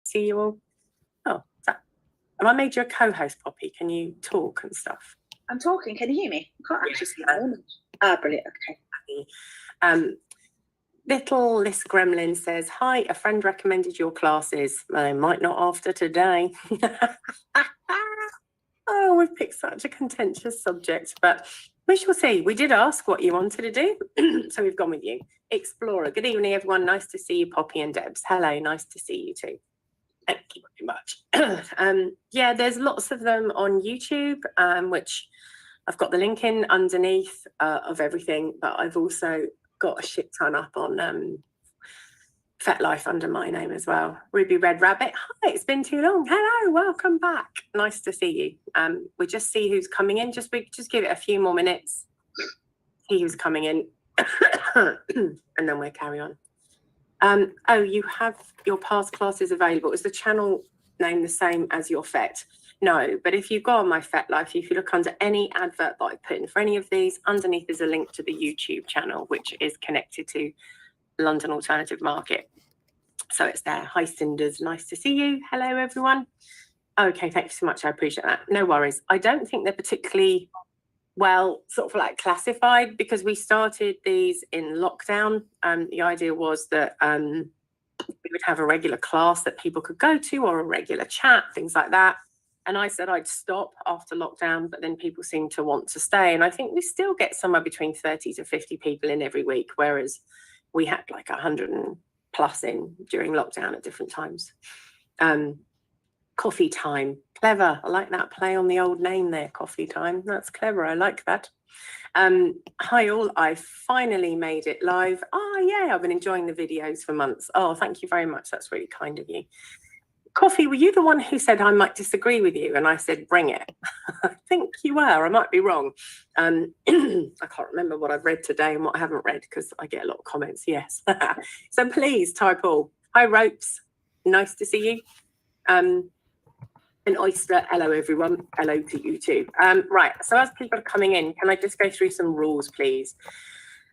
see you all. Oh, have I made you a co-host, Poppy? Can you talk and stuff? I'm talking. Can you hear me? I can't actually see my image. Ah, brilliant. Okay. Little Liz Gremlin says, hi, a friend recommended your classes. I might not after today. Oh, we've picked such a contentious subject, but we shall see. We did ask what you wanted to do, so we've gone with you. Explorer. Good evening, everyone. Nice to see you, Poppy and Debs. Hello, nice to see you too. Thank you very much. Yeah, there's lots of them on YouTube, which I've got the link in underneath of everything, but I've also got a shit ton up on FetLife under my name as well. Ruby Red Rabbit. Hi, it's been too long. Hello, welcome back. Nice to see you. We'll just see who's coming in. Just give it a few more minutes. See who's coming in, and then we'll carry on. Oh, you have your past classes available. Is the channel name the same as your FET? No, but if you go on my FetLife, if you look under any advert that I put in for any of these, underneath is a link to the YouTube channel, which is connected to London Alternative Market. So it's there. Hi, Cinders. Nice to see you. Hello, everyone. Okay, thank you so much. I appreciate that. No worries. I don't think they're particularly well sort of like classified because we started these in lockdown. The idea was that we would have a regular class that people could go to or a regular chat, things like that. And I said I'd stop after lockdown, but then people seem to want to stay. And I think we still get somewhere between 30 to 50 people in every week, whereas we had like 100 and plus in during lockdown at different times. Coffee time. Clever. I like that play on the old name there, coffee time. That's clever. I like that. Hi all, I finally made it live. Oh yeah, I've been enjoying the videos for months. Oh, thank you very much. That's really kind of you. Coffee, were you the one who said I might disagree with you? And I said, bring it. I think you were. I might be wrong. I can't remember what I've read today and what I haven't read because I get a lot of comments. Yes. So please type all. Hi, Ropes. Nice to see you. An oyster. Hello, everyone. Hello to you too. Right. So as people are coming in, can I just go through some rules, please?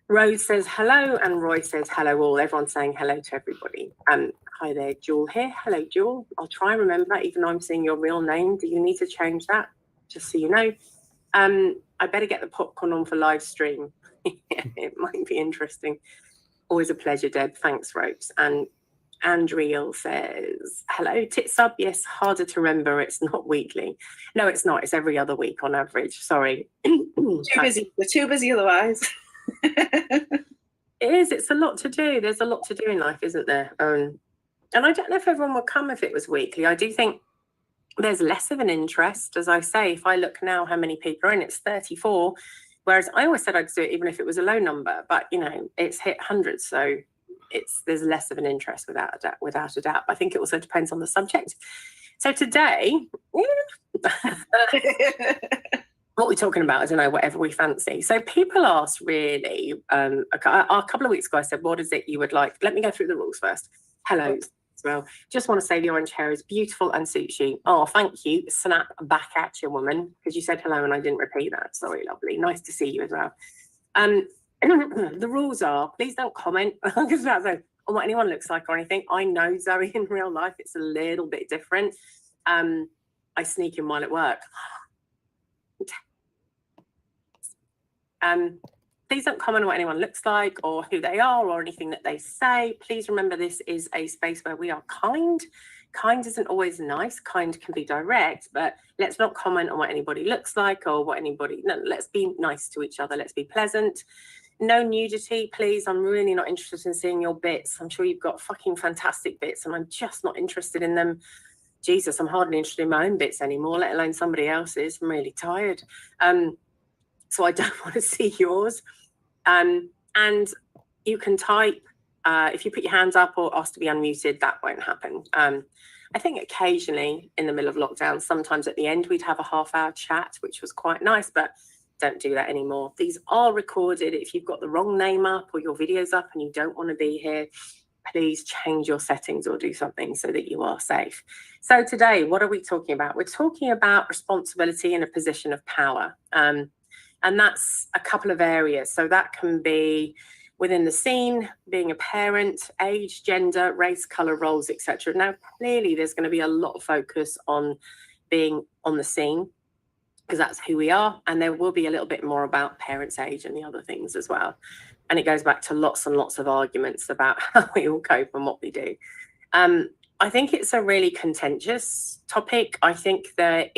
Rose says hello and Roy says hello all. Everyone's saying hello to everybody. Hi there, Jewel here. Hello, Jewel. I'll try and remember that even though I'm seeing your real name. Do you need to change that? Just so you know. I better get the popcorn on for live stream. It might be interesting. Always a pleasure, Deb. Thanks, Ropes. And Andriel says, hello, Titsub. Yes, harder to remember. It's not weekly. No, it's not. It's every other week on average. Sorry. Too busy. We're too busy otherwise. It is. It's a lot to do. There's a lot to do in life, isn't there? And I don't know if everyone would come if it was weekly. I do think there's less of an interest. As I say, if I look now how many people are in, it's 34. Whereas I always said I'd do it even if it was a low number. But, you know, it's hit hundreds. So there's less of an interest without a doubt. I think it also depends on the subject. So today, what we're talking about, I don't know, whatever we fancy. So people asked really, a couple of weeks ago, I said, what is it you would like? Let me go through the rules first. Hello as well. Just want to say the orange hair is beautiful and suits you. Oh, thank you. Snap back at you, woman, because you said hello and I didn't repeat that. Sorry, lovely. Nice to see you as well. The rules are, please don't comment on what anyone looks like or anything. I know Zoe in real life. It's a little bit different. I sneak in while at work. Please don't comment on what anyone looks like or who they are or anything that they say. Please remember this is a space where we are kind. Kind isn't always nice. Kind can be direct, but let's not comment on what anybody looks like or what anybody... No, let's be nice to each other. Let's be pleasant. No nudity, please. I'm really not interested in seeing your bits. I'm sure you've got fucking fantastic bits and I'm just not interested in them. Jesus, I'm hardly interested in my own bits anymore, let alone somebody else's. I'm really tired. So I don't want to see yours. And you can type, if you put your hands up or ask to be unmuted, that won't happen. I think occasionally in the middle of lockdown, sometimes at the end, we'd have a half-hour chat, which was quite nice, but don't do that anymore. These are recorded. If you've got the wrong name up or your video's up and you don't want to be here, please change your settings or do something so that you are safe. So today, what are we talking about? We're talking about responsibility in a position of power. And that's a couple of areas. So that can be within the scene, being a parent, age, gender, race, colour, roles, etc. Now, clearly there's going to be a lot of focus on being on the scene because that's who we are. And there will be a little bit more about parents' age and the other things as well. And it goes back to lots and lots of arguments about how we all cope and what we do. I think it's a really contentious topic. I think there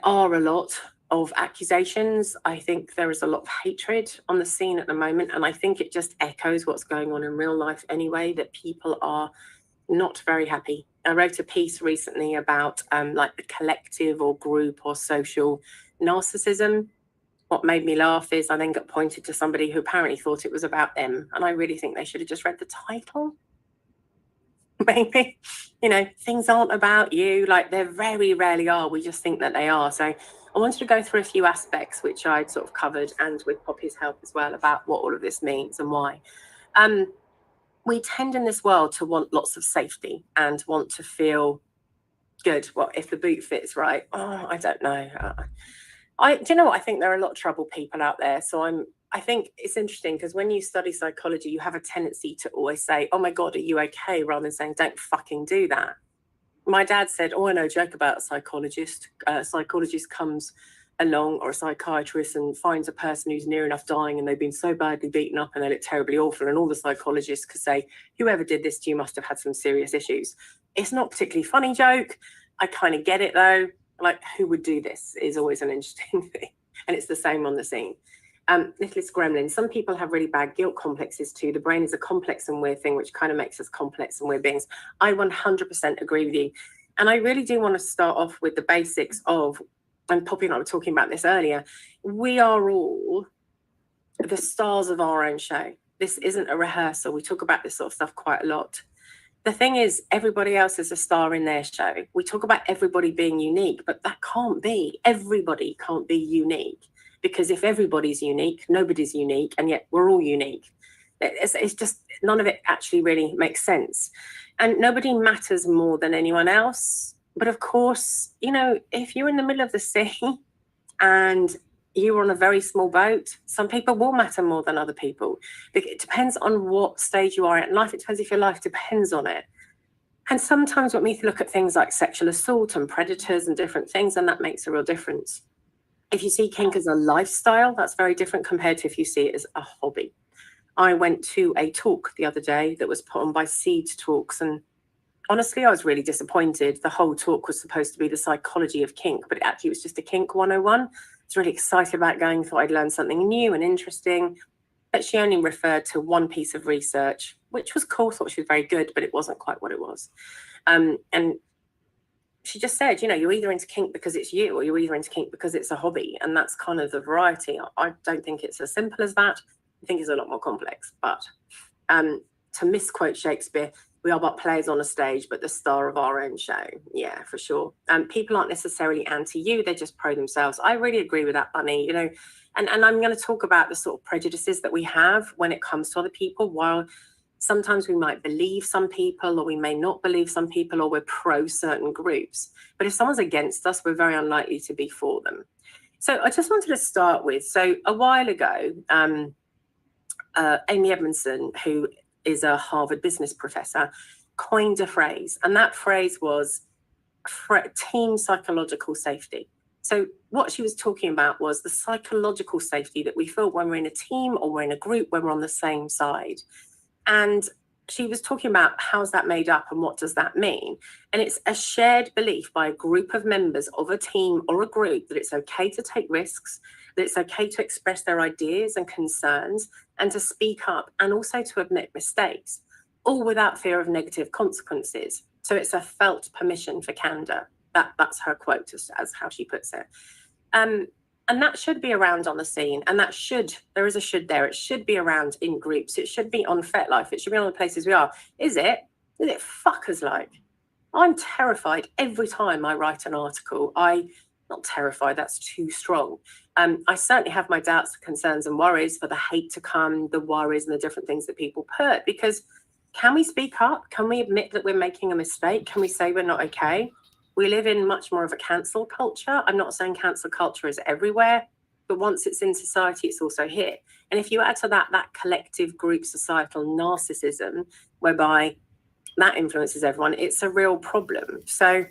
are a lot of accusations. I think there is a lot of hatred on the scene at the moment. And I think it just echoes what's going on in real life anyway, that people are not very happy. I wrote a piece recently about like the collective or group or social narcissism. What made me laugh is I then got pointed to somebody who apparently thought it was about them. And I really think they should have just read the title. Maybe, things aren't about you. Like, they very rarely are. We just think that they are. So I wanted to go through a few aspects which I'd sort of covered, and with Poppy's help as well, about what all of this means and why. We tend in this world to want lots of safety and want to feel good. Well, if the boot fits right, I don't know. Do you know what? I think there are a lot of troubled people out there. So I think it's interesting because when you study psychology, you have a tendency to always say, oh my God, are you okay? Rather than saying, don't fucking do that. My dad said, oh, I know a joke about a psychologist. A psychologist comes along, or a psychiatrist, and finds a person who's near enough dying and they've been so badly beaten up and they look terribly awful. And all the psychologists could say, whoever did this to you must have had some serious issues. It's not a particularly funny joke. I kind of get it though. Like, who would do this is always an interesting thing. And it's the same on the scene. Nicholas Gremlin, some people have really bad guilt complexes too. The brain is a complex and weird thing, which kind of makes us complex and weird beings. I 100% agree with you. And I really do want to start off with the basics of, and Poppy and I were talking about this earlier, we are all the stars of our own show. This isn't a rehearsal. We talk about this sort of stuff quite a lot. The thing is, everybody else is a star in their show. We talk about everybody being unique, but that can't be. Everybody can't be unique, because if everybody's unique, nobody's unique, and yet we're all unique. It's just, none of it actually really makes sense. And nobody matters more than anyone else. But of course, if you're in the middle of the sea and you're on a very small boat, some people will matter more than other people. It depends on what stage you are at in life. It depends if your life depends on it. And sometimes when we look at things like sexual assault and predators and different things, and that makes a real difference. If you see kink as a lifestyle, that's very different compared to if you see it as a hobby. I went to a talk the other day that was put on by Seed Talks, and honestly, I was really disappointed. The whole talk was supposed to be the psychology of kink, but it actually was just a kink 101. I was really excited about going, thought I'd learn something new and interesting. But she only referred to one piece of research, which was cool, thought she was very good, but it wasn't quite what it was. And she just said, you're either into kink because it's you, or you're either into kink because it's a hobby. And that's kind of the variety. I don't think it's as simple as that. I think it's a lot more complex. But to misquote Shakespeare, we are but players on a stage, but the star of our own show. Yeah, for sure. People aren't necessarily anti you, they're just pro themselves. I really agree with that, Bunny. And I'm going to talk about the sort of prejudices that we have when it comes to other people. While sometimes we might believe some people, or we may not believe some people, or we're pro certain groups. But if someone's against us, we're very unlikely to be for them. So I just wanted to start with, so a while ago, Amy Edmondson, who is a Harvard business professor, coined a phrase, and that phrase was team psychological safety. So what she was talking about was the psychological safety that we feel when we're in a team or we're in a group, when we're on the same side. And she was talking about how's that made up and what does that mean? And it's a shared belief by a group of members of a team or a group that it's okay to take risks, that it's okay to express their ideas and concerns and to speak up, and also to admit mistakes, all without fear of negative consequences. So it's a felt permission for candor. That's her quote as how she puts it. And that should be around on the scene. And there is a should there. It should be around in groups. It should be on FetLife. It should be on the places we are. Is it fuckers like? I'm terrified every time I write an article. Not terrified, that's too strong. I certainly have my doubts, concerns and worries for the hate to come, the worries and the different things that people put, because can we speak up? Can we admit that we're making a mistake? Can we say we're not okay? We live in much more of a cancel culture. I'm not saying cancel culture is everywhere, but once it's in society, it's also here. And if you add to that collective group societal narcissism, whereby that influences everyone, it's a real problem. So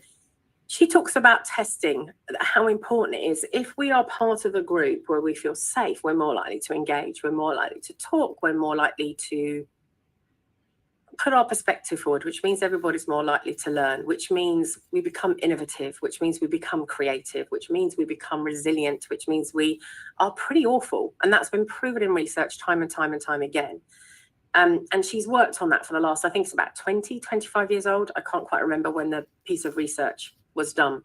she talks about testing, how important it is. If we are part of a group where we feel safe, we're more likely to engage, we're more likely to talk, we're more likely to put our perspective forward, which means everybody's more likely to learn, which means we become innovative, which means we become creative, which means we become resilient, which means we are pretty awful. And that's been proven in research time and time and time again. And she's worked on that for the last, I think it's about 20, 25 years old. I can't quite remember when the piece of research was done.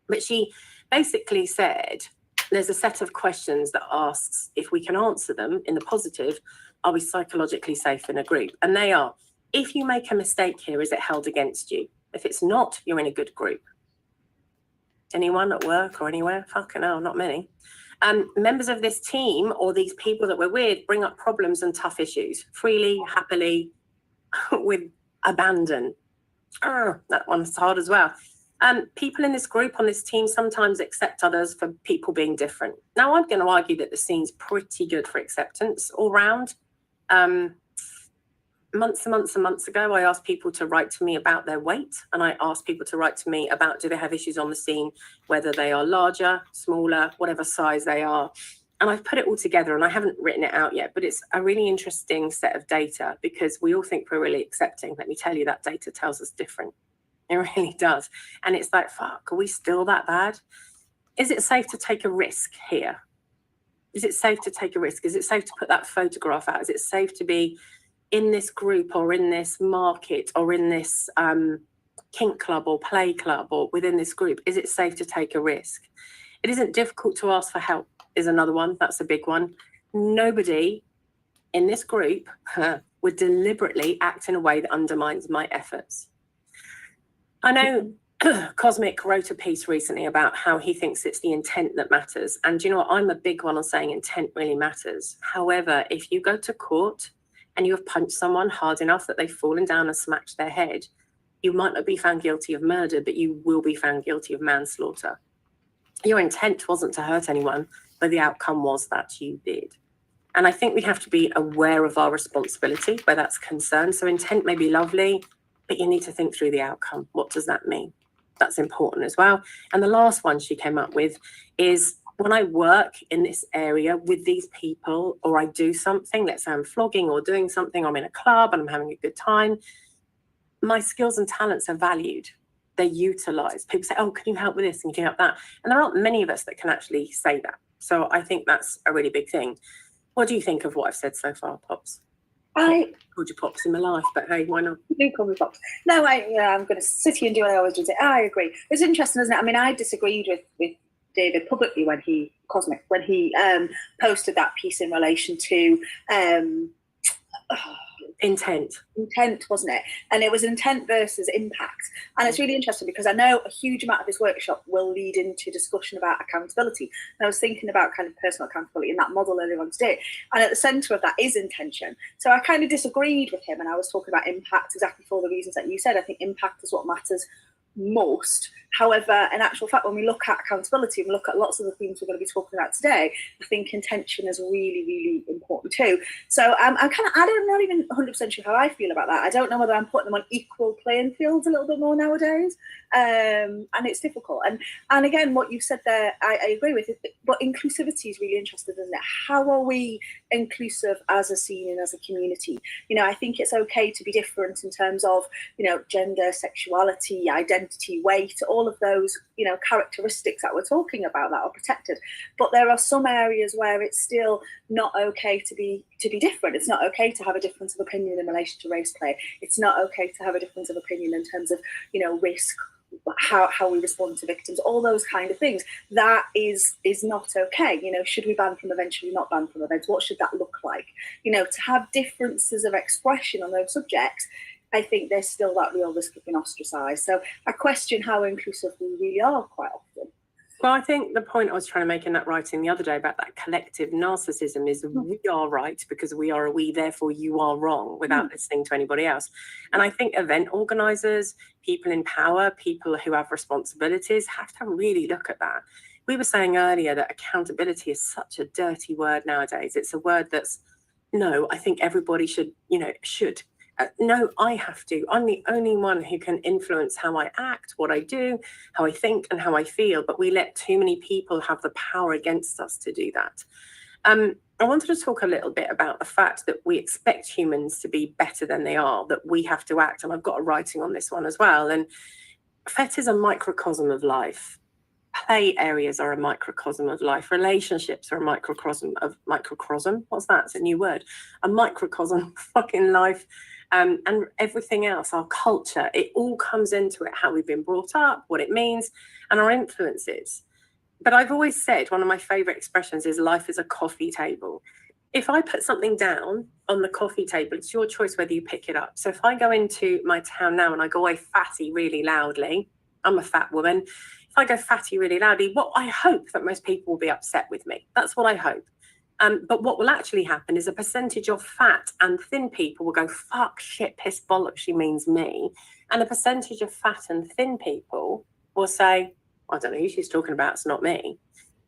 But she basically said, there's a set of questions that asks, if we can answer them in the positive, are we psychologically safe in a group? And they are, if you make a mistake here, is it held against you? If it's not, you're in a good group. Anyone at work or anywhere? Fucking hell, not many. Members of this team or these people that we're with bring up problems and tough issues freely, happily, with abandon. That one's hard as well. People in this group, on this team, sometimes accept others for people being different. Now, I'm going to argue that the scene's pretty good for acceptance all round. Months and months and months ago, I asked people to write to me about their weight, and I asked people to write to me about, do they have issues on the scene, whether they are larger, smaller, whatever size they are. And I've put it all together, and I haven't written it out yet, but it's a really interesting set of data, because we all think we're really accepting. Let me tell you, that data tells us different. It really does. And it's like, fuck, are we still that bad? Is it safe to take a risk here? Is it safe to take a risk? Is it safe to put that photograph out? Is it safe to be in this group or in this market or in this kink club or play club or within this group? Is it safe to take a risk? It isn't difficult to ask for help is another one. That's a big one. Nobody in this group would deliberately act in a way that undermines my efforts. I know Cosmic wrote a piece recently about how he thinks it's the intent that matters. And you know what? I'm a big one on saying intent really matters. However, if you go to court and you have punched someone hard enough that they've fallen down and smashed their head, you might not be found guilty of murder, but you will be found guilty of manslaughter. Your intent wasn't to hurt anyone, but the outcome was that you did. And I think we have to be aware of our responsibility where that's concerned. So intent may be lovely, but you need to think through the outcome. What does that mean? That's important as well. And the last one she came up with is, when I work in this area with these people, or I do something, let's say I'm flogging or doing something, I'm in a club and I'm having a good time, my skills and talents are valued. They're utilized. People say, oh, can you help with this and can you help that? And there aren't many of us that can actually say that. So I think that's a really big thing. What do you think of what I've said so far, Pops? I called you Pops in my life, but hey, why not? You do call me Pops. No, I'm going to sit here and do what I always do. I agree. It's interesting, isn't it? I mean, I disagreed with David publicly when he posted that piece in relation to intent, wasn't it? And it was intent versus impact. And it's really interesting because I know a huge amount of this workshop will lead into discussion about accountability. And I was thinking about kind of personal accountability in that model earlier on today. And at the centre of that is intention. So I kind of disagreed with him, and I was talking about impact exactly for the reasons that you said. I think impact is what matters most. However, in actual fact, when we look at accountability and we look at lots of the themes we're going to be talking about today, I think intention is really, really important too. So I'm not even 100% sure how I feel about that. I don't know whether I'm putting them on equal playing fields a little bit more nowadays. And it's difficult. And again, what you said there, I agree with it, but inclusivity is really interesting, isn't it? How are we inclusive as a scene and as a community? You know, I think it's okay to be different in terms of, you know, gender, sexuality, identity, weight, all of those, you know, characteristics that we're talking about that are protected. But there are some areas where it's still not okay to be different. It's not okay to have a difference of opinion in relation to race play. It's not okay to have a difference of opinion in terms of, you know, risk, how we respond to victims, all those kind of things. That is not okay. You know, should we ban from events? Should we not ban from events? What should that look like? You know, to have differences of expression on those subjects, I think there's still that real risk of being ostracised. So I question how inclusive we really are quite often. Well, I think the point I was trying to make in that writing the other day about that collective narcissism is we are right because we are a we, therefore you are wrong, without listening to anybody else. And I think event organisers, people in power, people who have responsibilities have to really look at that. we were saying earlier that accountability is such a dirty word nowadays. It's a word that's, no, I think everybody should, should. No, I have to. I'm the only one who can influence how I act, what I do, how I think, and how I feel. But we let too many people have the power against us to do that. I wanted to talk a little bit about the fact that we expect humans to be better than they are, that we have to act. And I've got a writing on this one as well. And FET is a microcosm of life. Play areas are a microcosm of life. Relationships are a microcosm of microcosm. What's that? It's a new word. A microcosm of fucking life. And everything else, our culture, it all comes into it, how we've been brought up, what it means, and our influences. But I've always said one of my favorite expressions is life is a coffee table. If I put something down on the coffee table, it's your choice whether you pick it up. So if I go into my town now and I go away fatty really loudly, I'm a fat woman. If I go fatty really loudly, what I hope that most people will be upset with me. That's what I hope. But what will actually happen is a percentage of fat and thin people will go, fuck, shit, piss, bollocks, she means me. And a percentage of fat and thin people will say, I don't know who she's talking about, it's not me.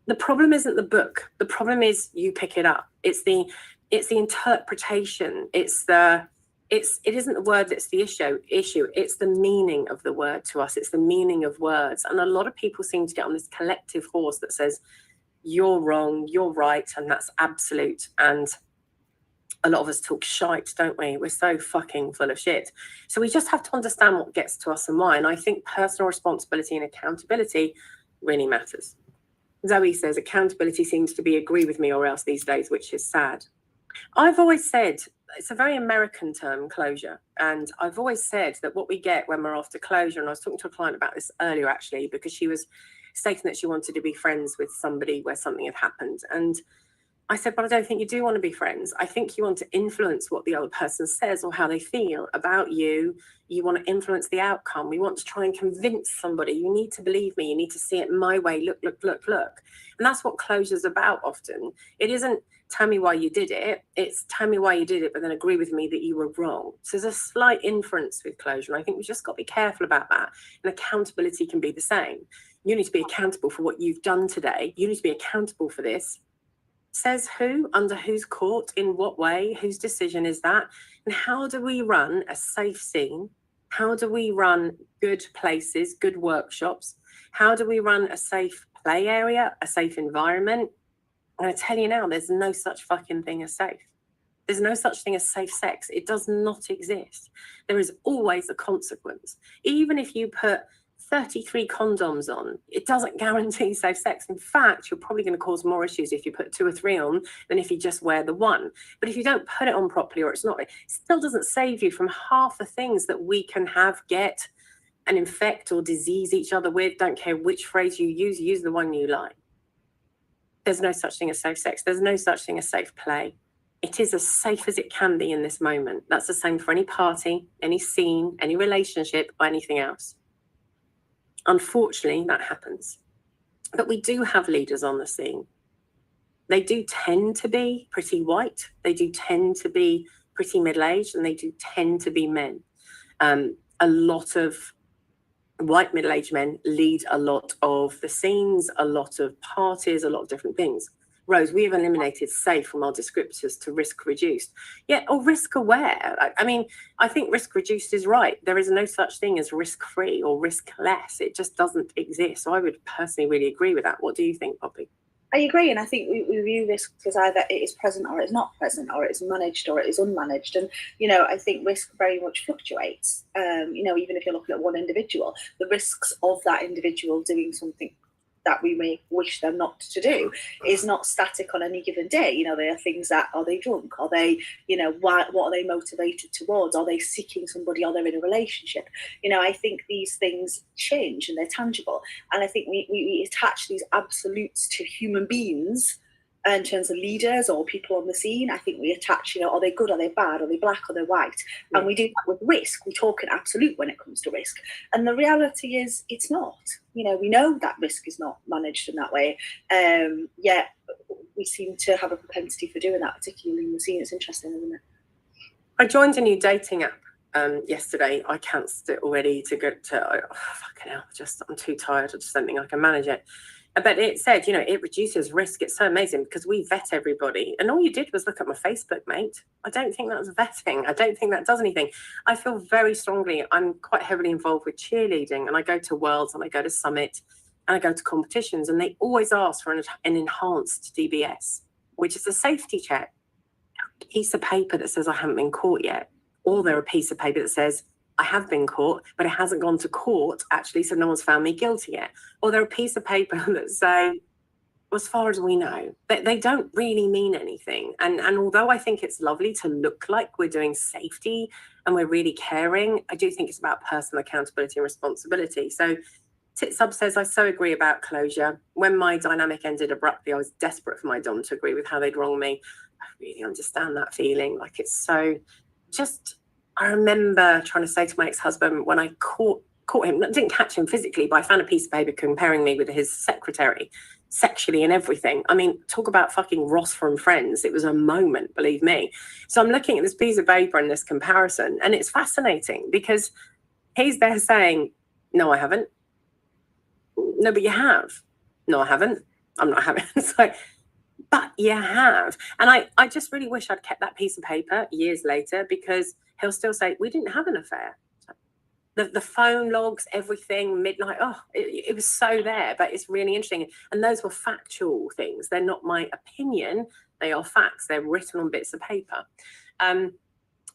The problem isn't the book. The problem is you pick it up. It's the interpretation. It isn't the word that's the issue. It's the meaning of the word to us. It's the meaning of words. And a lot of people seem to get on this collective horse that says, you're wrong, you're right, and that's absolute. And a lot of us talk shite, don't we? We're so fucking full of shit. So we just have to understand what gets to us and why. And I think personal responsibility and accountability really matters. Zoe says accountability seems to be agree with me or else these days, which is sad. I've always said, it's a very American term, closure. And I've always said that what we get when we're after closure, and I was talking to a client about this earlier actually, because she was stating that she wanted to be friends with somebody where something had happened. And I said, but I don't think you do want to be friends. I think you want to influence what the other person says or how they feel about you. You want to influence the outcome. We want to try and convince somebody. You need to believe me. You need to see it my way. Look, look, look, look. And that's what closure's about often. It isn't tell me why you did it. It's tell me why you did it, but then agree with me that you were wrong. So there's a slight inference with closure. And I think we've just got to be careful about that. And accountability can be the same. You need to be accountable for what you've done today. You need to be accountable for this. Says who, under whose court, in what way, whose decision is that? And how do we run a safe scene? How do we run good places, good workshops? How do we run a safe play area, a safe environment? I'm going to tell you now, there's no such fucking thing as safe. There's no such thing as safe sex. It does not exist. There is always a consequence. Even if you put 33 condoms on, it doesn't guarantee safe sex. In fact, you're probably going to cause more issues if you put 2 or 3 on than if you just wear the one. But if you don't put it on properly or it's not, it still doesn't save you from half the things that we can have, get, and infect or disease each other with. Don't care which phrase you use the one you like. There's no such thing as safe sex. There's no such thing as safe play. It is as safe as it can be in this moment. That's the same for any party, any scene, any relationship, or anything else. Unfortunately, that happens. But we do have leaders on the scene. They do tend to be pretty white. They do tend to be pretty middle-aged, and they do tend to be men. A lot of white middle-aged men lead a lot of the scenes, a lot of parties, a lot of different things. Rose, we have eliminated safe from our descriptors to risk reduced. Yeah, or risk aware. I mean, I think risk reduced is right. There is no such thing as risk free or risk less. It just doesn't exist. So I would personally really agree with that. What do you think, Poppy? I agree, and I think we view risk as either it is present or it's not present, or it's managed or it is unmanaged. And I think risk very much fluctuates. Even if you're looking at one individual, the risks of that individual doing something that we may wish them not to do is not static on any given day. There are things that, are they drunk? Are they, what are they motivated towards? Are they seeking somebody? Are they in a relationship? I think these things change and they're tangible. And I think we attach these absolutes to human beings in terms of leaders or people on the scene. I think we attach, are they good? Are they bad? Are they black? Are they white? Yeah. And we do that with risk. We talk in absolute when it comes to risk. And the reality is it's not. We know that risk is not managed in that way. Yet we seem to have a propensity for doing that, particularly in the scene. It's interesting, isn't it? I joined a new dating app yesterday. I cancelled it already to go to, fucking hell, I'm too tired. I just don't think I can manage it. But it said, it reduces risk. It's so amazing because we vet everybody. And all you did was look at my Facebook, mate. I don't think that was vetting. I don't think that does anything. I feel very strongly, I'm quite heavily involved with cheerleading, and I go to Worlds and I go to Summit and I go to competitions, and they always ask for an enhanced DBS, which is a safety check. A piece of paper that says I haven't been caught yet, or they're a piece of paper that says I have been caught, but it hasn't gone to court actually, so no one's found me guilty yet. Or they're a piece of paper that say, well, as far as we know, they don't really mean anything. And although I think it's lovely to look like we're doing safety and we're really caring, I do think it's about personal accountability and responsibility. So Titsub says, I so agree about closure. When my dynamic ended abruptly, I was desperate for my dom to agree with how they'd wronged me. I really understand that feeling. Like, it's so just... I remember trying to say to my ex-husband when I caught him, I didn't catch him physically, but I found a piece of paper comparing me with his secretary sexually and everything. I mean, talk about fucking Ross from Friends. It was a moment, believe me. So I'm looking at this piece of paper and this comparison, and it's fascinating because he's there saying, no, I haven't. No, but you have. No, I haven't. I'm not having. It's like, but you have. And I just really wish I'd kept that piece of paper years later, because he'll still say, we didn't have an affair. The phone logs, everything, midnight. Oh, it was so there, but it's really interesting. And those were factual things. They're not my opinion. They are facts. They're written on bits of paper.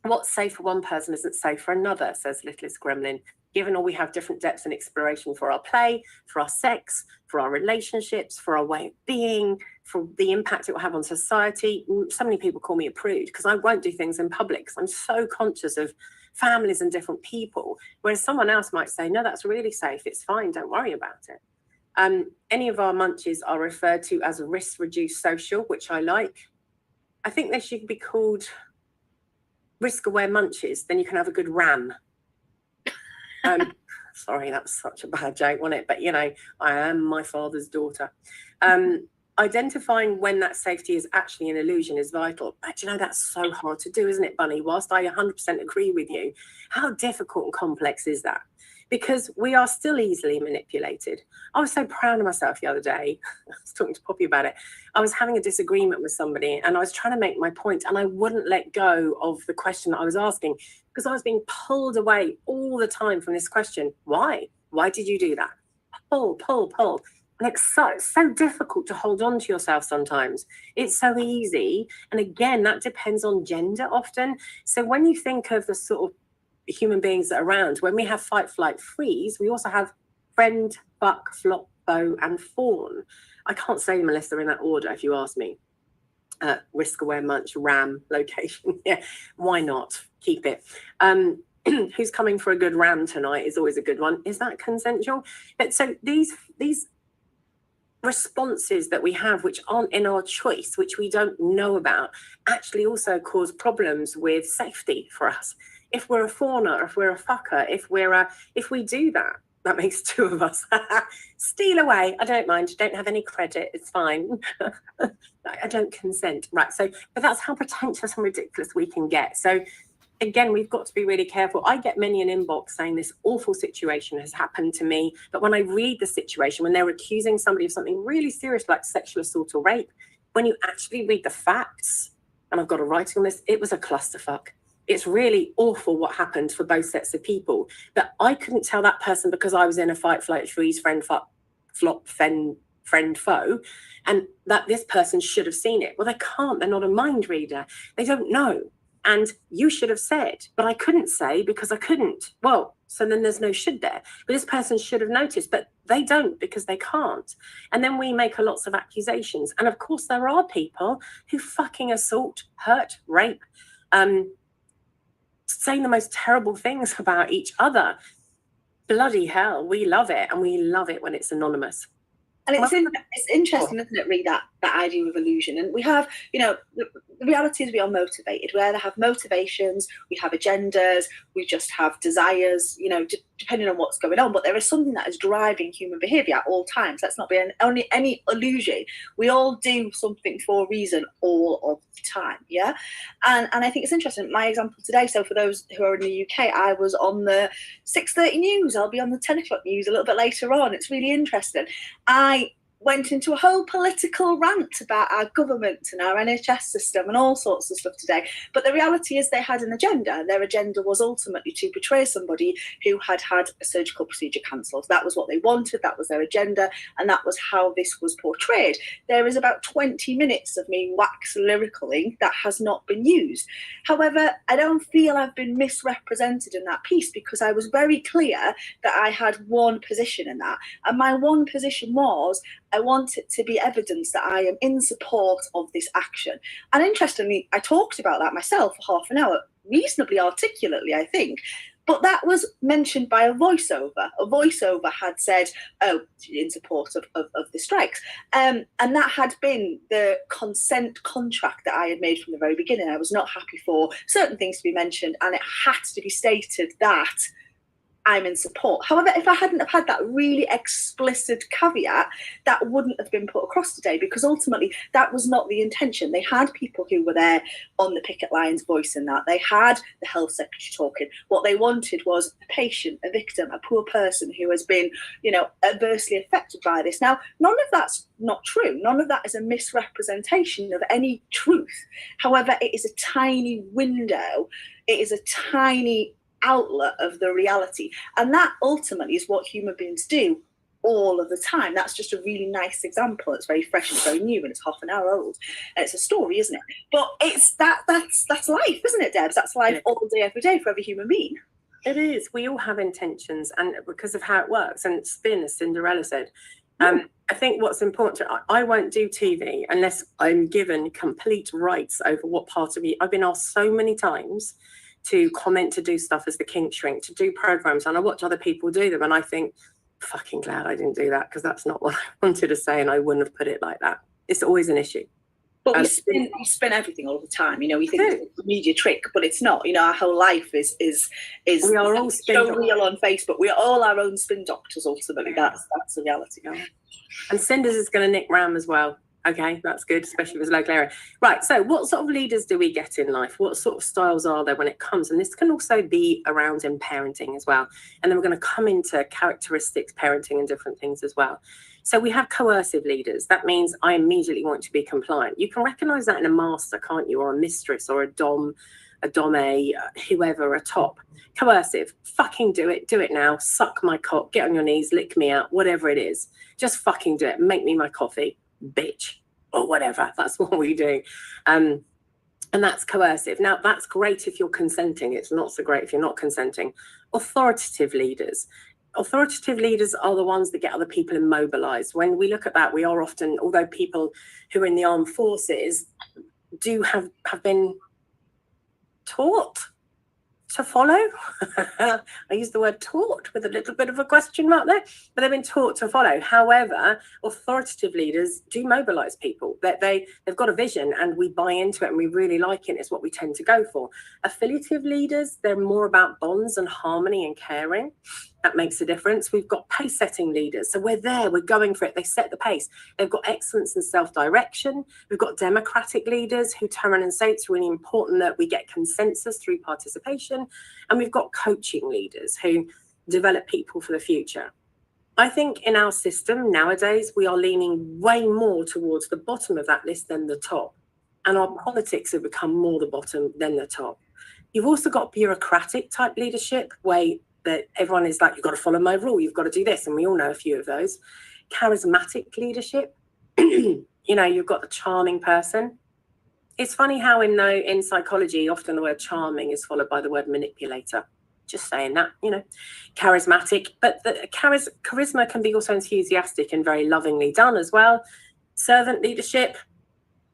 What's safe for one person isn't safe for another, says Littlest Gremlin. Given all we have different depths and exploration for our play, for our sex, for our relationships, for our way of being, for the impact it will have on society. So many people call me a prude because I won't do things in public because I'm so conscious of families and different people. Whereas someone else might say, no, that's really safe. It's fine. Don't worry about it. Any of our munches are referred to as a risk-reduced social, which I like. I think they should be called risk-aware munches. Then you can have a good ram. Sorry, that was such a bad joke, wasn't it? But, I am my father's daughter. Identifying when that safety is actually an illusion is vital. But, that's so hard to do, isn't it, Bunny? Whilst I 100% agree with you, how difficult and complex is that? Because we are still easily manipulated. I was so proud of myself the other day. I was talking to Poppy about it. I was having a disagreement with somebody and I was trying to make my point, and I wouldn't let go of the question that I was asking because I was being pulled away all the time from this question. Why? Why did you do that? Pull. And it's so difficult to hold on to yourself sometimes. It's so easy. And again, that depends on gender often. So when you think of the sort of human beings that are around, when we have fight, flight, freeze, we also have friend, buck, flop, foe, and fawn. I can't say them unless they're in that order, if you ask me. Risk aware, munch, ram, location. Yeah, why not? Keep it. Who's coming for a good ram tonight is always a good one. Is that consensual? But so these responses that we have, which aren't in our choice, which we don't know about, actually also cause problems with safety for us. If we're a fawner, if we're a fucker, if we do that, that makes two of us. Steal away. I don't mind. Don't have any credit. It's fine. I don't consent. Right. So, but that's how pretentious and ridiculous we can get. So again, we've got to be really careful. I get many an inbox saying this awful situation has happened to me. But when I read the situation, when they're accusing somebody of something really serious like sexual assault or rape, when you actually read the facts, and I've got a writing on this, it was a clusterfuck. It's really awful what happened for both sets of people. But I couldn't tell that person because I was in a fight, flight, freeze, friend, flop, friend, foe, and that this person should have seen it. Well, they can't. They're not a mind reader. They don't know. And you should have said, but I couldn't say because I couldn't. Well, so then there's no should there. But this person should have noticed, but they don't because they can't. And then we make lots of accusations. And of course, there are people who fucking assault, hurt, rape, saying the most terrible things about each other. Bloody hell, we love it. And we love it when it's anonymous. And it's interesting, isn't it, Read that idea of illusion. And we have, the reality is we are motivated. We either have motivations, we have agendas, we just have desires, depending on what's going on. But there is something that is driving human behaviour at all times. Let's not be any illusion. We all do something for a reason all of the time, yeah? And I think it's interesting. My example today, so for those who are in the UK, I was on the 6:30 news. I'll be on the 10 o'clock news a little bit later on. It's really interesting. I went into a whole political rant about our government and our NHS system and all sorts of stuff today. But the reality is they had an agenda. Their agenda was ultimately to portray somebody who had had a surgical procedure cancelled. That was what they wanted. That was their agenda. And that was how this was portrayed. There is about 20 minutes of me wax lyricaling that has not been used. However, I don't feel I've been misrepresented in that piece, because I was very clear that I had one position in that. And my one position was, I want it to be evidence that I am in support of this action. And interestingly, I talked about that myself for half an hour, reasonably articulately, I think. But that was mentioned by a voiceover. A voiceover had said, oh, in support of the strikes. And that had been the consent contract that I had made from the very beginning. I was not happy for certain things to be mentioned, and it had to be stated that I'm in support. However, if I hadn't have had that really explicit caveat, that wouldn't have been put across today, because ultimately that was not the intention. They had people who were there on the picket lines voicing that. They had the health secretary talking. What they wanted was a patient, a victim, a poor person who has been, adversely affected by this. Now, none of that's not true. None of that is a misrepresentation of any truth. However, it is a tiny window. It is a tiny outlet of the reality, and that ultimately is what human beings do all of the time. That's just a really nice example. It's very fresh, it's very new, and it's half an hour old, and it's a story, isn't it? But it's that's life, isn't it, Debs? That's life all day, every day, for every human being. It is. We all have intentions, and because of how it works, and spin, as Cinderella said. I think what's important, I won't do TV unless I'm given complete rights over what part of me. I've been asked so many times to comment, to do stuff as the kink shrink, to do programs, and I watch other people do them, and I think, fucking glad I didn't do that, because that's not what I wanted to say, and I wouldn't have put it like that. It's always an issue. But we spin everything all the time. We think it's a media trick, but it's not. Our whole life is we are all so real on Facebook. We are all our own spin doctors. Ultimately, that's the reality. And Cinders is going to nick Ram as well. Okay, that's good, especially with his local area. Right, so what sort of leaders do we get in life? What sort of styles are there when it comes? And this can also be around in parenting as well. And then we're going to come into characteristics, parenting, and different things as well. So we have coercive leaders. That means I immediately want to be compliant. You can recognize that in a master, can't you? Or a mistress, or a dom, whoever, a top. Coercive, fucking do it now. Suck my cock, get on your knees, lick me out, whatever it is. Just fucking do it. Make me my coffee, bitch, or whatever. That's what we do. And that's coercive. Now, that's great if you're consenting. It's not so great if you're not consenting. Authoritative leaders. Authoritative leaders are the ones that get other people immobilized. When we look at that, we are often, although people who are in the armed forces do have been taught to follow. I use the word taught with a little bit of a question mark there, but they've been taught to follow. However, authoritative leaders do mobilize people. They've got a vision, and we buy into it, and we really like it. It's what we tend to go for. Affiliative leaders, they're more about bonds and harmony and caring. That makes a difference. We've got pace-setting leaders. So we're there, we're going for it. They set the pace. They've got excellence and self-direction. We've got democratic leaders who turn around and say it's really important that we get consensus through participation. And we've got coaching leaders who develop people for the future. I think in our system nowadays, we are leaning way more towards the bottom of that list than the top. And our politics have become more the bottom than the top. You've also got bureaucratic type leadership, where that everyone is like, you've got to follow my rule, you've got to do this, and we all know a few of those. Charismatic leadership, you've got the charming person. It's funny how in psychology, often the word charming is followed by the word manipulator. Just saying that, charismatic, but the charisma can be also enthusiastic and very lovingly done as well. Servant leadership,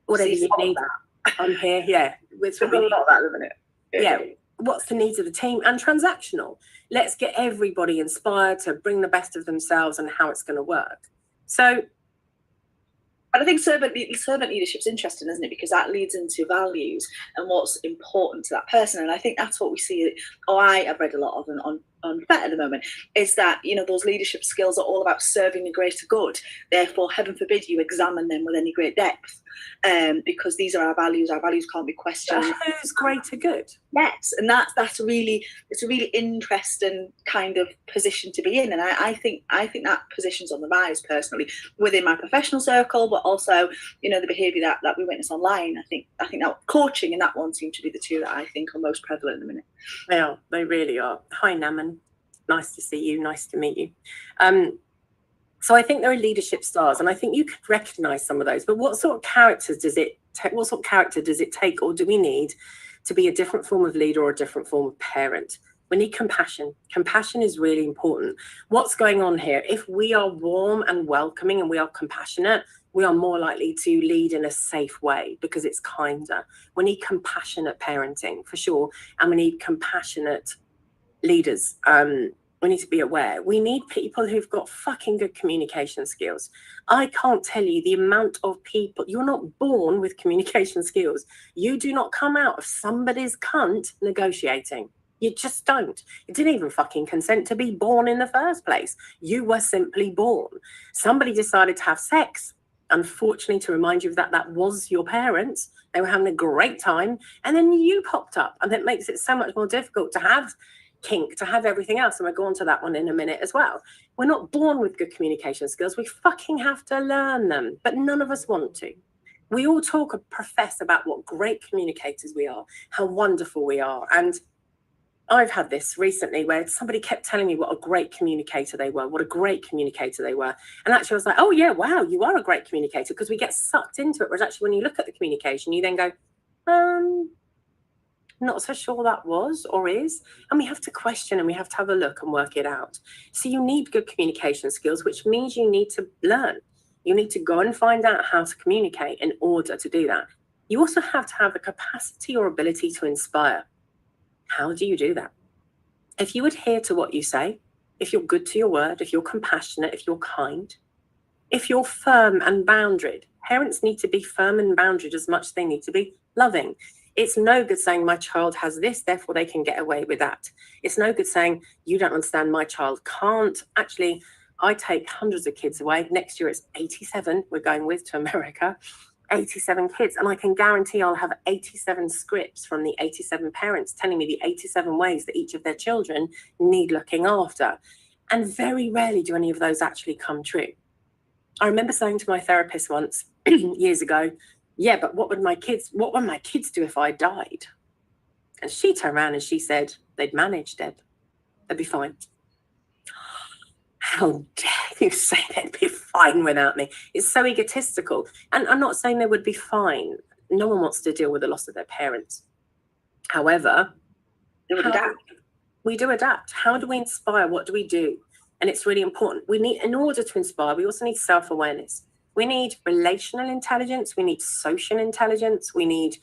whatever you need. I'm here, yeah. It's what we need. That, isn't it? Yeah. What's the needs of the team? And transactional. Let's get everybody inspired to bring the best of themselves and how it's going to work. So, and I think servant leadership is interesting, isn't it? Because that leads into values and what's important to that person. And I think that's what we see. I have read a lot of on FET at the moment, is that, you know, those leadership skills are all about serving a greater good. Therefore, heaven forbid you examine them with any great depth, because these are our values. Our values can't be questioned. Who's greater good? Yes, and it's a really interesting kind of position to be in, and I think that position's on the rise personally within my professional circle, but also, you know, the behaviour that we witness online. I think that coaching and that one seem to be the two that I think are most prevalent at the minute. They are. They really are. Hi, Naman. Nice to see you. Nice to meet you. So I think there are leadership stars, and I think you could recognise some of those. But what sort of characters does it take? What sort of character does it take, or do we need to be a different form of leader or a different form of parent? We need compassion. Compassion is really important. What's going on here? If we are warm and welcoming and we are compassionate, we are more likely to lead in a safe way because it's kinder. We need compassionate parenting for sure, and we need compassionate leaders. We need to be aware. We need people who've got fucking good communication skills. I can't tell you the amount of people, you're not born with communication skills. You do not come out of somebody's cunt negotiating. You just don't. You didn't even fucking consent to be born in the first place. You were simply born. Somebody decided to have sex. Unfortunately, to remind you of that, that was your parents. They were having a great time. And then you popped up. And it makes it so much more difficult to have kink, to have everything else. And we'll go on to that one in a minute as well. We're not born with good communication skills. We fucking have to learn them. But none of us want to. We all talk and profess about what great communicators we are, how wonderful we are. And I've had this recently where somebody kept telling me what a great communicator they were, what a great communicator they were. And actually I was like, oh yeah, wow, you are a great communicator, because we get sucked into it. Whereas actually when you look at the communication, you then go, not so sure that was or is. And we have to question and we have to have a look and work it out. So you need good communication skills, which means you need to learn. You need to go and find out how to communicate in order to do that. You also have to have the capacity or ability to inspire. How do you do that? If you adhere to what you say, if you're good to your word, if you're compassionate, if you're kind, if you're firm and boundaried. Parents need to be firm and boundaried as much as they need to be loving. It's no good saying my child has this, therefore they can get away with that. It's no good saying you don't understand, my child can't. Actually, I take hundreds of kids away. Next year it's 87 we're going with to America. 87 kids, and I can guarantee I'll have 87 scripts from the 87 parents telling me the 87 ways that each of their children need looking after. And very rarely do any of those actually come true. I remember saying to my therapist once years ago, yeah, but what would my kids do if I died? And she turned around and she said, they'd manage, Deb. They'd be fine. How dare you say they'd be fine without me? It's so egotistical. And I'm not saying they would be fine. No one wants to deal with the loss of their parents. However, we do adapt. How do we inspire? What do we do? And it's really important. We need, in order to inspire, we also need self-awareness. We need relational intelligence. We need social intelligence. We need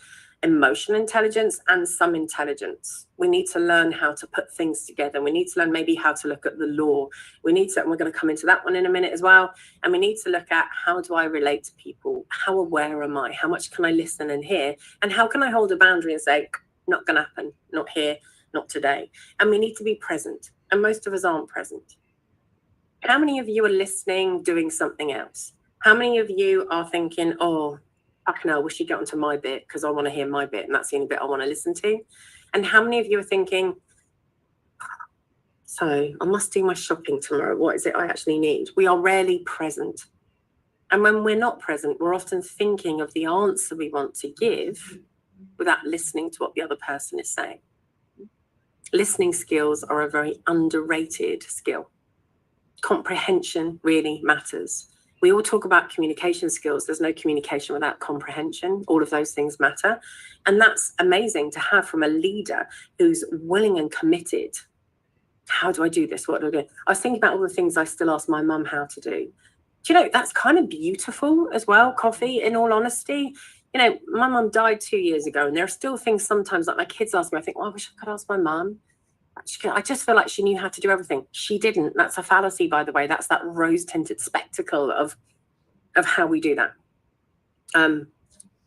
emotional intelligence and some intelligence. We need to learn how to put things together. We need to learn maybe how to look at the law. We need to, and we're going to come into that one in a minute as well. And we need to look at, how do I relate to people? How aware am I? How much can I listen and hear? And how can I hold a boundary and say, not going to happen, not here, not today. And we need to be present. And most of us aren't present. How many of you are listening, doing something else? How many of you are thinking, oh, fucking hell, we should get onto my bit because I want to hear my bit and that's the only bit I want to listen to? And how many of you are thinking, so I must do my shopping tomorrow. What is it I actually need? We are rarely present. And when we're not present, we're often thinking of the answer we want to give without listening to what the other person is saying. Listening skills are a very underrated skill. Comprehension really matters. We all talk about communication skills. There's no communication without comprehension. All of those things matter. And that's amazing to have from a leader who's willing and committed. How do I do this? What do I do? I was thinking about all the things I still ask my mum how to do. Do you know, that's kind of beautiful as well, Coffee, in all honesty. You know, my mum died 2 years ago, and there are still things sometimes like my kids ask me, I think, well, I wish I could ask my mum. I just feel like she knew how to do everything. She didn't. That's a fallacy, by the way. That's that rose-tinted spectacle of how we do that.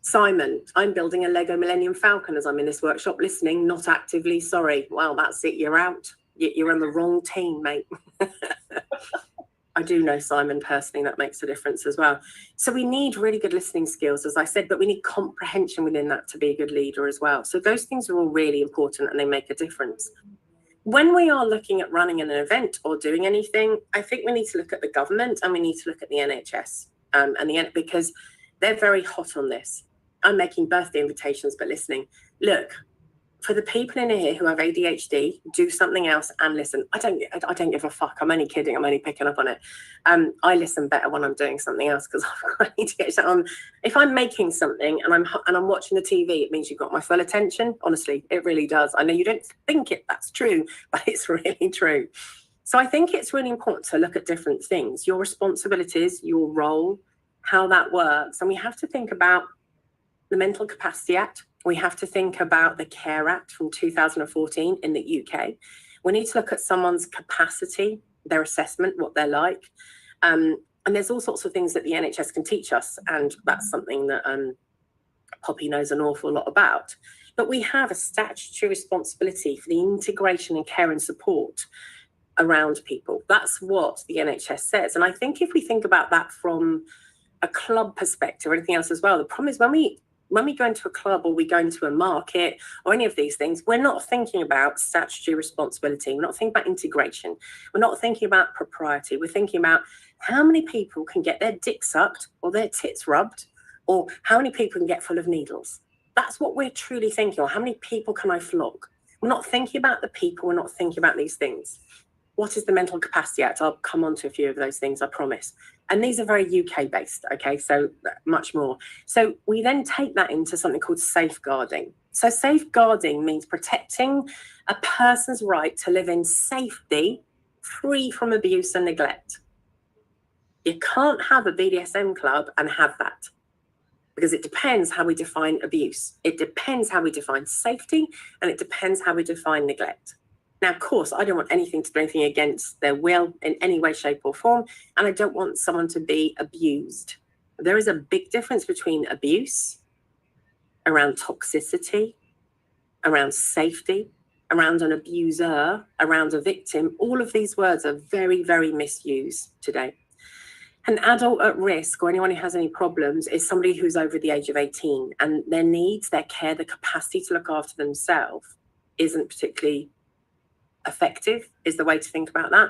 Simon, I'm building a Lego Millennium Falcon as I'm in this workshop listening, not actively. Sorry. Well, that's it. You're out. You're on the wrong team, mate. I do know Simon personally, that makes a difference as well. So we need really good listening skills, as I said, but we need comprehension within that to be a good leader as well. So those things are all really important and they make a difference. When we are looking at running an event or doing anything, I think we need to look at the government and we need to look at the NHS because they're very hot on this. I'm making birthday invitations, but listening. Look, for the people in here who have ADHD, do something else and listen. I don't give a fuck. I'm only kidding. I'm only picking up on it. I listen better when I'm doing something else because I've got ADHD. If I'm making something and I'm watching the TV, it means you've got my full attention. Honestly, it really does. I know you don't think that's true, but it's really true. So I think it's really important to look at different things, your responsibilities, your role, how that works. And we have to think about the Mental Capacity Act. We have to think about the Care Act from 2014 in the UK. We need to look at someone's capacity, their assessment, what they're like. And there's all sorts of things that the NHS can teach us. And that's something that Poppy knows an awful lot about. But we have a statutory responsibility for the integration and care and support around people. That's what the NHS says. And I think if we think about that from a club perspective or anything else as well, the problem is when we go into a club or we go into a market or any of these things, we're not thinking about statutory responsibility. We're not thinking about integration. We're not thinking about propriety. We're thinking about how many people can get their dick sucked or their tits rubbed, or how many people can get full of needles. That's what we're truly thinking. Or how many people can I flog? We're not thinking about the people. We're not thinking about these things. What is the Mental Capacity Act? I'll come on to a few of those things, I promise. And these are very UK based, okay, so much more. So we then take that into something called safeguarding. So safeguarding means protecting a person's right to live in safety, free from abuse and neglect. You can't have a BDSM club and have that, because it depends how we define abuse. It depends how we define safety, and it depends how we define neglect. Now, of course, I don't want anything to do anything against their will in any way, shape or form. And I don't want someone to be abused. There is a big difference between abuse, around toxicity, around safety, around an abuser, around a victim. All of these words are very, very misused today. An adult at risk or anyone who has any problems is somebody who's over the age of 18, and their needs, their care, the capacity to look after themselves isn't particularly effective, is the way to think about that.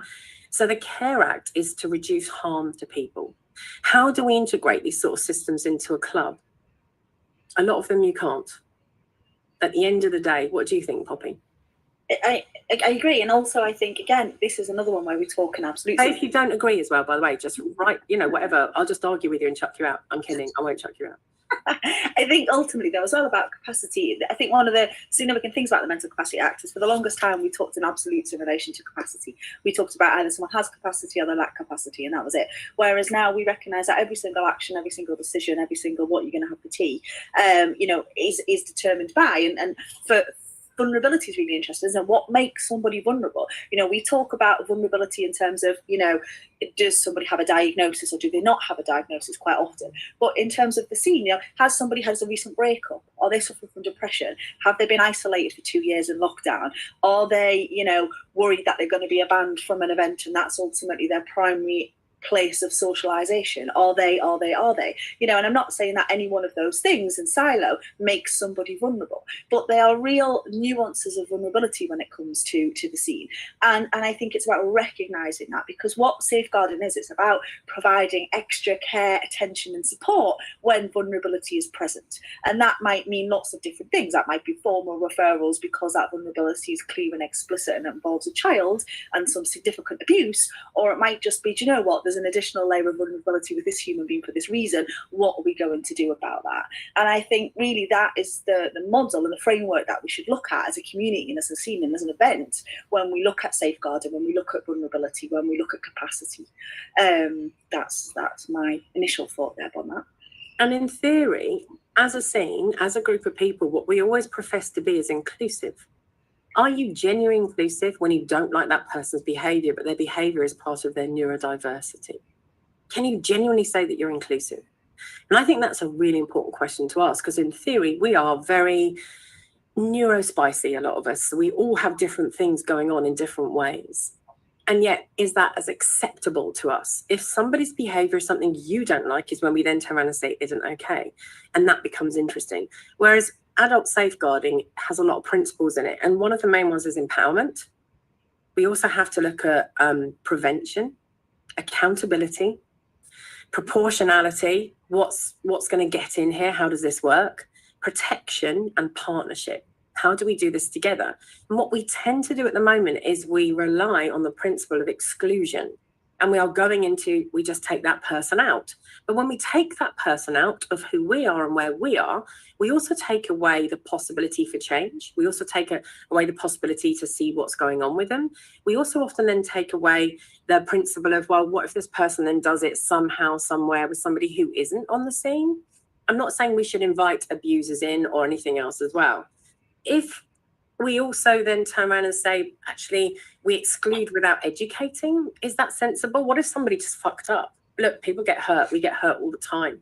So the Care Act is to reduce harm to people. How do we integrate these sort of systems into a club? A lot of them you can't. At the end of the day, what do you think, Poppy? I agree, and also I think, again, this is another one where we talk in absolutely. If you don't agree as well, by the way, just write, whatever. I'll just argue with you and chuck you out. I'm kidding. I won't chuck you out. I think ultimately that was all about capacity. I think one of the significant things about the Mental Capacity Act is for the longest time we talked in absolutes in relation to capacity. We talked about either someone has capacity or they lack capacity, and that was it. Whereas now we recognise that every single action, every single decision, every single what you're going to have for tea, is determined by, and for vulnerability is really interesting, isn't it? What makes somebody vulnerable? We talk about vulnerability in terms of, does somebody have a diagnosis or do they not have a diagnosis quite often? But in terms of the scene, has somebody had a recent breakup? Are they suffering from depression? Have they been isolated for 2 years in lockdown? Are they, worried that they're going to be banned from an event and that's ultimately their primary place of socialization? Are they? And I'm not saying that any one of those things in silo makes somebody vulnerable, but they are real nuances of vulnerability when it comes to the scene. And I think it's about recognizing that, because what safeguarding is, it's about providing extra care, attention and support when vulnerability is present. And that might mean lots of different things. That might be formal referrals because that vulnerability is clear and explicit and it involves a child and some significant abuse, or it might just be, do you know what, there's an additional layer of vulnerability with this human being for this reason. What are we going to do about that? And I think really that is the model and the framework that we should look at as a community and as a scene and as an event when we look at safeguarding, when we look at vulnerability, when we look at capacity. That's my initial thought there on that. And in theory, as a scene, as a group of people, what we always profess to be is inclusive. Are you genuinely inclusive when you don't like that person's behaviour, but their behaviour is part of their neurodiversity? Can you genuinely say that you're inclusive? And I think that's a really important question to ask, because in theory, we are very neurospicy, a lot of us. So we all have different things going on in different ways. And yet, is that as acceptable to us? If somebody's behavior is something you don't like, is when we then turn around and say it isn't okay. And that becomes interesting. Whereas adult safeguarding has a lot of principles in it. And one of the main ones is empowerment. We also have to look at prevention, accountability, proportionality. What's going to get in here? How does this work? Protection and partnership. How do we do this together? And what we tend to do at the moment is we rely on the principle of exclusion. And we are going into, we just take that person out. But when we take that person out of who we are and where we are, we also take away the possibility for change. We also take away the possibility to see what's going on with them. We also often then take away the principle of, well, what if this person then does it somehow, somewhere with somebody who isn't on the scene? I'm not saying we should invite abusers in or anything else as well. If we also then turn around and say, actually, we exclude without educating, is that sensible? What if somebody just fucked up? Look, people get hurt. We get hurt all the time.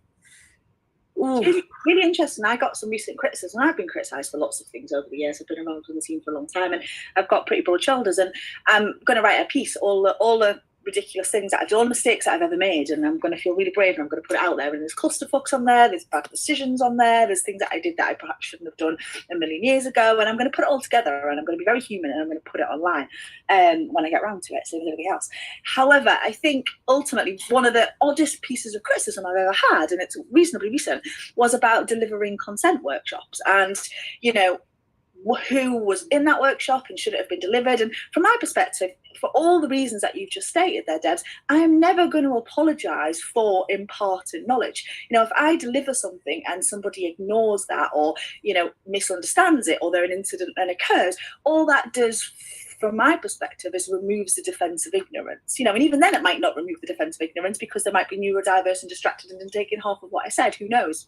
Really, really interesting. I got some recent criticism. I've been criticised for lots of things over the years. I've been involved in the team for a long time, and I've got pretty broad shoulders. And I'm going to write a piece, all the ridiculous things that I've done, all the mistakes that I've ever made, and I'm going to feel really brave, and I'm going to put it out there. And there's clusterfucks on there, there's bad decisions on there, there's things that I did that I perhaps shouldn't have done a million years ago, and I'm going to put it all together, and I'm going to be very human, and I'm going to put it online when I get around to it, same as everything else. However, I think ultimately one of the oddest pieces of criticism I've ever had, and it's reasonably recent, was about delivering consent workshops, and who was in that workshop and should it have been delivered. And from my perspective, for all the reasons that you've just stated there, Debs, I am never going to apologise for imparting knowledge. If I deliver something and somebody ignores that, or misunderstands it, or there an incident then occurs, all that does, from my perspective, is removes the defence of ignorance. And even then it might not remove the defence of ignorance, because there might be neurodiverse and distracted and taking half of what I said, who knows,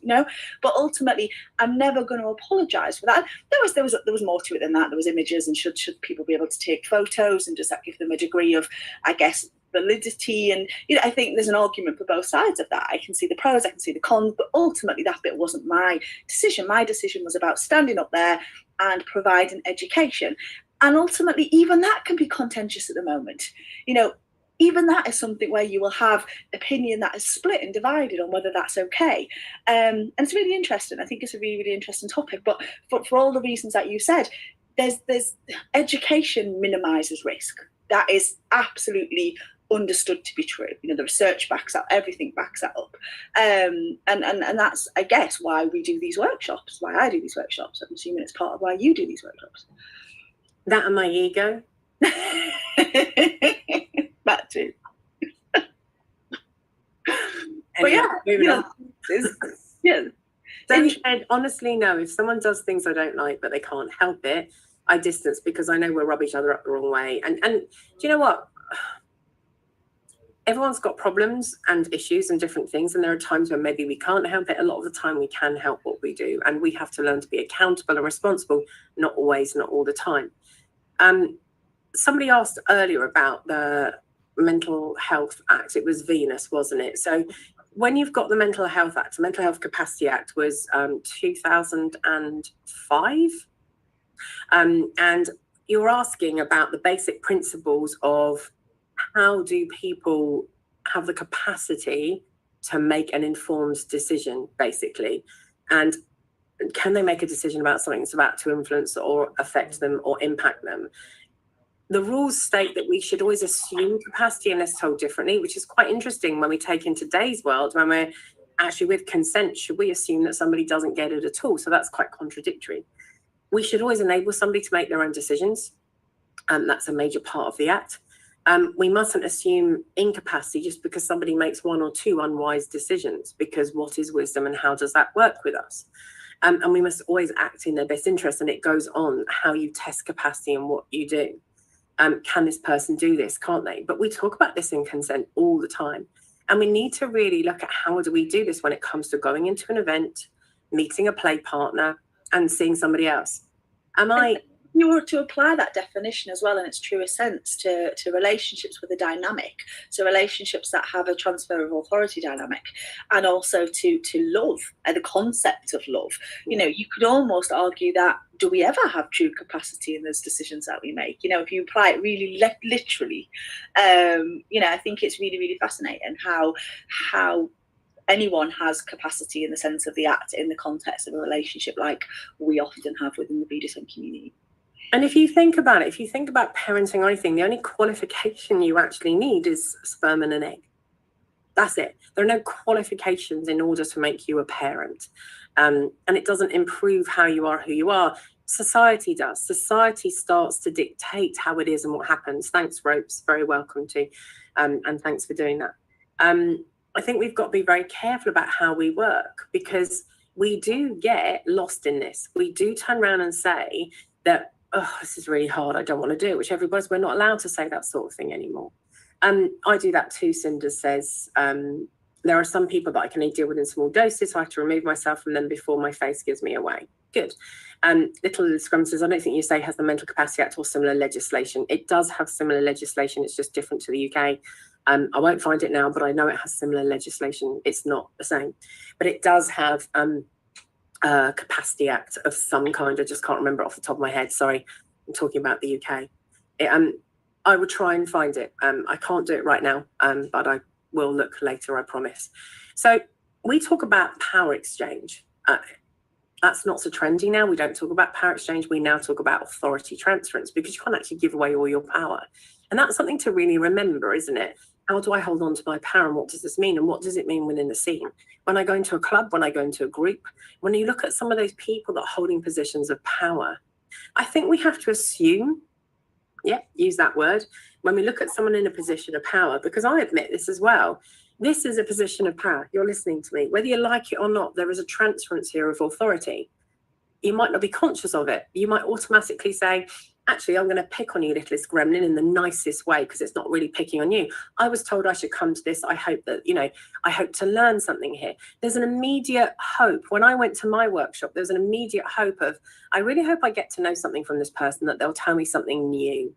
but ultimately I'm never going to apologise for that. There was more to it than that. There was images, and should people be able to take photos, and does that give them a degree of, I guess, validity? And I think there's an argument for both sides of that. I can see the pros, I can see the cons, but ultimately that bit wasn't my decision. My decision was about standing up there and providing education. And ultimately, even that can be contentious at the moment. Even that is something where you will have opinion that is split and divided on whether that's okay. And it's really interesting. I think it's a really, really interesting topic. But for all the reasons that you said, there's education minimises risk. That is absolutely understood to be true. The research backs up, everything backs that up. And that's, I guess, why we do these workshops, why I do these workshops. I'm assuming it's part of why you do these workshops. That and my ego. That too. But yeah, yeah. Honestly, no. If someone does things I don't like, but they can't help it, I distance, because I know we'll rub each other up the wrong way. And do you know what? Everyone's got problems and issues and different things, and there are times when maybe we can't help it. A lot of the time we can help what we do, and we have to learn to be accountable and responsible, not always, not all the time. Somebody asked earlier about the Mental Health Act. It was Venus, wasn't it? So when you've got the Mental Health Act, the Mental Health Capacity Act was 2005. And you're asking about the basic principles of how do people have the capacity to make an informed decision, basically. And can they make a decision about something that's about to influence or affect them or impact them? The rules state that we should always assume capacity unless told differently, which is quite interesting when we take in today's world, when we're actually with consent, should we assume that somebody doesn't get it at all? So that's quite contradictory. We should always enable somebody to make their own decisions. That's a major part of the Act. We mustn't assume incapacity just because somebody makes one or two unwise decisions, because what is wisdom and how does that work with us? And we must always act in their best interest, and it goes on how you test capacity and what you do. Can this person do this? Can't they? But we talk about this in consent all the time. And we need to really look at how do we do this when it comes to going into an event, meeting a play partner, and seeing somebody else. Am I you were to apply that definition as well in its truest sense to relationships with a dynamic, so relationships that have a transfer of authority dynamic, and also to love and the concept of love, you know, you could almost argue that, do we ever have true capacity in those decisions that we make? You know, if you apply it really literally, you know, I think it's really, really fascinating how anyone has capacity in the sense of the act in the context of a relationship, like we often have within the BDSM community. And if you think about it, if you think about parenting or anything, the only qualification you actually need is sperm and an egg. That's it. There are no qualifications in order to make you a parent. And it doesn't improve how you are, who you are. Society does. Society starts to dictate how it is and what happens. Thanks, Ropes. Very welcome to. And thanks for doing that. I think we've got to be very careful about how we work, because we do get lost in this. We do turn around and say that, oh, this is really hard, I don't want to do it, which everybody's, we're not allowed to say that sort of thing anymore. I do that too, Cinders says. There are some people that I can only deal with in small doses, so I have to remove myself from them before my face gives me away. Good. Little Scrum says, I don't think USA has the Mental Capacity Act or similar legislation. It does have similar legislation, it's just different to the UK. I won't find it now, but I know it has similar legislation. It's not the same, but it does have Capacity Act of some kind. I just can't remember off the top of my head. Sorry, I'm talking about the UK. I would try and find it. I can't do it right now, but I will look later, I promise. So we talk about power exchange. That's not so trendy now. We don't talk about power exchange. We now talk about authority transference, because you can't actually give away all your power. And that's something to really remember, isn't it? How do I hold on to my power, and what does this mean? And what does it mean within the scene? When I go into a club, when I go into a group, when you look at some of those people that are holding positions of power, I think we have to assume, use that word, when we look at someone in a position of power, because I admit this as well, this is a position of power. You're listening to me. Whether you like it or not, there is a transference here of authority. You might not be conscious of it. You might automatically say, actually, I'm going to pick on you, littlest gremlin, in the nicest way, because it's not really picking on you. I was told I should come to this. I hope that, I hope to learn something here. There's an immediate hope. When I went to my workshop, there's an immediate hope of, I really hope I get to know something from this person, that they'll tell me something new,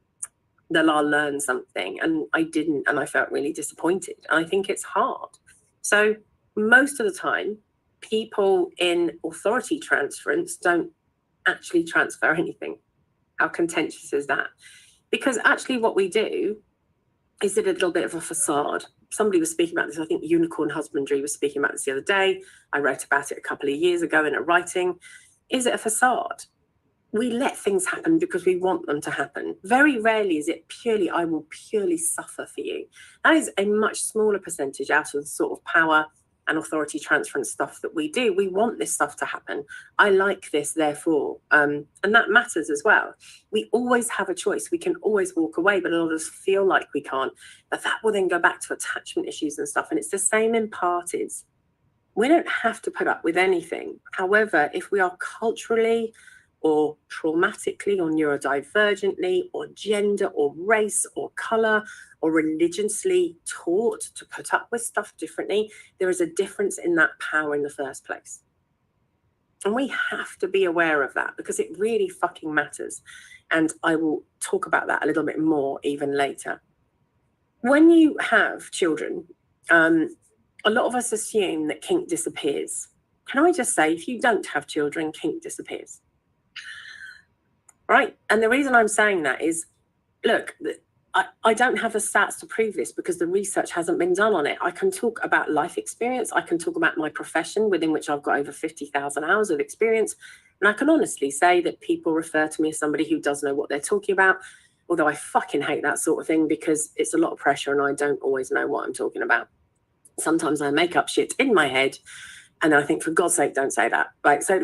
that I'll learn something. And I didn't, and I felt really disappointed. And I think it's hard. So most of the time, people in authority transference don't actually transfer anything. How contentious is that? Because actually what we do is a little bit of a facade. Somebody was speaking about this, I think Unicorn Husbandry was speaking about this the other day. I wrote about it a couple of years ago in a writing. Is it a facade? We let things happen because we want them to happen. Very rarely is it purely, I will purely suffer for you. That is a much smaller percentage out of the sort of power and authority transference stuff that we do. We want this stuff to happen. I like this, therefore. And that matters as well. We always have a choice. We can always walk away, but a lot of us feel like we can't. But that will then go back to attachment issues and stuff. And it's the same in parties. We don't have to put up with anything. However, if we are culturally or traumatically or neurodivergently or gender or race or color or religiously taught to put up with stuff differently, there is a difference in that power in the first place. And we have to be aware of that, because it really fucking matters. And I will talk about that a little bit more even later. When you have children, a lot of us assume that kink disappears. Can I just say, if you don't have children, kink disappears. Right? And the reason I'm saying that is, look, I don't have the stats to prove this, because the research hasn't been done on it. I can talk about life experience. I can talk about my profession, within which I've got over 50,000 hours of experience. And I can honestly say that people refer to me as somebody who does know what they're talking about, although I fucking hate that sort of thing, because it's a lot of pressure and I don't always know what I'm talking about. Sometimes I make up shit in my head, and I think, for God's sake, don't say that. Right? So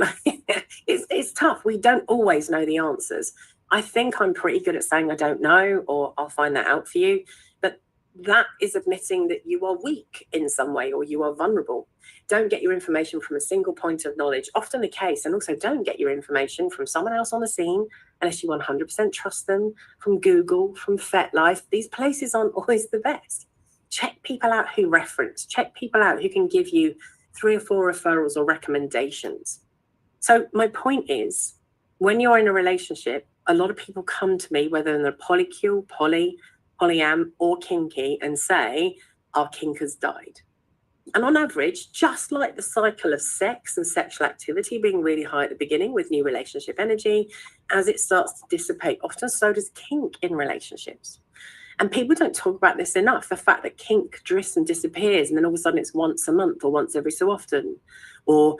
it's tough. We don't always know the answers. I think I'm pretty good at saying I don't know, or I'll find that out for you. But that is admitting that you are weak in some way, or you are vulnerable. Don't get your information from a single point of knowledge, often the case. And also, don't get your information from someone else on the scene unless you 100% trust them, from Google, from FetLife. These places aren't always the best. Check people out who reference. Check people out who can give you 3 or 4 referrals or recommendations. So my point is, when you're in a relationship, a lot of people come to me, whether they're polycule, polyam, or kinky, and say, our kink has died. And on average, just like the cycle of sex and sexual activity being really high at the beginning with new relationship energy, as it starts to dissipate, often so does kink in relationships. And people don't talk about this enough, the fact that kink drifts and disappears, and then all of a sudden it's once a month or once every so often. Or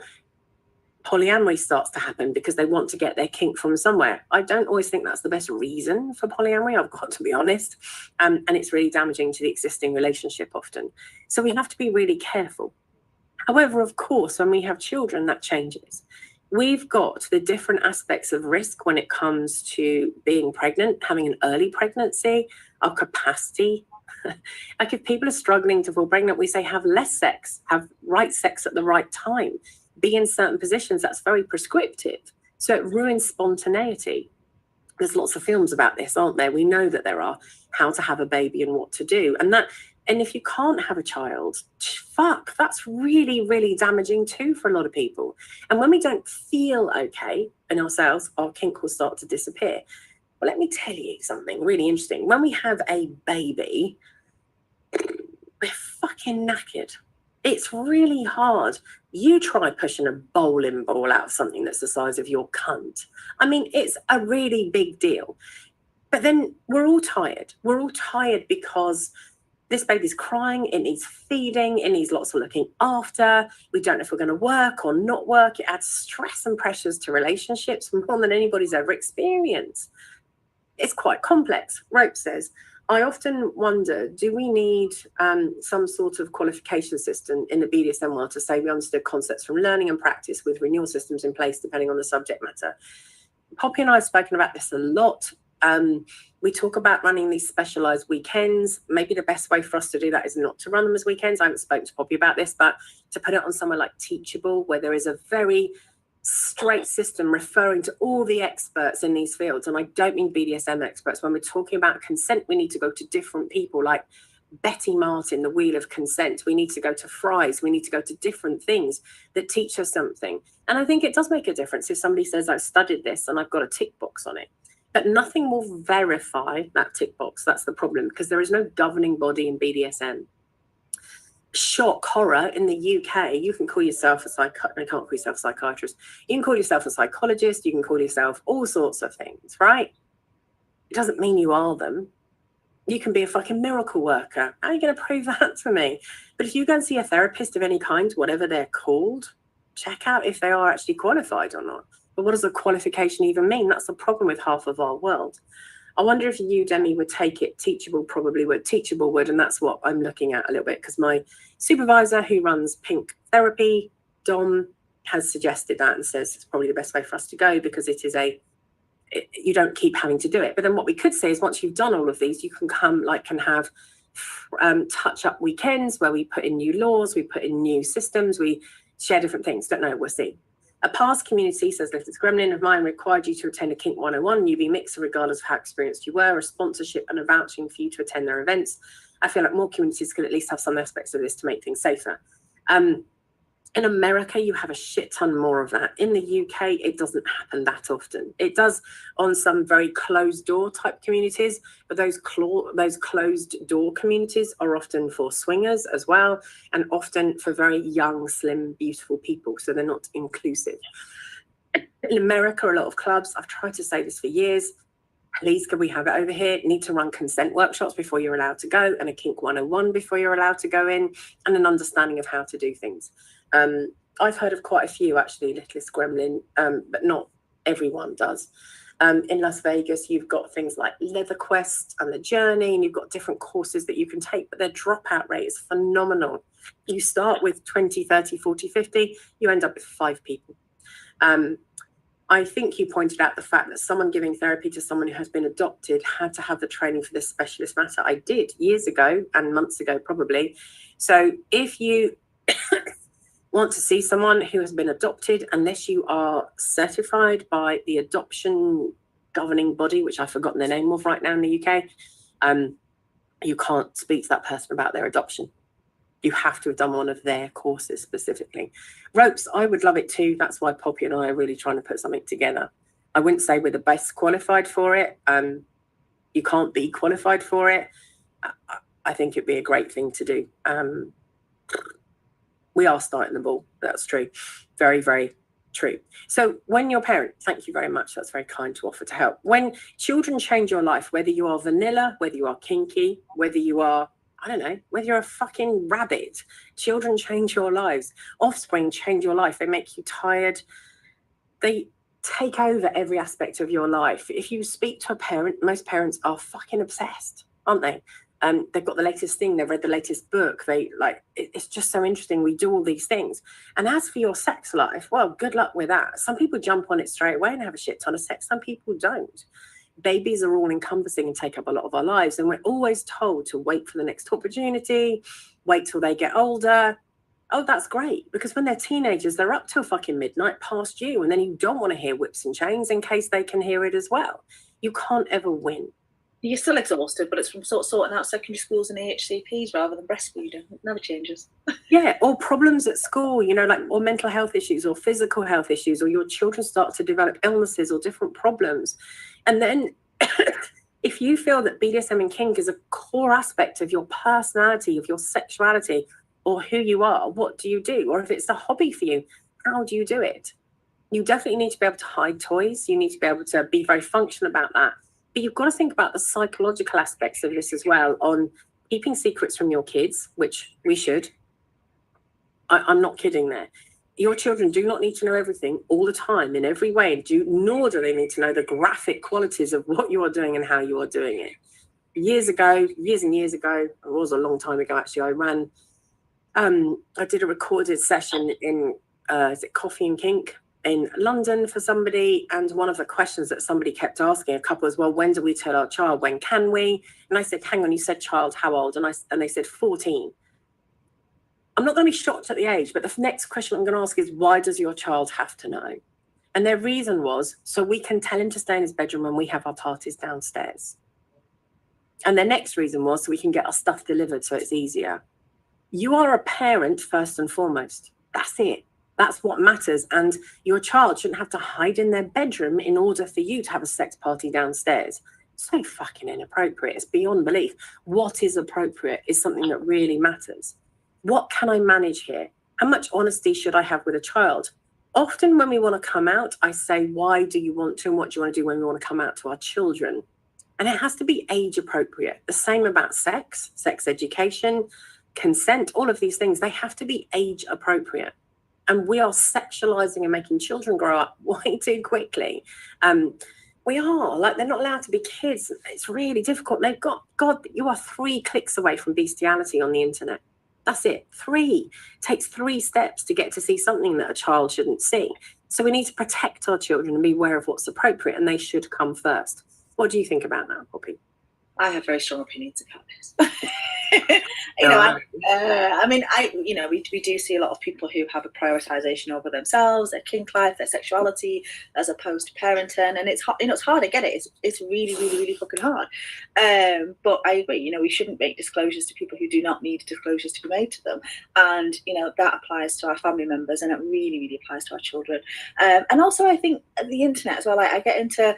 polyamory starts to happen because they want to get their kink from somewhere. I don't always think that's the best reason for polyamory, I've got to be honest. And it's really damaging to the existing relationship often. So we have to be really careful. However, of course, when we have children, that changes. We've got the different aspects of risk when it comes to being pregnant, having an early pregnancy, our capacity. Like if people are struggling to fall pregnant, we say have less sex, have right sex at the right time, be in certain positions. That's very prescriptive. So it ruins spontaneity. There's lots of films about this, aren't there? We know that there are, how to have a baby and what to do. And if you can't have a child, fuck, that's really, really damaging too for a lot of people. And when we don't feel okay in ourselves, our kink will start to disappear. Well, let me tell you something really interesting. When we have a baby, we're fucking knackered. It's really hard. You try pushing a bowling ball out of something that's the size of your cunt. I mean, it's a really big deal. But then we're all tired. We're all tired because this baby's crying, it needs feeding, it needs lots of looking after. We don't know if we're going to work or not work. It adds stress and pressures to relationships more than anybody's ever experienced. It's quite complex. Rope says, I often wonder, do we need some sort of qualification system in the BDSM world to say we understood concepts from learning and practice with renewal systems in place depending on the subject matter? Poppy and I have spoken about this a lot. We talk about running these specialized weekends. Maybe the best way for us to do that is not to run them as weekends. I haven't spoken to Poppy about this, but to put it on somewhere like Teachable, where there is a very straight system referring to all the experts in these fields. And I don't mean BDSM experts. When we're talking about consent, we need to go to different people like Betty Martin, the Wheel of Consent. We need to go to Fry's. We need to go to different things that teach us something. And I think it does make a difference if somebody says, I've studied this and I've got a tick box on it. But nothing will verify that tick box. That's the problem, because there is no governing body in BDSM. Shock horror in the UK, you can call yourself a psychiatrist. You can't call yourself a psychiatrist. You can call yourself a psychologist. You can call yourself all sorts of things, right? It doesn't mean you are them. You can be a fucking miracle worker. How are you going to prove that to me? But if you go and see a therapist of any kind, whatever they're called, check out if they are actually qualified or not. But what does a qualification even mean? That's the problem with half of our world. I wonder if you, Demi, would take it. Teachable probably would. Teachable would, and that's what I'm looking at a little bit, because my supervisor who runs Pink Therapy, Dom, has suggested that and says it's probably the best way for us to go, because it is you don't keep having to do it. But then what we could say is once you've done all of these, you can can have touch-up weekends where we put in new laws, we put in new systems, we share different things. Don't know, we'll see. A past community, says Lifted Gremlin, of mine required you to attend a Kink 101, UB Mixer, regardless of how experienced you were, a sponsorship and a vouching for you to attend their events. I feel like more communities could at least have some aspects of this to make things safer. In America, you have a shit ton more of that. In the UK, it doesn't happen that often. It does on some very closed door type communities, but those closed door communities are often for swingers as well, and often for very young, slim, beautiful people. So they're not inclusive. In America, a lot of clubs, I've tried to say this for years, please, can we have it over here? Need to run consent workshops before you're allowed to go, and a Kink 101 before you're allowed to go in, and an understanding of how to do things. I've heard of quite a few, actually, Littlest Gremlin, but not everyone does. In Las Vegas, you've got things like Leather Quest and The Journey, and you've got different courses that you can take, but their dropout rate is phenomenal. You start with 20, 30, 40, 50, you end up with 5 people. I think you pointed out the fact that someone giving therapy to someone who has been adopted had to have the training for this specialist matter. I did years ago and months ago, probably. So if you want to see someone who has been adopted, unless you are certified by the adoption governing body, which I've forgotten the name of right now in the UK, you can't speak to that person about their adoption. You have to have done one of their courses specifically. Ropes, I would love it too. That's why Poppy and I are really trying to put something together. I wouldn't say we're the best qualified for it. You can't be qualified for it. I think it'd be a great thing to do. We are starting the ball. That's true. Very, very true. So when your parent, thank you very much. That's very kind to offer to help. When children change your life, whether you are vanilla, whether you are kinky, whether you are, I don't know, whether you're a fucking rabbit, children change your lives. Offspring change your life. They make you tired. They take over every aspect of your life. If you speak to a parent, most parents are fucking obsessed, aren't they? They've got the latest thing, they've read the latest book, it's just so interesting. We do all these things. And as for your sex life, well, good luck with that. Some people jump on it straight away and have a shit ton of sex. Some people don't. Babies are all encompassing and take up a lot of our lives. And we're always told to wait for the next opportunity, wait till they get older. Oh, that's great. Because when they're teenagers, they're up till fucking midnight past you. And then you don't want to hear whips and chains in case they can hear it as well. You can't ever win. You're still exhausted, but it's from sorting out secondary schools and AHCPs rather than breastfeeding. It never changes. Yeah, or problems at school, or mental health issues or physical health issues, or your children start to develop illnesses or different problems. And then if you feel that BDSM and kink is a core aspect of your personality, of your sexuality, or who you are, what do you do? Or if it's a hobby for you, how do you do it? You definitely need to be able to hide toys. You need to be able to be very functional about that. But you've got to think about the psychological aspects of this as well, on keeping secrets from your kids, which we should. I'm not kidding there. Your children do not need to know everything all the time in every way, nor do they need to know the graphic qualities of what you are doing and how you are doing it. Years and years ago, it was a long time ago actually, I did a recorded session in, is it Coffee and Kink? In London for somebody, and one of the questions that somebody kept asking a couple was, well, when do we tell our child? When can we? And I said, hang on, you said child, how old? And they said 14. I'm not going to be shocked at the age, but the next question I'm going to ask is, why does your child have to know? And their reason was, so we can tell him to stay in his bedroom when we have our parties downstairs. And their next reason was, so we can get our stuff delivered so it's easier. You are a parent first and foremost. That's it. That's what matters. And your child shouldn't have to hide in their bedroom in order for you to have a sex party downstairs. It's so fucking inappropriate. It's beyond belief. What is appropriate is something that really matters. What can I manage here? How much honesty should I have with a child? Often when we want to come out, I say, why do you want to, and what do you want to do when we want to come out to our children? And it has to be age appropriate. The same about sex education, consent, all of these things, they have to be age appropriate. And we are sexualizing and making children grow up way too quickly. We are, they're not allowed to be kids. It's really difficult. They've got, God, you are 3 clicks away from bestiality on the internet. That's it, 3. It takes 3 steps to get to see something that a child shouldn't see. So we need to protect our children and be aware of what's appropriate, and they should come first. What do you think about that, Poppy? I have very strong opinions about this. We do see a lot of people who have a prioritization over themselves, their kink life, their sexuality, as opposed to parenting, and it's hard. I get it. It's really, really, really fucking hard. But I agree. We shouldn't make disclosures to people who do not need disclosures to be made to them, and that applies to our family members, and it really, really applies to our children. And also, I think the internet as well. I get into.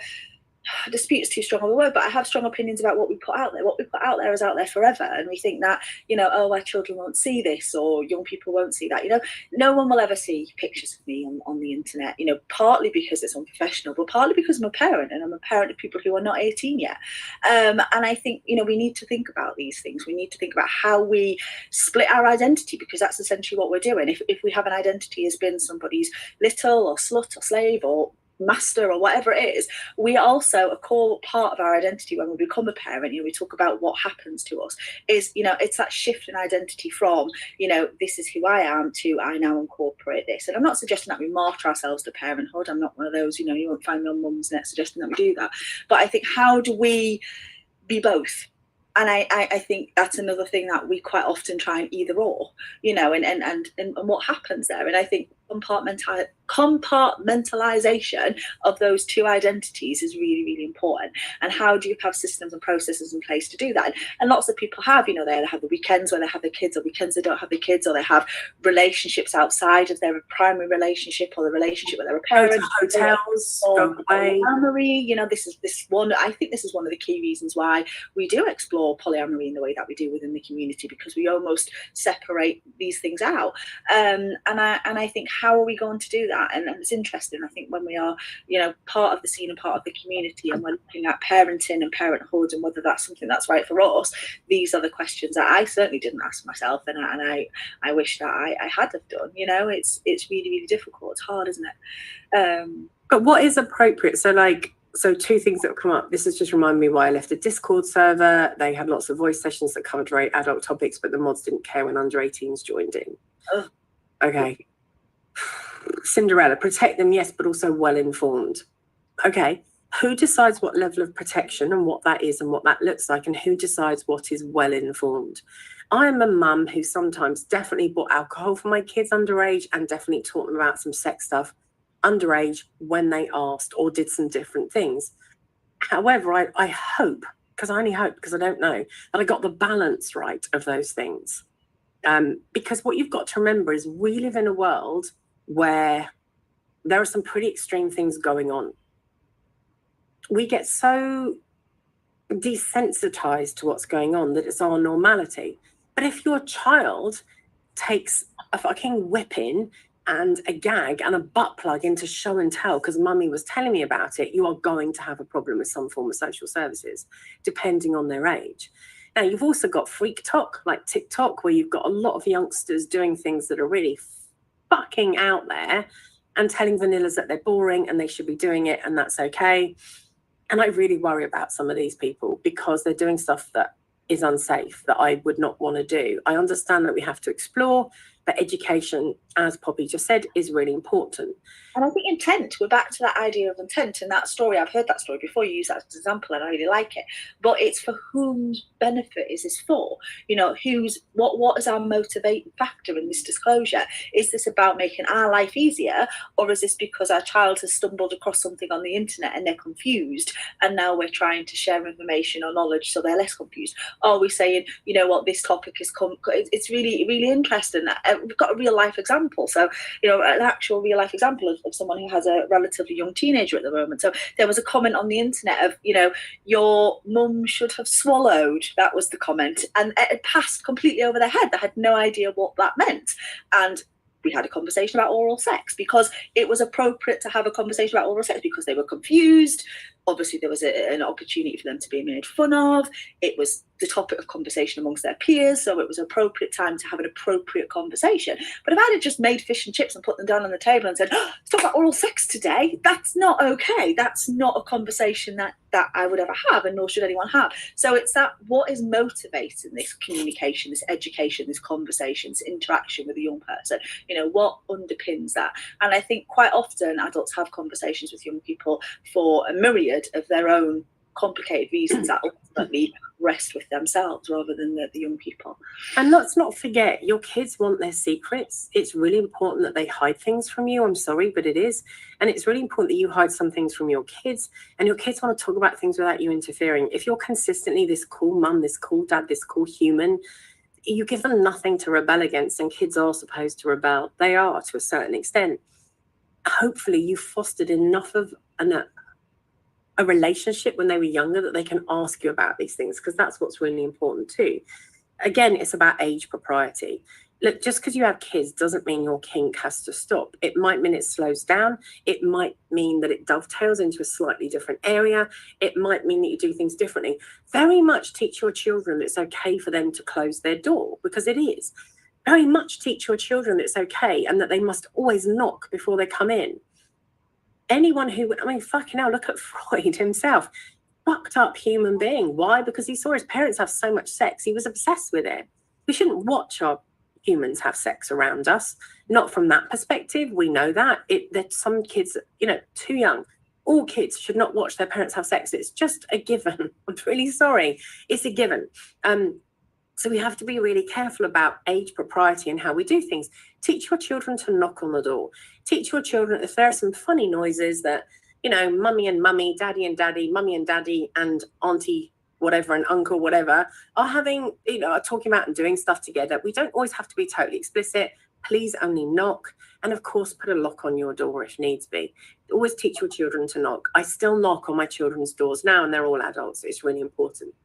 Dispute is too strong of a word, but I have strong opinions about what we put out there. What we put out there is out there forever, and we think that our children won't see this, or young people won't see that. No one will ever see pictures of me on the internet. Partly because it's unprofessional, but partly because I'm a parent, and I'm a parent of people who are not 18 yet. And I think we need to think about these things. We need to think about how we split our identity, because that's essentially what we're doing. If we have an identity as being somebody's little or slut or slave or master or whatever it is, we also, a core part of our identity when we become a parent, we talk about what happens to us, is it's that shift in identity from this is who I am to I now incorporate this. And I'm not suggesting that we martyr ourselves to parenthood. I'm not one of those, you won't find me on Mum's Net suggesting that we do that. But I think, how do we be both? And I think that's another thing that we quite often try and either or, and what happens there. And I think compartmentalization of those two identities is really, really important. And how do you have systems and processes in place to do that? And lots of people have, you know, they have the weekends where they have their kids, or weekends they don't have their kids, or they have relationships outside of their primary relationship, or the relationship with their parents. Go to hotels, go away. Polyamory, you know, I think this is one of the key reasons why we do explore polyamory in the way that we do within the community, because we almost separate these things out. And I think, how are we going to do that? And it's interesting, I think, when we are, you know, part of the scene and part of the community, and we're looking at parenting and parenthood and whether that's something that's right for us, these are the questions that I certainly didn't ask myself, and I wish that I had have done. You know, it's really, really difficult. It's hard, isn't it? But what is appropriate? So two things that have come up. This has just reminded me why I left a Discord server. They had lots of voice sessions that covered very adult topics, but the mods didn't care when under 18s joined in. Oh. Okay. Cinderella, protect them, yes, but also well-informed. Okay. Who decides what level of protection and what that is and what that looks like, and who decides what is well-informed? I'm a mum who sometimes definitely bought alcohol for my kids underage, and definitely taught them about some sex stuff underage when they asked, or did some different things. However, I hope, because I only hope, because I don't know, that I got the balance right of those things. Because what you've got to remember is we live in a world where there are some pretty extreme things going on. We get so desensitized to what's going on that it's our normality. But if your child takes a fucking whipping and a gag and a butt plug into show and tell because mummy was telling me about it, you are going to have a problem with some form of social services, depending on their age. Now, you've also got freak talk, like TikTok, where you've got a lot of youngsters doing things that are really fucking out there and telling vanillas that they're boring and they should be doing it and that's okay. And I really worry about some of these people because they're doing stuff that is unsafe, that I would not want to do. I understand that we have to explore, but education, as Poppy just said, is really important. And I think intent, we're back to that idea of intent. And that story, I've heard that story before, you use that as an example, and I really like it. But it's for whose benefit is this for? You know, what is our motivating factor in this disclosure? Is this about making our life easier, or is this because our child has stumbled across something on the internet and they're confused, and now we're trying to share information or knowledge so they're less confused? Are we saying, you know what, this topic has come, it's really, really interesting. We've got a real life example. So, you know, an actual real life example of someone who has a relatively young teenager at the moment. So there was a comment on the internet of, you know, your mum should have swallowed. That was the comment. And it passed completely over their head. They had no idea what that meant. And we had a conversation about oral sex because it was appropriate to have a conversation about oral sex because they were confused. Obviously, there was an opportunity for them to be made fun of. It was the topic of conversation amongst their peers, so it was an appropriate time to have an appropriate conversation. But if I had just made fish and chips and put them down on the table and said, oh, let's talk about oral sex today, that's not okay. That's not a conversation that I would ever have, and nor should anyone have. So it's that, what is motivating this communication, this education, this conversation, this interaction with a young person? You know, what underpins that? And I think quite often adults have conversations with young people for a myriad of their own complicated reasons that ultimately rest with themselves rather than the young people. And let's not forget, your kids want their secrets. It's really important that they hide things from you. I'm sorry, but it is. And it's really important that you hide some things from your kids, and your kids want to talk about things without you interfering. If you're consistently this cool mum, this cool dad, this cool human, you give them nothing to rebel against, and kids are supposed to rebel. They are, to a certain extent. Hopefully you fostered enough of a relationship when they were younger that they can ask you about these things, because that's what's really important too. Again, it's about age propriety. Look, just because you have kids doesn't mean your kink has to stop. It might mean it slows down. It might mean that it dovetails into a slightly different area. It might mean that you do things differently. Very much teach your children that it's okay for them to close their door, because it is. Very much teach your children that it's okay and that they must always knock before they come in. Anyone who, I mean, fucking hell, look at Freud himself. Fucked up human being. Why? Because he saw his parents have so much sex. He was obsessed with it. We shouldn't watch our humans have sex around us. Not from that perspective. We know that. That some kids, you know, too young. All kids should not watch their parents have sex. It's just a given. I'm really sorry. It's a given. So we have to be really careful about age propriety and how we do things. Teach your children to knock on the door. Teach your children if there are some funny noises that, you know, mummy and mummy, daddy and daddy, mummy and daddy, and auntie whatever and uncle whatever are having, you know, are talking about and doing stuff together. We don't always have to be totally explicit. Please only knock. And of course, put a lock on your door if needs be. Always teach your children to knock. I still knock on my children's doors now, and they're all adults. It's really important.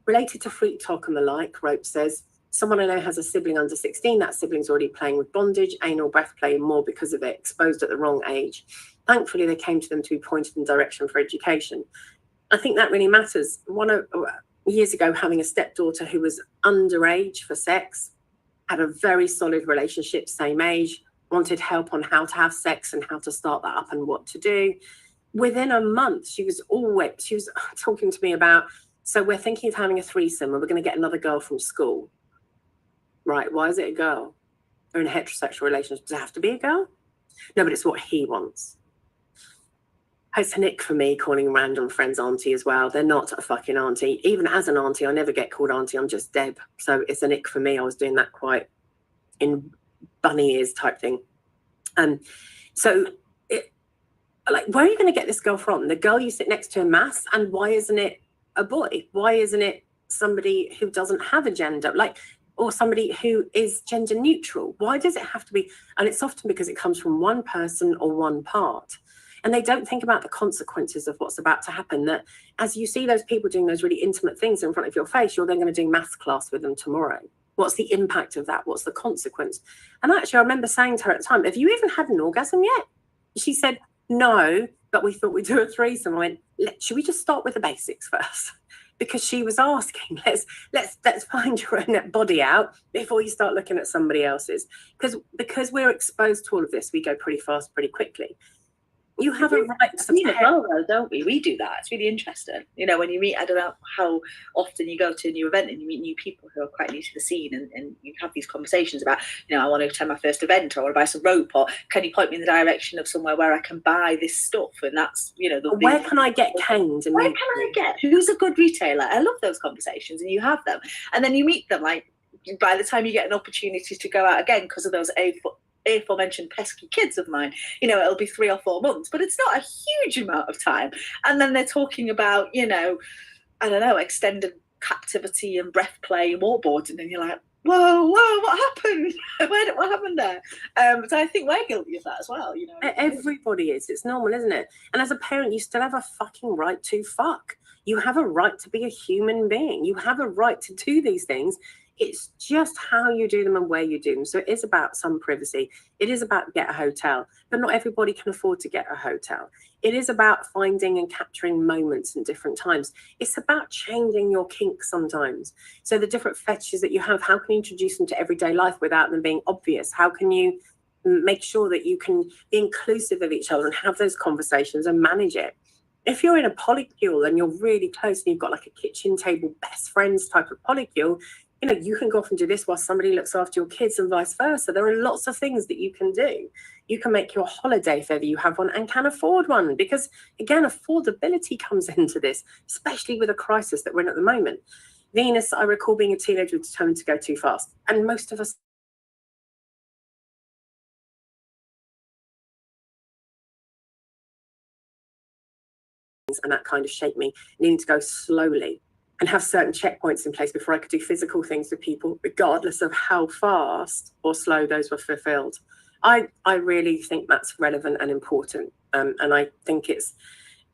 Related to freak talk and the like, Rope says, someone I know has a sibling under 16. That sibling's already playing with bondage, anal, breath play, and more because of it, exposed at the wrong age. Thankfully, they came to them to be pointed in direction for education. I think that really matters. Years ago, having a stepdaughter who was underage for sex, had a very solid relationship, same age, wanted help on how to have sex and how to start that up and what to do. Within a month, she was talking to me about, so we're thinking of having a threesome and we're going to get another girl from school. Right, why is it a girl? They're in a heterosexual relationship. Does it have to be a girl? No, but it's what he wants. It's an ick for me calling random friends auntie as well. They're not a fucking auntie. Even as an auntie, I never get called auntie. I'm just Deb. So it's an ick for me. I was doing that quite in bunny ears type thing. Like, where are you going to get this girl from? The girl you sit next to in maths? And why isn't it a boy? Why isn't it somebody who doesn't have a gender? Like, or somebody who is gender neutral? Why does it have to be? And it's often because it comes from one person or one part. And they don't think about the consequences of what's about to happen. That as you see those people doing those really intimate things in front of your face, you're then going to do maths class with them tomorrow. What's the impact of that? What's the consequence? And actually, I remember saying to her at the time, have you even had an orgasm yet? She said, no, but we thought we'd do a threesome. I went, should we just start with the basics first? Because she was asking, let's find your own body out before you start looking at somebody else's. Because we're exposed to all of this, we go pretty fast, pretty quickly. You have a right to as well, though, don't we? We do that. It's really interesting. You know, when you meet, I don't know how often you go to a new event and you meet new people who are quite new to the scene, and you have these conversations about, you know, I want to attend my first event, or I want to buy some rope, or can you point me in the direction of somewhere where I can buy this stuff? And that's, you know, where can I get caned? Where can I get? Who's a good retailer? I love those conversations, and you have them, and then you meet them. Like, by the time you get an opportunity to go out again, because of those aforementioned pesky kids of mine, you know, it'll be 3 or 4 months, but it's not a huge amount of time. And then they're talking about, you know, I don't know, extended captivity and breath play and waterboarding, and you're like, whoa, what happened? What happened there? So I think we're guilty of that as well, you know. Everybody is. It's normal, isn't it? And as a parent, you still have a fucking right to fuck. You have a right to be a human being. You have a right to do these things. It's just how you do them and where you do them. So it is about some privacy. It is about get a hotel, but not everybody can afford to get a hotel. It is about finding and capturing moments in different times. It's about changing your kink sometimes. So the different fetishes that you have, how can you introduce them to everyday life without them being obvious? How can you make sure that you can be inclusive of each other and have those conversations and manage it? If you're in a polycule and you're really close and you've got like a kitchen table best friends type of polycule, you know, you can go off and do this while somebody looks after your kids and vice versa. There are lots of things that you can do. You can make your holiday if ever you have one and can afford one, because again, affordability comes into this, especially with a crisis that we're in at the moment. Venus, I recall being a teenager determined to go too fast. And most of us and that kind of shaped me, needing to go slowly and have certain checkpoints in place before I could do physical things with people, regardless of how fast or slow those were fulfilled. I really think that's relevant and important. And I think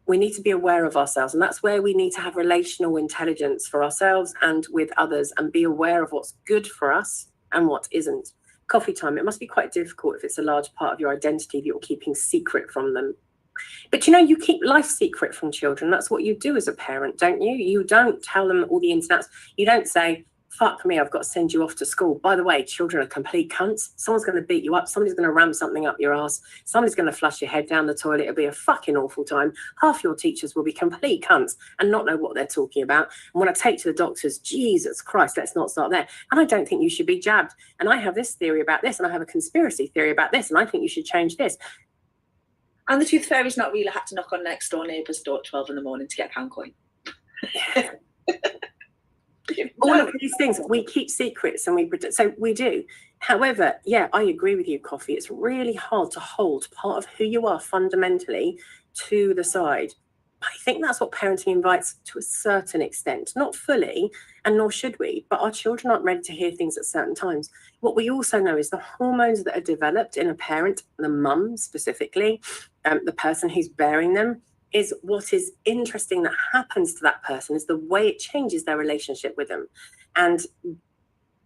we need to be aware of ourselves. And that's where we need to have relational intelligence for ourselves and with others, and be aware of what's good for us and what isn't. Coffee time, it must be quite difficult if it's a large part of your identity that you're keeping secret from them. But you know, you keep life secret from children. That's what you do as a parent, don't you? You don't tell them all the ins and outs. You don't say, fuck me, I've got to send you off to school. By the way, children are complete cunts. Someone's going to beat you up. Somebody's going to ram something up your ass. Somebody's going to flush your head down the toilet. It'll be a fucking awful time. Half your teachers will be complete cunts and not know what they're talking about. And when I take to the doctors, Jesus Christ, let's not start there. And I don't think you should be jabbed. And I have this theory about this, and I have a conspiracy theory about this, and I think you should change this. And the tooth fairy's not really had to knock on next door neighbour's door at 12 in the morning to get a pound coin. All of these things, we keep secrets and so we do. However, yeah, I agree with you, Coffee. It's really hard to hold part of who you are fundamentally to the side. I think that's what parenting invites to a certain extent, not fully, and nor should we, but our children aren't ready to hear things at certain times. What we also know is the hormones that are developed in a parent, the mum specifically, the person who's bearing them, is what is interesting that happens to that person is the way it changes their relationship with them. And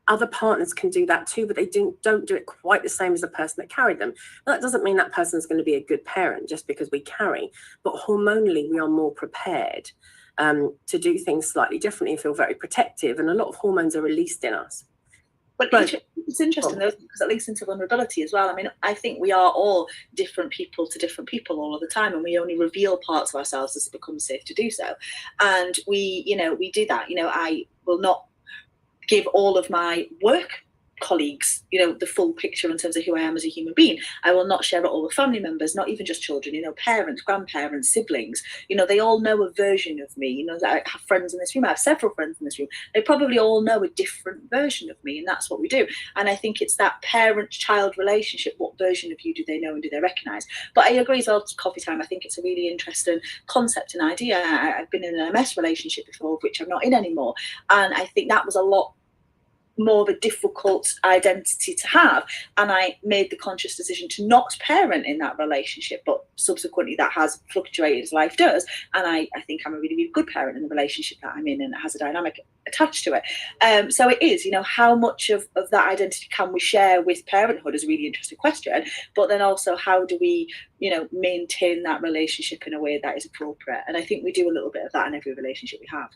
other partners can do that too, but they don't do it quite the same as the person that carried them. Now, that doesn't mean that person is going to be a good parent just because we carry, but hormonally we are more prepared to do things slightly differently and feel very protective, and a lot of hormones are released in us. But it's interesting though, because it links into vulnerability as well. I mean, I think we are all different people to different people all of the time, and we only reveal parts of ourselves as it becomes safe to do so. And we do that. I will not give all of my work colleagues, the full picture in terms of who I am as a human being. I will not share it all with family members, not even just children, parents, grandparents, siblings, they all know a version of me. I have friends in this room, I have several friends in this room. They probably all know a different version of me, and that's what we do. And I think it's that parent-child relationship. What version of you do they know and do they recognise? But I agree as well, Coffee Time, I think it's a really interesting concept and idea. I've been in an MS relationship before, which I'm not in anymore. And I think that was a lot more of a difficult identity to have, and I made the conscious decision to not parent in that relationship, but subsequently that has fluctuated as life does, and I think I'm a really, really good parent in the relationship that I'm in, and it has a dynamic attached to it. So it is, how much of that identity can we share with parenthood is a really interesting question, but then also how do we maintain that relationship in a way that is appropriate? And I think we do a little bit of that in every relationship we have.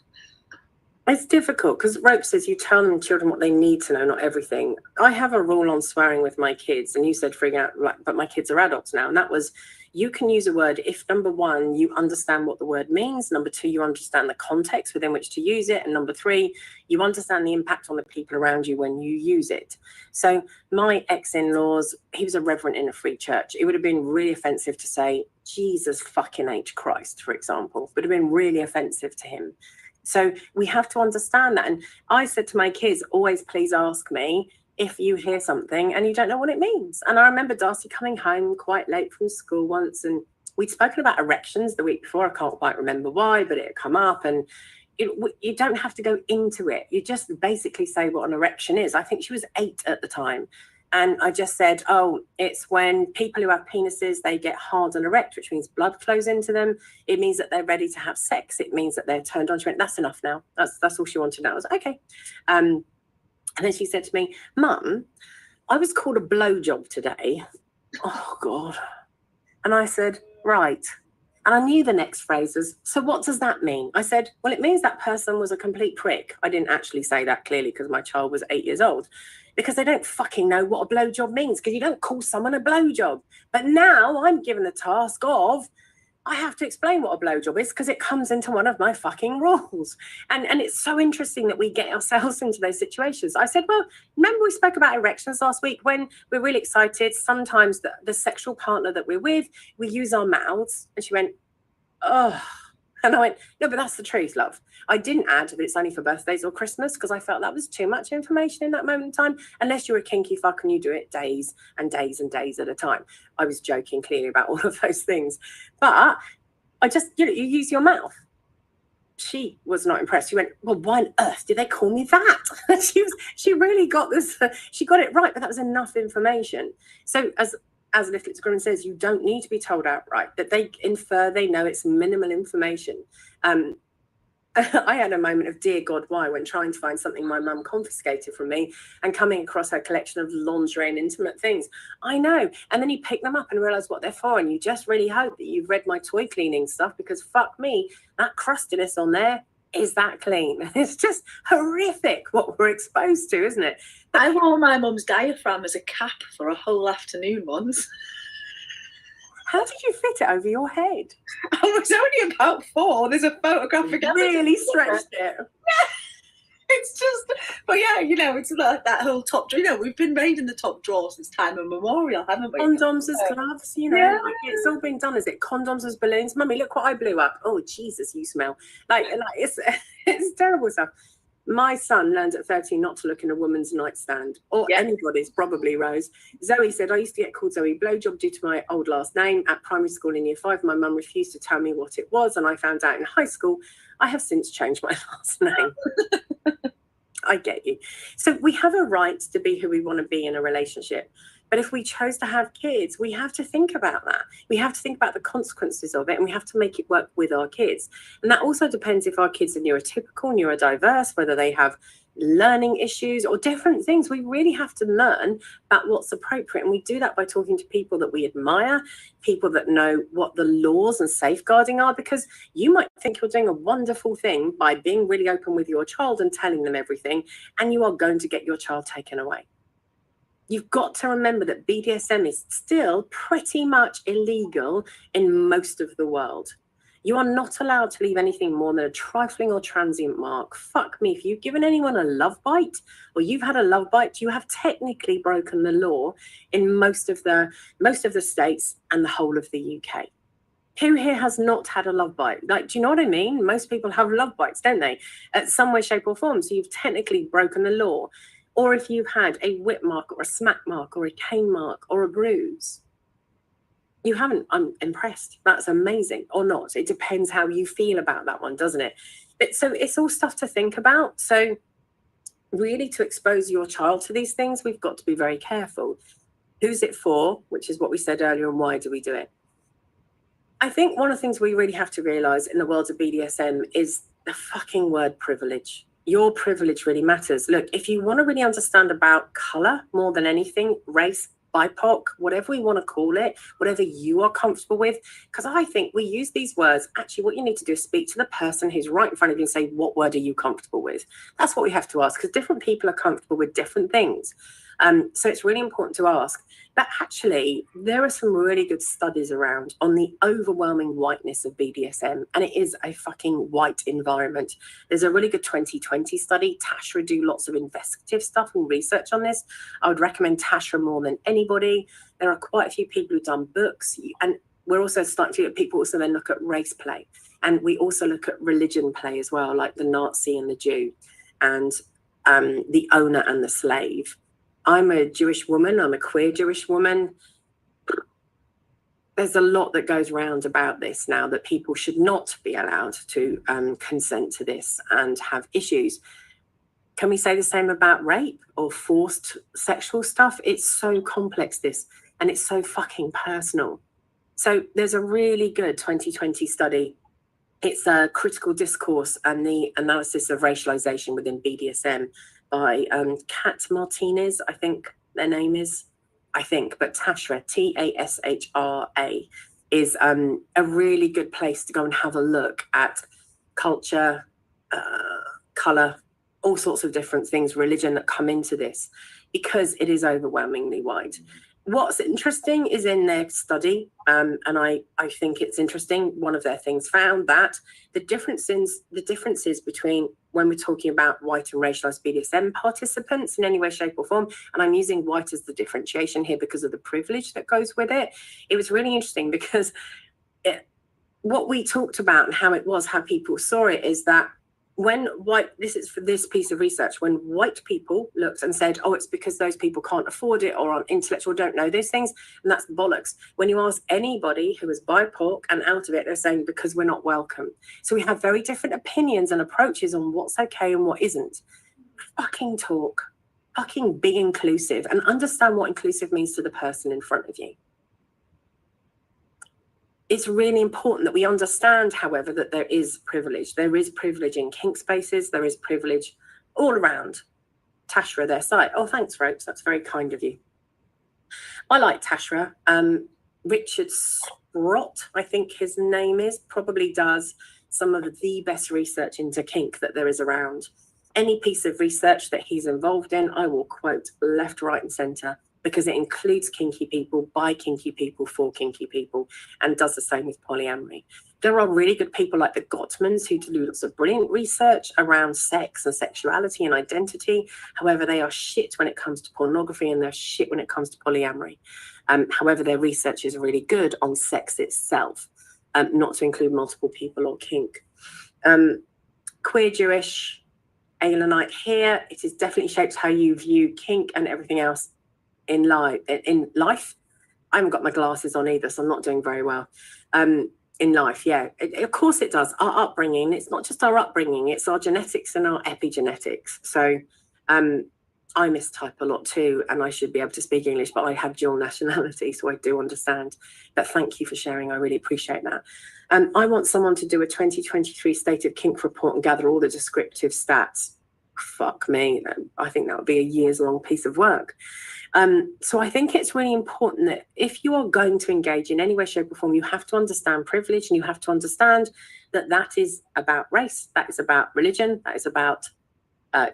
It's difficult because Rope says you tell them children what they need to know, not everything. I have a rule on swearing with my kids, and you said freaking out, but my kids are adults now. And that was, you can use a word if, number one, you understand what the word means. Number two, you understand the context within which to use it. And number three, you understand the impact on the people around you when you use it. So my ex-in-laws, he was a reverend in a free church. It would have been really offensive to say, Jesus fucking H Christ, for example. It would have been really offensive to him. So we have to understand that. And I said to my kids, always please ask me if you hear something and you don't know what it means. And I remember Darcy coming home quite late from school once, and we'd spoken about erections the week before. I can't quite remember why, but it had come up. And you don't have to go into it. You just basically say what an erection is. I think she was 8 at the time. And I just said, oh, it's when people who have penises, they get hard and erect, which means blood flows into them. It means that they're ready to have sex. It means that they're turned on. She went, that's enough now. That's all she wanted to know. I was like, okay. And then she said to me, Mum, I was called a blowjob today. Oh, God. And I said, right. And I knew the next phrase was, so what does that mean? I said, well, it means that person was a complete prick. I didn't actually say that clearly because my child was 8 years old. Because they don't fucking know what a blowjob means, because you don't call someone a blowjob. But now I'm given the task of, I have to explain what a blowjob is because it comes into one of my fucking roles. And it's so interesting that we get ourselves into those situations. I said, well, remember we spoke about erections last week? When we're really excited, sometimes the sexual partner that we're with, we use our mouths. And she went, oh. And I went, no, but that's the truth, love. I didn't add that it's only for birthdays or Christmas because I felt that was too much information in that moment in time, unless you're a kinky fuck and you do it days and days and days at a time. I was joking clearly about all of those things. But I just, you use your mouth. She was not impressed. She went, well, why on earth did they call me that? She really got this, she got it right, but that was enough information. So as Little Grim says, you don't need to be told outright, that they infer, they know it's minimal information. I had a moment of dear God, why, when trying to find something my mum confiscated from me and coming across her collection of lingerie and intimate things. I know. And then you pick them up and realize what they're for. And you just really hope that you've read my toy cleaning stuff, because fuck me, that crustiness on there is that clean. It's just horrific what we're exposed to, isn't it? I wore my mum's diaphragm as a cap for a whole afternoon once. How did you fit it over your head? I was only about 4. There's a photographic evidence. Really stretched it. It's just, but yeah, it's like that whole top drawer. We've been made in the top drawer since time immemorial, haven't we? Condoms as gloves, Yeah. Like it's all been done, is it? Condoms as balloons. Mummy, look what I blew up. Oh, Jesus, you smell. Like it's terrible stuff. My son learned at 13 not to look in a woman's nightstand, or anybody's, probably, Rose. Zoe said, I used to get called Zoe Blowjob due to my old last name. At primary school in year 5, my mum refused to tell me what it was, and I found out in high school. I have since changed my last name. I get you. So we have a right to be who we want to be in a relationship. But if we chose to have kids, we have to think about that. We have to think about the consequences of it, and we have to make it work with our kids. And that also depends if our kids are neurotypical, neurodiverse, whether they have learning issues or different things. We really have to learn about what's appropriate. And we do that by talking to people that we admire, people that know what the laws and safeguarding are, because you might think you're doing a wonderful thing by being really open with your child and telling them everything, and you are going to get your child taken away. You've got to remember that BDSM is still pretty much illegal in most of the world. You are not allowed to leave anything more than a trifling or transient mark. Fuck me, if you've given anyone a love bite or you've had a love bite, you have technically broken the law in most of the states and the whole of the UK. Who here has not had a love bite? Like, do you know what I mean? Most people have love bites, don't they? At some way, shape or form. So you've technically broken the law. Or if you've had a whip mark or a smack mark or a cane mark or a bruise, you haven't. I'm impressed. That's amazing. Or not. It depends how you feel about that one, doesn't it? So it's all stuff to think about. So really, to expose your child to these things, we've got to be very careful. Who's it for? Which is what we said earlier, and why do we do it? I think one of the things we really have to realize in the world of BDSM is the fucking word privilege. Your privilege really matters. Look, if you want to really understand about color more than anything, race, BIPOC, whatever we want to call it, whatever you are comfortable with, because I think we use these words. Actually, what you need to do is speak to the person who's right in front of you and say, what word are you comfortable with? That's what we have to ask, because different people are comfortable with different things. So it's really important to ask. But actually, there are some really good studies around on the overwhelming whiteness of BDSM, and it is a fucking white environment. There's a really good 2020 study. Tashra do lots of investigative stuff and research on this. I would recommend Tashra more than anybody. There are quite a few people who've done books, and we're also starting to look at people also then look at race play, and we also look at religion play as well, like the Nazi and the Jew, and the owner and the slave. I'm a Jewish woman. I'm a queer Jewish woman. There's a lot that goes around about this now, that people should not be allowed to consent to this and have issues. Can we say the same about rape or forced sexual stuff? It's so complex, this, and it's so fucking personal. So there's a really good 2020 study. It's a critical discourse and the analysis of racialization within BDSM by Kat Martinez, I think their name is, but Tashra, Tashra, is a really good place to go and have a look at culture, color, all sorts of different things, religion that come into this, because it is overwhelmingly wide. What's interesting is in their study, and I think it's interesting, one of their things found that the differences between when we're talking about white and racialized BDSM participants in any way, shape or form, and I'm using white as the differentiation here because of the privilege that goes with it. It was really interesting because what we talked about and how people saw it is that when this is for this piece of research, when white people looked and said, oh, it's because those people can't afford it or aren't intellectual, don't know those things, and that's bollocks. When you ask anybody who is BIPOC and out of it, they're saying because we're not welcome. So we have very different opinions and approaches on what's okay and what isn't. Fucking talk, fucking be inclusive and understand what inclusive means to the person in front of you. It's really important that we understand, however, that there is privilege. There is privilege in kink spaces. There is privilege all around. Tashra, their site. Oh, thanks, folks. That's very kind of you. I like Tashra. Richard Sprott, I think his name is, probably does some of the best research into kink that there is around. Any piece of research that he's involved in, I will quote left, right, and centre, because it includes kinky people, by kinky people, for kinky people, and does the same with polyamory. There are really good people like the Gottmans who do lots of brilliant research around sex and sexuality and identity. However, they are shit when it comes to pornography, and they're shit when it comes to polyamory. However, their research is really good on sex itself, not to include multiple people or kink. Queer Jewish, Aelinite here. It has definitely shaped how you view kink and everything else in life. I haven't got my glasses on either, so I'm not doing very well. In life, yeah, of course it does. Our upbringing, it's not just our upbringing, it's our genetics and our epigenetics. So I mistype a lot too, and I should be able to speak English, but I have dual nationality, so I do understand. But thank you for sharing. I really appreciate that. I want someone to do a 2023 State of Kink report and gather all the descriptive stats. Fuck me. I think that would be a years-long piece of work. So I think it's really important that if you are going to engage in any way, shape or form, you have to understand privilege, and you have to understand that that is about race, that is about religion, that is about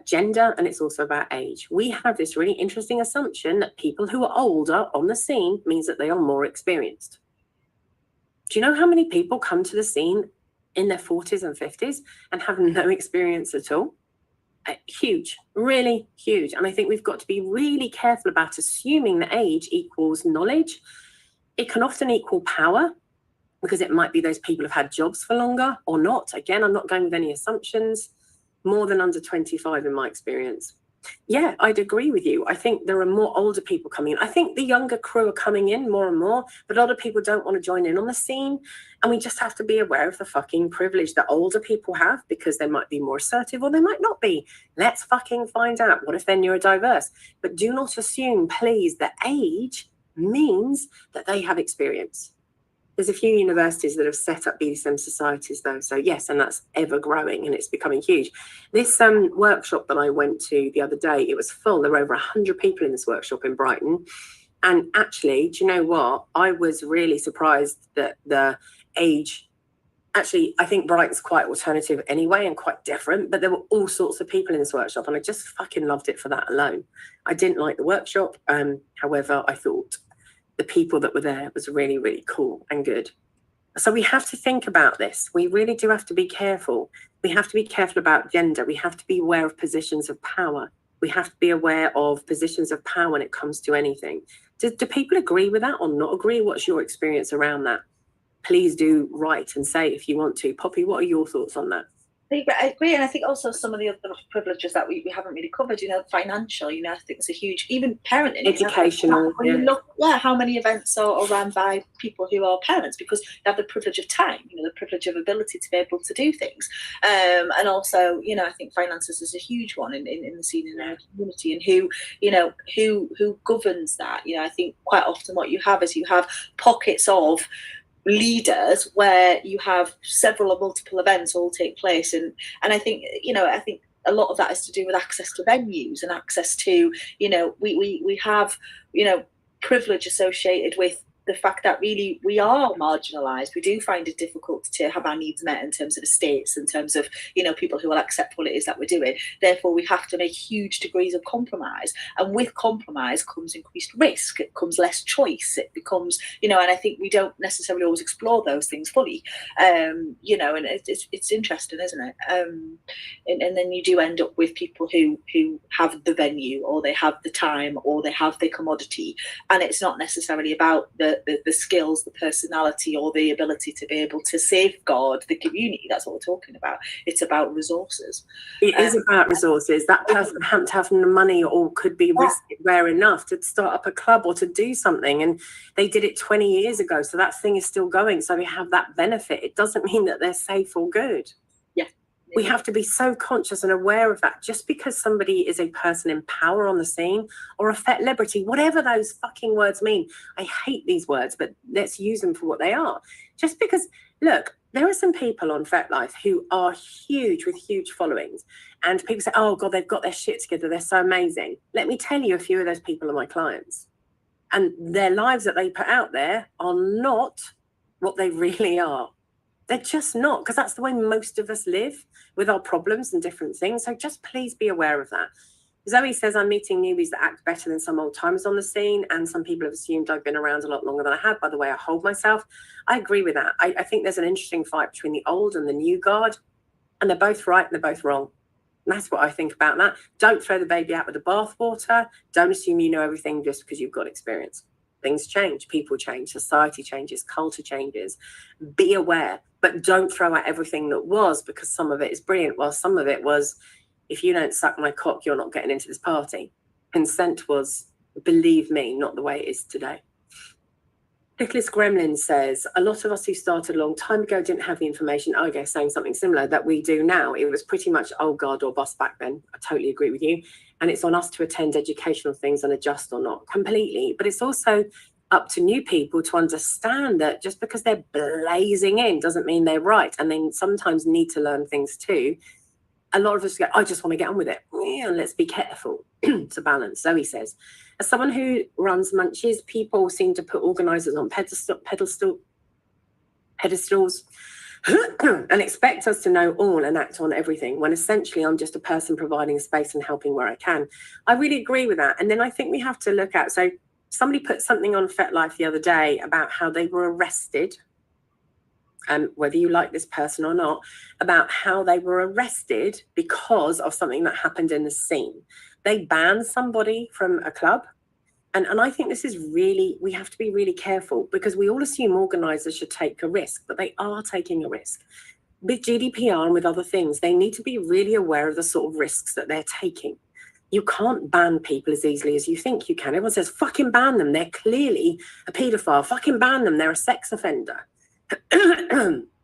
gender, and it's also about age. We have this really interesting assumption that people who are older on the scene means that they are more experienced. Do you know how many people come to the scene in their 40s and 50s and have no experience at all? Huge, really huge. And I think we've got to be really careful about assuming that age equals knowledge. It can often equal power, because it might be those people have had jobs for longer or not. Again, I'm not going with any assumptions. More than under 25 in my experience. Yeah, I'd agree with you. I think there are more older people coming in. I think the younger crew are coming in more and more, but a lot of people don't want to join in on the scene. And we just have to be aware of the fucking privilege that older people have, because they might be more assertive or they might not be. Let's fucking find out. What if they're neurodiverse? But do not assume, please, that age means that they have experience. There's a few universities that have set up BDSM societies though. So yes, and that's ever growing and it's becoming huge. This workshop that I went to the other day, it was full. There were over 100 people in this workshop in Brighton. And actually, do you know what? I was really surprised that the age, actually, I think Brighton's quite alternative anyway and quite different, but there were all sorts of people in this workshop and I just fucking loved it for that alone. I didn't like the workshop. However, I thought the people that were there was really, really cool and good. So we have to think about this. We really do have to be careful. We have to be careful about gender. We have to be aware of positions of power. We have to be aware of positions of power when it comes to anything. Do people agree with that or not agree? What's your experience around that? Please do write and say if you want to. Poppy, what are your thoughts on that? I agree, and I think also some of the other privileges that we haven't really covered, financial, I think it's a huge, even parenting. Educational. When you look how many events are run by people who are parents, because they have the privilege of time, the privilege of ability to be able to do things. And also, I think finances is a huge one in the scene in our community, and who governs that. I think quite often what you have is pockets of leaders where you have several or multiple events all take place, and I think a lot of that is to do with access to venues and access to we have privilege associated with the fact that really we are marginalized. We do find it difficult to have our needs met in terms of estates, in terms of people who will accept what it is that we're doing. Therefore we have to make huge degrees of compromise, and with compromise comes increased risk, it comes less choice, it becomes and I think we don't necessarily always explore those things fully, and it's interesting, isn't it? And then you do end up with people who have the venue, or they have the time, or they have the commodity, and it's not necessarily about the skills, the personality, or the ability to be able to safeguard the community. That's what we're talking about. It's about resources. It is about resources. That person hadn't to have the money, or could be rare enough to start up a club or to do something, and they did it 20 years ago, so that thing is still going, so they have that benefit. It doesn't mean that they're safe or good. We have to be so conscious and aware of that. Just because somebody is a person in power on the scene, or a celebrity, whatever those fucking words mean. I hate these words, but let's use them for what they are. Just because, look, there are some people on FetLife who are huge, with huge followings. And people say, oh God, they've got their shit together, they're so amazing. Let me tell you, a few of those people are my clients. And their lives that they put out there are not what they really are. They're just not, because that's the way most of us live, with our problems and different things. So just please be aware of that. Zoe says, I'm meeting newbies that act better than some old timers on the scene, and some people have assumed I've been around a lot longer than I have by the way I hold myself. I agree with that. I think there's an interesting fight between the old and the new guard, and they're both right and they're both wrong. And that's what I think about that. Don't throw the baby out with the bathwater. Don't assume you know everything just because you've got experience. Things change, people change, society changes, culture changes. Be aware, but don't throw out everything that was, because some of it is brilliant while some of it was, if you don't suck my cock, you're not getting into this party. Consent was, believe me, not the way it is today. Nicholas Gremlin says, a lot of us who started a long time ago didn't have the information, I guess saying something similar, that we do now. It was pretty much old guard or bust back then. I totally agree with you. And it's on us to attend educational things and adjust or not, completely. But it's also up to new people to understand that just because they're blazing in doesn't mean they're right. And they sometimes need to learn things too. A lot of us go, I just want to get on with it. Yeah, let's be careful to balance. Zoe says, as someone who runs Munchies, people seem to put organisers on pedestals and expect us to know all and act on everything, when essentially I'm just a person providing space and helping where I can. I really agree with that. And then I think we have to look at, so somebody put something on FetLife the other day about how they were arrested, whether you like this person or not, about how they were arrested because of something that happened in the scene. They banned somebody from a club. And I think this is really, we have to be really careful, because we all assume organisers should take a risk, but they are taking a risk. With GDPR and with other things, they need to be really aware of the sort of risks that they're taking. You can't ban people as easily as you think you can. Everyone says, fucking ban them. They're clearly a paedophile. Fucking ban them. They're a sex offender.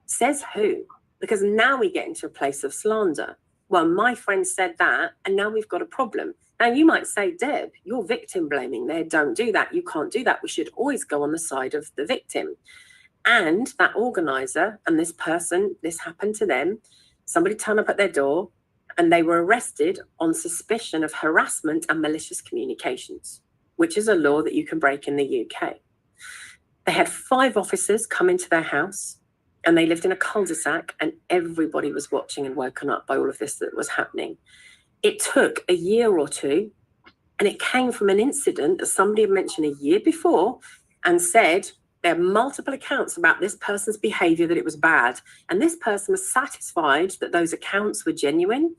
Says who? Because now we get into a place of slander. Well, my friend said that, and now we've got a problem. Now you might say, Deb, you're victim blaming there. Don't do that. You can't do that. We should always go on the side of the victim. And that organizer and this person, this happened to them. Somebody turned up at their door and they were arrested on suspicion of harassment and malicious communications, which is a law that you can break in the UK. They had 5 officers come into their house, and they lived in a cul-de-sac, and everybody was watching and woken up by all of this that was happening. It took a year or two, and it came from an incident that somebody had mentioned a year before and said there are multiple accounts about this person's behavior, that it was bad. And this person was satisfied that those accounts were genuine,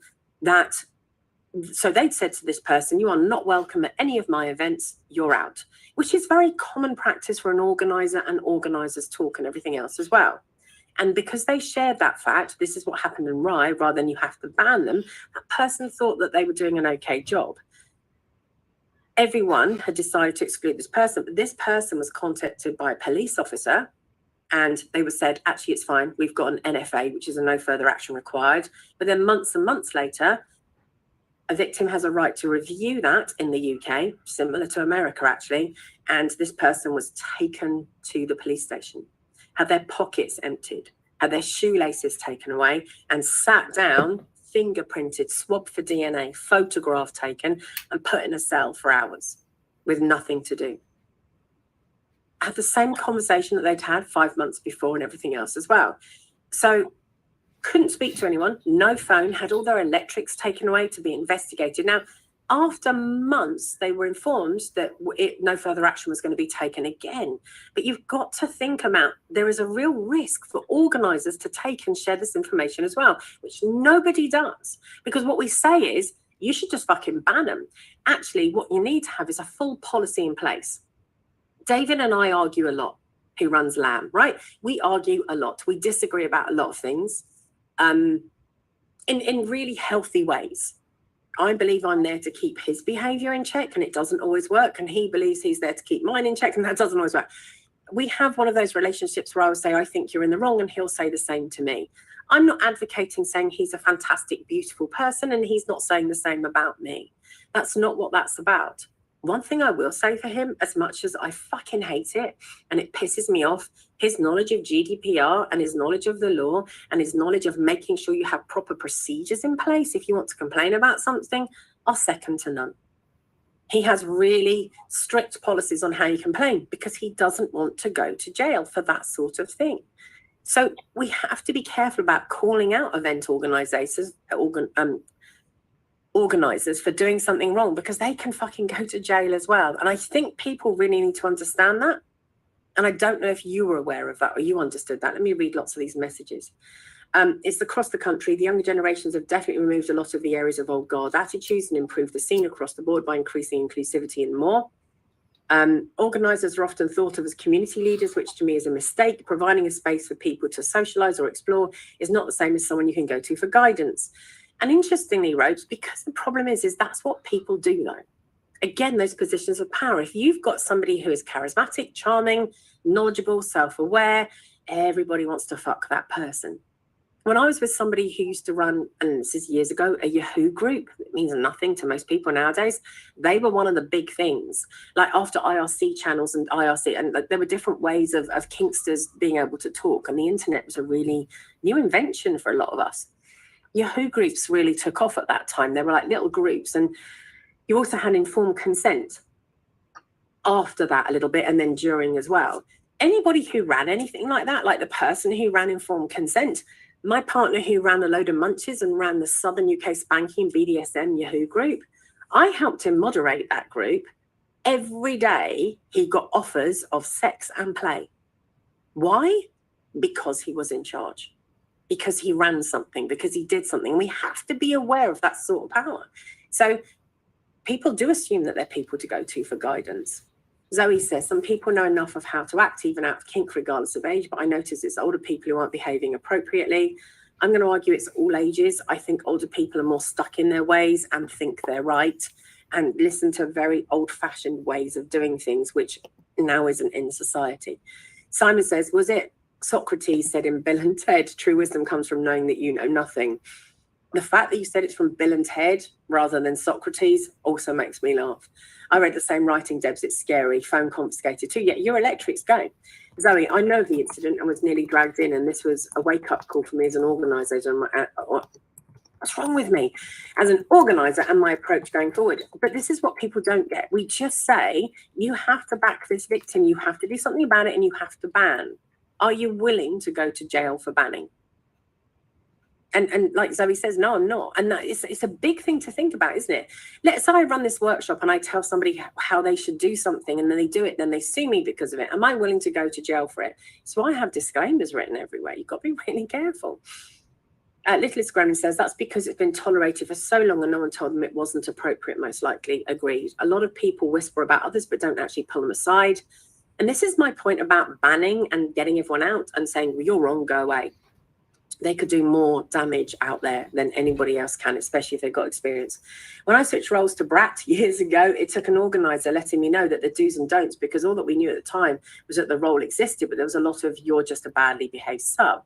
so they'd said to this person, you are not welcome at any of my events, you're out, which is very common practice for an organizer, and organizers talk and everything else as well. And because they shared that fact, this is what happened in Rye, rather than you have to ban them, that person thought that they were doing an okay job. Everyone had decided to exclude this person, but this person was contacted by a police officer, and they were said, actually, it's fine. We've got an NFA, which is a no further action required. But then months and months later, a victim has a right to review that in the UK, similar to America, actually. And this person was taken to the police station, had their pockets emptied, had their shoelaces taken away, and sat down, fingerprinted, swabbed for DNA, photograph taken, and put in a cell for hours with nothing to do. Had the same conversation that they'd had 5 months before and everything else as well. So couldn't speak to anyone, no phone, had all their electrics taken away to be investigated. Now, after months, they were informed that no further action was going to be taken again. But you've got to think about, there is a real risk for organisers to take and share this information as well, which nobody does. Because what we say is, you should just fucking ban them. Actually, what you need to have is a full policy in place. David and I argue a lot, who runs LAM, right? We argue a lot. We disagree about a lot of things in really healthy ways. I believe I'm there to keep his behavior in check, and it doesn't always work. And he believes he's there to keep mine in check, and that doesn't always work. We have one of those relationships where I will say, I think you're in the wrong, and he'll say the same to me. I'm not advocating saying he's a fantastic, beautiful person, and he's not saying the same about me. That's not what that's about. One thing I will say for him, as much as I fucking hate it and it pisses me off, his knowledge of GDPR and his knowledge of the law and his knowledge of making sure you have proper procedures in place if you want to complain about something are second to none. He has really strict policies on how you complain because he doesn't want to go to jail for that sort of thing. So we have to be careful about calling out event organisers for doing something wrong, because they can fucking go to jail as well. And I think people really need to understand that. And I don't know if you were aware of that or you understood that. Let me read lots of these messages. It's across the country. The younger generations have definitely removed a lot of the areas of old guard attitudes and improved the scene across the board by increasing inclusivity and more. Organisers are often thought of as community leaders, which to me is a mistake. Providing a space for people to socialise or explore is not the same as someone you can go to for guidance. And interestingly, Rose, because the problem is that's what people do though. Again, those positions of power. If you've got somebody who is charismatic, charming, knowledgeable, self-aware, everybody wants to fuck that person. When I was with somebody who used to run, and this is years ago, a Yahoo group, it means nothing to most people nowadays. They were one of the big things, like after IRC channels and IRC, and there were different ways of Kinksters being able to talk. And the internet was a really new invention for a lot of us. Yahoo groups really took off at that time. They were like little groups. And you also had informed consent after that a little bit, and then during as well. Anybody who ran anything like that, like the person who ran informed consent, my partner who ran a load of munches and ran the Southern UK Spanking BDSM Yahoo group, I helped him moderate that group. Every day he got offers of sex and play. Why? Because he was in charge, because he ran something, because he did something. We have to be aware of that sort of power. So people do assume that they're people to go to for guidance. Zoe says, some people know enough of how to act, even out of kink, regardless of age, but I notice it's older people who aren't behaving appropriately. I'm going to argue it's all ages. I think older people are more stuck in their ways and think they're right and listen to very old-fashioned ways of doing things, which now isn't in society. Simon says, was it Socrates said in Bill and Ted, true wisdom comes from knowing that you know nothing. The fact that you said it's from Bill and Ted rather than Socrates also makes me laugh. I read the same writing, Debs. It's scary. Phone confiscated too. Yeah, your electric's going. Zoe, I know the incident and was nearly dragged in, and this was a wake-up call for me as an organizer. What's wrong with me as an organizer and my approach going forward? But this is what people don't get. We just say, you have to back this victim. You have to do something about it, and you have to ban. Are you willing to go to jail for banning? And like Zoe says, no, I'm not. And that it's a big thing to think about, isn't it? Let's say I run this workshop and I tell somebody how they should do something, and then they do it, then they sue me because of it. Am I willing to go to jail for it? So I have disclaimers written everywhere. You've got to be really careful. Littlest Granny says, that's because it's been tolerated for so long and no one told them it wasn't appropriate, most likely. Agreed. A lot of people whisper about others but don't actually pull them aside. And this is my point about banning and getting everyone out and saying, well, you're wrong, go away. They could do more damage out there than anybody else can, especially if they've got experience. When I switched roles to Brat years ago, it took an organizer letting me know that the do's and don'ts, because all that we knew at the time was that the role existed, but there was a lot of you're just a badly behaved sub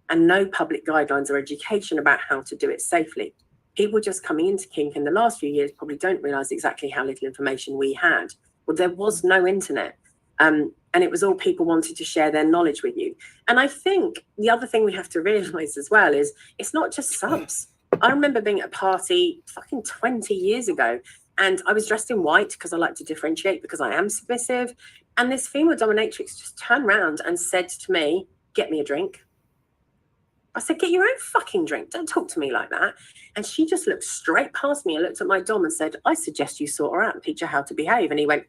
and no public guidelines or education about how to do it safely. People just coming into kink in the last few years probably don't realize exactly how little information we had. Well, there was no internet. And it was all people wanted to share their knowledge with you. And I think the other thing we have to realize as well is it's not just subs. I remember being at a party fucking 20 years ago, and I was dressed in white because I like to differentiate because I am submissive. And this female dominatrix just turned around and said to me, get me a drink. I said, get your own fucking drink. Don't talk to me like that. And she just looked straight past me and looked at my dom and said, I suggest you sort her out and teach her how to behave. And he went,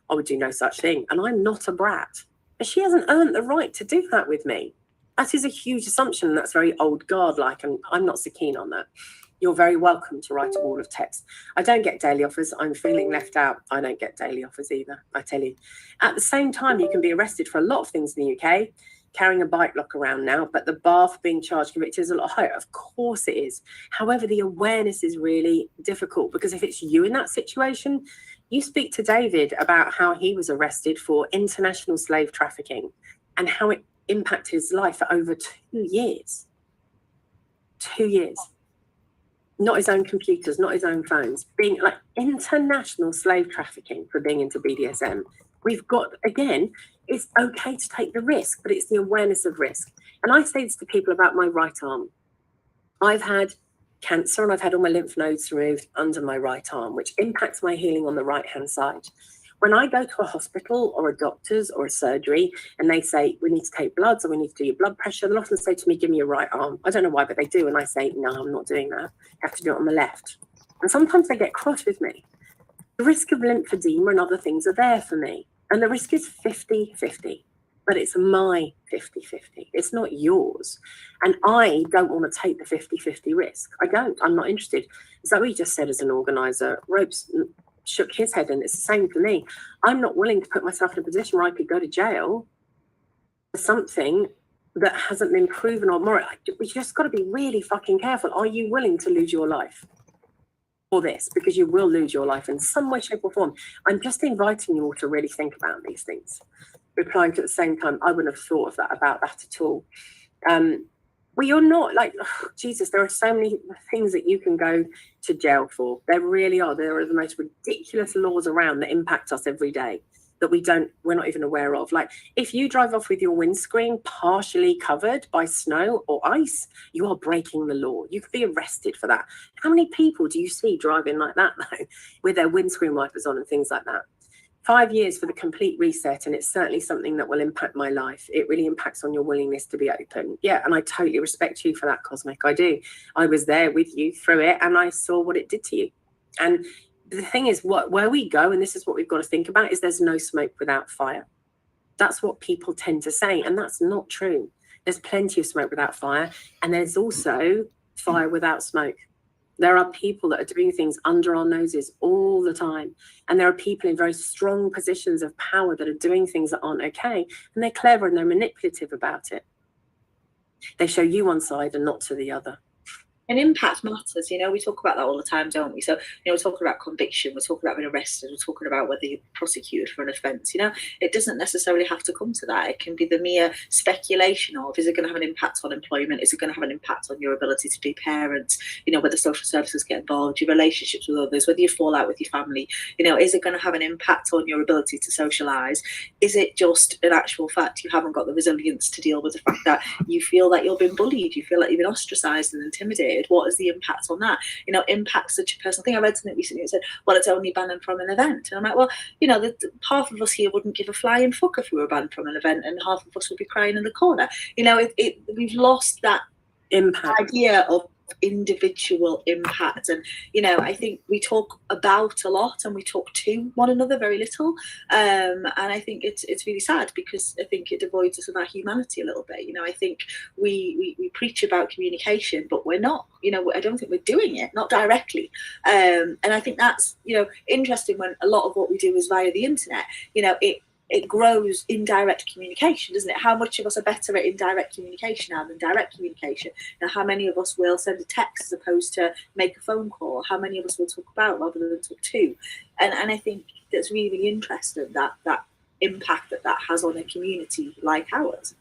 I would do no such thing. And I'm not a brat. And she hasn't earned the right to do that with me. That is a huge assumption. And that's very old guard-like. And I'm not so keen on that. You're very welcome to write a wall of text. I don't get daily offers. I'm feeling left out. I don't get daily offers either, I tell you. At the same time, you can be arrested for a lot of things in the UK. Carrying a bike lock around now, but the bar for being charged convicted is a lot higher. Of course it is. However, the awareness is really difficult, because if it's you in that situation, you speak to David about how he was arrested for international slave trafficking and how it impacted his life for over 2 years. 2 years. Not his own computers, not his own phones. Being like international slave trafficking for being into BDSM. We've got, again, it's okay to take the risk, but it's the awareness of risk. And I say this to people about my right arm. I've had cancer and I've had all my lymph nodes removed under my right arm, which impacts my healing on the right-hand side. When I go to a hospital or a doctor's or a surgery and they say, we need to take bloods or we need to do your blood pressure, they'll often say to me, give me your right arm. I don't know why, but they do. And I say, no, I'm not doing that. You have to do it on the left. And sometimes they get cross with me. The risk of lymphedema and other things are there for me. And the risk is 50-50, but it's my 50-50. It's not yours. And I don't want to take the 50-50 risk. I don't. I'm not interested. Zoe just said as an organizer, Ropes shook his head, and it's the same for me. I'm not willing to put myself in a position where I could go to jail for something that hasn't been proven or more. We just got to be really fucking careful. Are you willing to lose your life for this? Because you will lose your life in some way, shape, or form. I'm just inviting you all to really think about these things. Replying to at the same time, I wouldn't have thought of that about that at all. Well, you're not like, oh, Jesus, there are so many things that you can go to jail for. There really are. There are the most ridiculous laws around that impact us every day that we're not even aware of. Like, if you drive off with your windscreen partially covered by snow or ice, you are breaking the law. You could be arrested for that. How many people do you see driving like that though, with their windscreen wipers on and things like that? 5 years for the complete reset, and it's certainly something that will impact my life. It really impacts on your willingness to be open. Yeah, and I totally respect you for that, Cosmic. I do. I was there with you through it, and I saw what it did to you. And the thing is, where we go, and this is what we've got to think about, is there's no smoke without fire. That's what people tend to say, and that's not true. There's plenty of smoke without fire, and there's also fire without smoke. There are people that are doing things under our noses all the time. And there are people in very strong positions of power that are doing things that aren't okay. And they're clever and they're manipulative about it. They show you one side and not to the other. And impact matters, you know, we talk about that all the time, don't we? So, you know, we're talking about conviction, we're talking about being arrested, we're talking about whether you're prosecuted for an offence, you know, it doesn't necessarily have to come to that. It can be the mere speculation of, is it going to have an impact on employment? Is it going to have an impact on your ability to be parents? You know, whether social services get involved, your relationships with others, whether you fall out with your family, you know, is it going to have an impact on your ability to socialise? Is it just an actual fact you haven't got the resilience to deal with the fact that you feel that you've been bullied, you feel like you've been ostracised and intimidated? What is the impact on that? You know, impact's such a personal thing. I read something recently that said, well, it's only banning from an event. And I'm like, well, you know, half of us here wouldn't give a flying fuck if we were banned from an event, and half of us would be crying in the corner. You know, we've lost that impact idea of individual impact. And you know, I think we talk about a lot and we talk to one another very little, and I think it's really sad, because I think it devoids us of our humanity a little bit. You know, I think we preach about communication, but we're not, you know, I don't think we're doing it, not directly, and I think that's, you know, interesting when a lot of what we do is via the internet. You know, it grows indirect communication, doesn't it? How much of us are better at indirect communication now than direct communication? Now, how many of us will send a text as opposed to make a phone call? How many of us will talk about rather than talk to? And I think that's really interesting, that impact that has on a community like ours.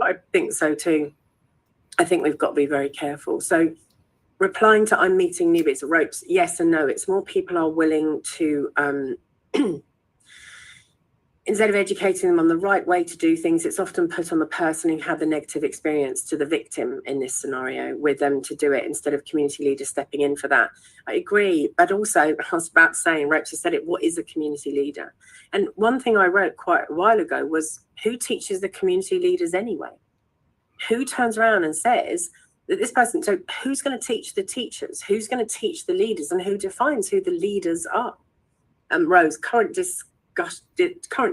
I think so too. I think we've got to be very careful. So replying to I'm meeting new bits of ropes, yes and no. It's more people are willing to instead of educating them on the right way to do things, it's often put on the person who had the negative experience, to the victim in this scenario, with them to do it instead of community leaders stepping in for that. I agree. But also, I was about saying, Ropes has said it, what is a community leader? And one thing I wrote quite a while ago was, who teaches the community leaders anyway? Who turns around and says that this person, so who's going to teach the teachers? Who's going to teach the leaders? And who defines who the leaders are? Rose, current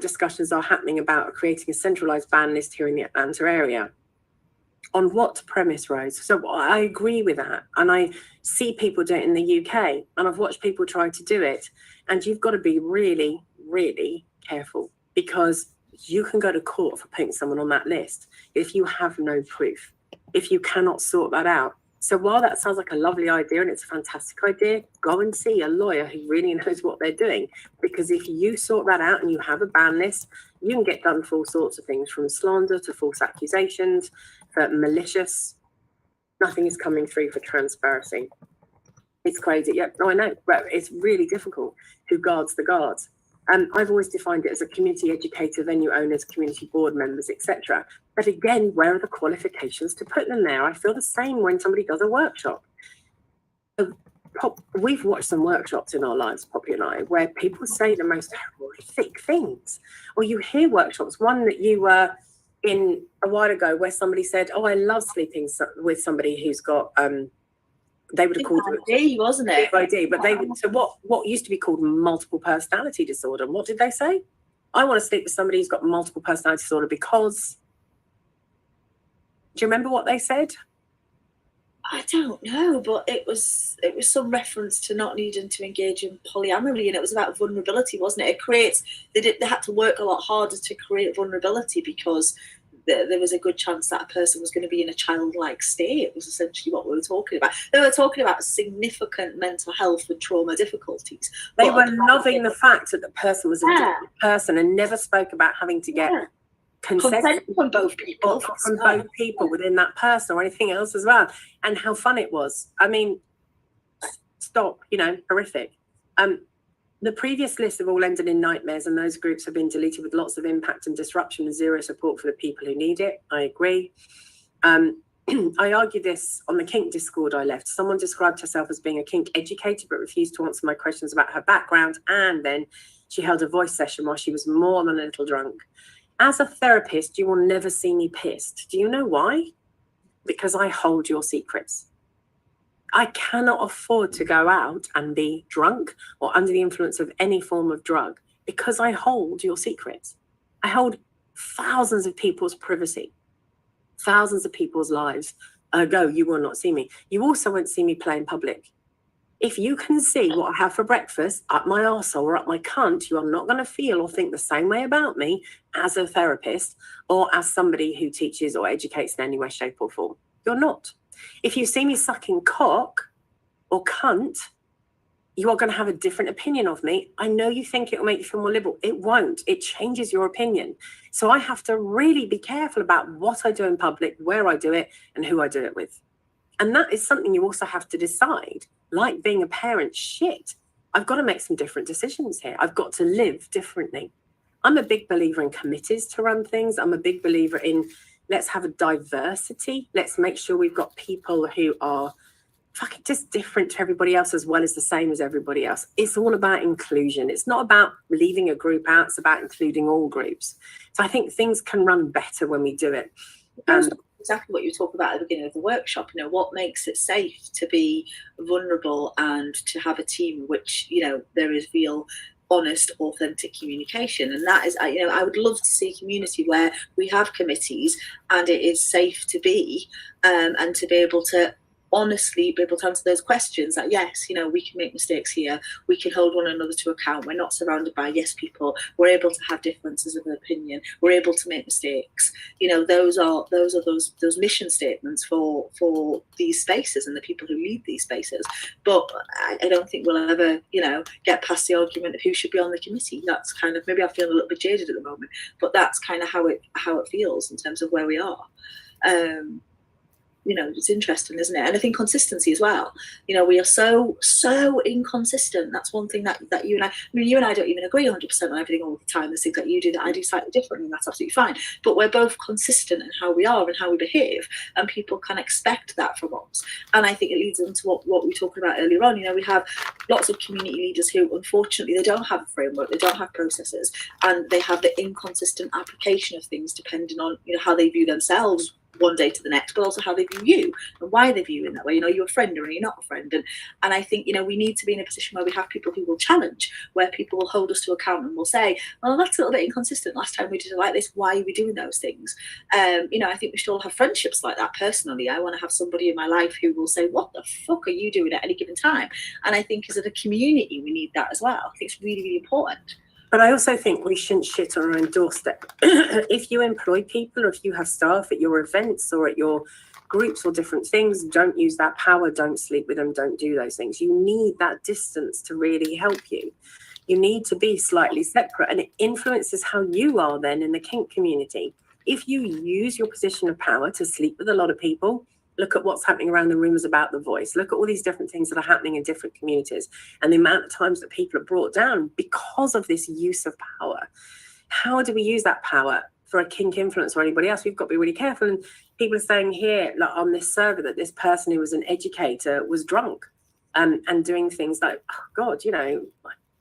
discussions are happening about creating a centralised ban list here in the Atlanta area. On what premise, Rose? So I agree with that. And I see people do it in the UK, and I've watched people try to do it. And you've got to be really, really careful, because you can go to court for putting someone on that list if you have no proof, if you cannot sort that out. So while that sounds like a lovely idea and it's a fantastic idea, go and see a lawyer who really knows what they're doing. Because if you sort that out and you have a ban list, you can get done for all sorts of things, from slander to false accusations, for malicious. Nothing is coming through for transparency. It's crazy. Yep, no, I know, but it's really difficult. Who guards the guards? I've always defined it as a community educator, venue owners, community board members, etc. But again, where are the qualifications to put them there? I feel the same when somebody does a workshop. We've watched some workshops in our lives, Poppy and I, where people say the most horrific things. Or you hear workshops, one that you were in a while ago, where somebody said, oh, I love sleeping with somebody who's got... they would have called it, wasn't it? ID, but they would. So what used to be called multiple personality disorder? What did they say? I want to sleep with somebody who's got multiple personality disorder because. Do you remember what they said? I don't know, but it was some reference to not needing to engage in polyamory, and it was about vulnerability, wasn't it? They had to work a lot harder to create vulnerability because there was a good chance that a person was going to be in a childlike state. It was essentially what we were talking about. They were talking about significant mental health and trauma difficulties. They were loving the fact that the person was a Yeah. different person and never spoke about having to get consent from both people. from both people within that person or anything else as well. And how fun it was. I mean, stop, horrific. The previous list have all ended in nightmares, and those groups have been deleted with lots of impact and disruption and zero support for the people who need it. I agree. I argued this on the kink Discord I left. Someone described herself as being a kink educator but refused to answer my questions about her background, and then she held a voice session while she was more than a little drunk. As a therapist, you will never see me pissed. Do you know why? Because I hold your secrets. I cannot afford to go out and be drunk or under the influence of any form of drug because I hold your secrets. I hold thousands of people's privacy, thousands of people's lives. Ergo, you will not see me. You also won't see me play in public. If you can see what I have for breakfast up my arsehole or up my cunt, you are not going to feel or think the same way about me as a therapist or as somebody who teaches or educates in any way, shape or form. You're not. If you see me sucking cock or cunt, you are going to have a different opinion of me. I know you think it will make you feel more liberal. It won't. It changes your opinion. So I have to really be careful about what I do in public, where I do it, and who I do it with. And that is something you also have to decide. Like being a parent, shit, I've got to make some different decisions here. I've got to live differently. I'm a big believer in committees to run things. I'm a big believer in let's have a diversity. Let's make sure we've got people who are fucking just different to everybody else as well as the same as everybody else. It's all about inclusion. It's not about leaving a group out. It's about including all groups. So I think things can run better when we do it. Exactly what you talk about at the beginning of the workshop. What makes it safe to be vulnerable and to have a team which, there is real honest, authentic communication. And that is, I would love to see a community where we have committees and it is safe to be, and to be able to honestly be able to answer those questions that yes, we can make mistakes here, we can hold one another to account, we're not surrounded by yes people, we're able to have differences of opinion, we're able to make mistakes. Those are those mission statements for these spaces and the people who lead these spaces. But I don't think we'll ever get past the argument of who should be on the committee. That's kind of, maybe I feel a little bit jaded at the moment, but that's kind of how it feels in terms of where we are. It's interesting, isn't it? And I think consistency as well. We are so inconsistent. That's one thing that you and I don't even agree 100% on everything all the time. There's things that you do that I do slightly differently, and that's absolutely fine. But we're both consistent in how we are and how we behave, and people can expect that from us. And I think it leads into what we were talking about earlier on. We have lots of community leaders who, unfortunately, they don't have a framework, they don't have processes, and they have the inconsistent application of things depending on how they view themselves one day to the next, but also how they view you and why they view you in that way. You're a friend or you're not a friend. And I think, we need to be in a position where we have people who will challenge, where people will hold us to account and will say, well, that's a little bit inconsistent. Last time we did it like this, why are we doing those things? I think we should all have friendships like that. Personally, I want to have somebody in my life who will say, what the fuck are you doing at any given time? And I think as a community, we need that as well. I think it's really, really important. But I also think we shouldn't shit on our own doorstep. If you employ people or if you have staff at your events or at your groups or different things, don't use that power, don't sleep with them, don't do those things. You need that distance to really help you. You need to be slightly separate, and it influences how you are then in the kink community. If you use your position of power to sleep with a lot of people, look at what's happening around the rumors about The Voice. Look at all these different things that are happening in different communities and the amount of times that people are brought down because of this use of power. How do we use that power for a kink influence or anybody else? We've got to be really careful. And people are saying here, like on this server, that this person who was an educator was drunk and doing things like, oh God,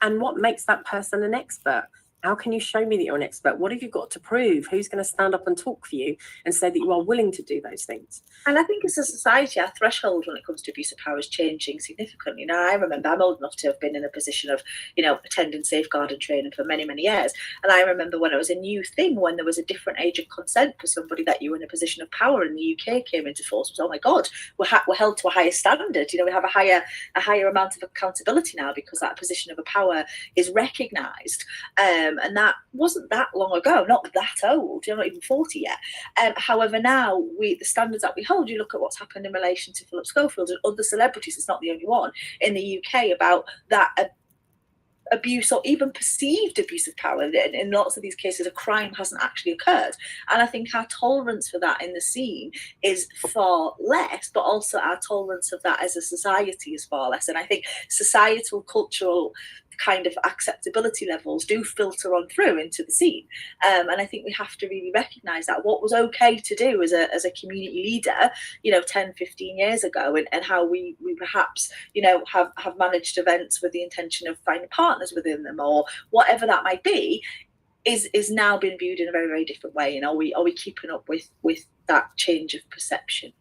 and what makes that person an expert? How can you show me that you're an expert? What have you got to prove? Who's going to stand up and talk for you and say that you are willing to do those things? And I think as a society, our threshold when it comes to abuse of power is changing significantly. Now, I remember I'm old enough to have been in a position of, attending safeguarding training for many, many years. And I remember when it was a new thing, when there was a different age of consent for somebody that you were in a position of power in the UK came into force. It was, oh my God, we're held to a higher standard. We have a higher amount of accountability now because that position of a power is recognised. and that wasn't that long ago, not that old, you're not even 40 yet. However, now the standards that we hold, you look at what's happened in relation to Philip Schofield and other celebrities, it's not the only one in the UK, about that abuse or even perceived abuse of power. In lots of these cases, a crime hasn't actually occurred. And I think our tolerance for that in the scene is far less, but also our tolerance of that as a society is far less. And I think societal, cultural kind of acceptability levels do filter on through into the scene. And I think we have to really recognise that what was okay to do as a community leader, 10, 15 years ago, and how we perhaps, have managed events with the intention of finding partners within them or whatever that might be, is now being viewed in a very, very different way. And are we keeping up with that change of perception?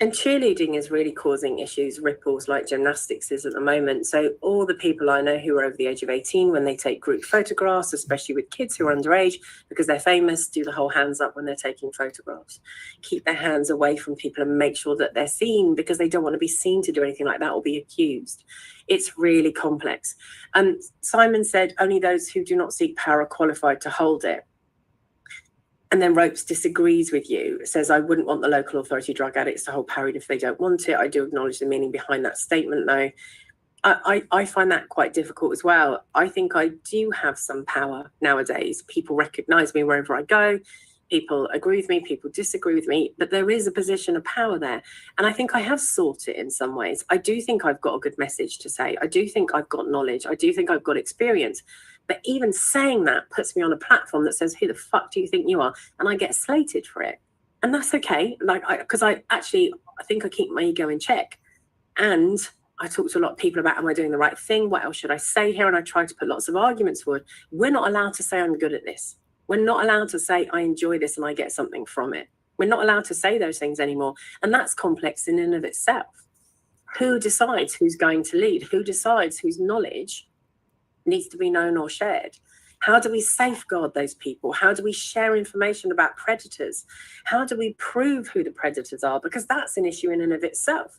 And cheerleading is really causing issues, ripples like gymnastics is at the moment. So all the people I know who are over the age of 18, when they take group photographs, especially with kids who are underage, because they're famous, do the whole hands up when they're taking photographs. Keep their hands away from people and make sure that they're seen, because they don't want to be seen to do anything like that or be accused. It's really complex. Simon said, only those who do not seek power are qualified to hold it. And then Ropes disagrees with you, says, I wouldn't want the local authority drug addicts to hold power if they don't want it. I do acknowledge the meaning behind that statement, though. I find that quite difficult as well. I think I do have some power nowadays. People recognise me wherever I go. People agree with me, people disagree with me, but there is a position of power there. And I think I have sought it in some ways. I do think I've got a good message to say. I do think I've got knowledge. I do think I've got experience. But even saying that puts me on a platform that says, who the fuck do you think you are? And I get slated for it. And that's okay. Because I think I keep my ego in check. And I talk to a lot of people about, am I doing the right thing? What else should I say here? And I try to put lots of arguments forward. We're not allowed to say I'm good at this. We're not allowed to say I enjoy this and I get something from it. We're not allowed to say those things anymore. And that's complex in and of itself. Who decides who's going to lead? Who decides whose knowledge needs to be known or shared? How do we safeguard those people? How do we share information about predators? How do we prove who the predators are? Because that's an issue in and of itself.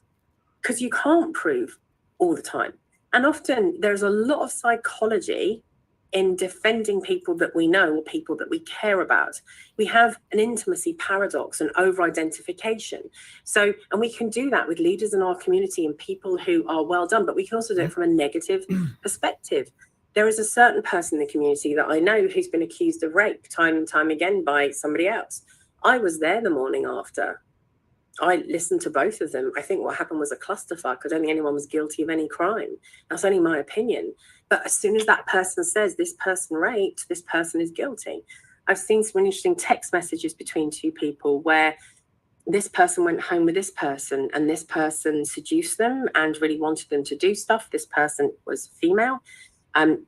Because you can't prove all the time. And often there's a lot of psychology in defending people that we know or people that we care about. We have an intimacy paradox and over-identification. So, and we can do that with leaders in our community and people who are well done, but we can also do it from a negative perspective. There is a certain person in the community that I know who's been accused of rape time and time again by somebody else. I was there the morning after. I listened to both of them. I think what happened was a clusterfuck. I don't think anyone was guilty of any crime. That's only my opinion. But as soon as that person says this person raped, this person is guilty. I've seen some interesting text messages between two people where this person went home with this person and this person seduced them and really wanted them to do stuff. This person was female.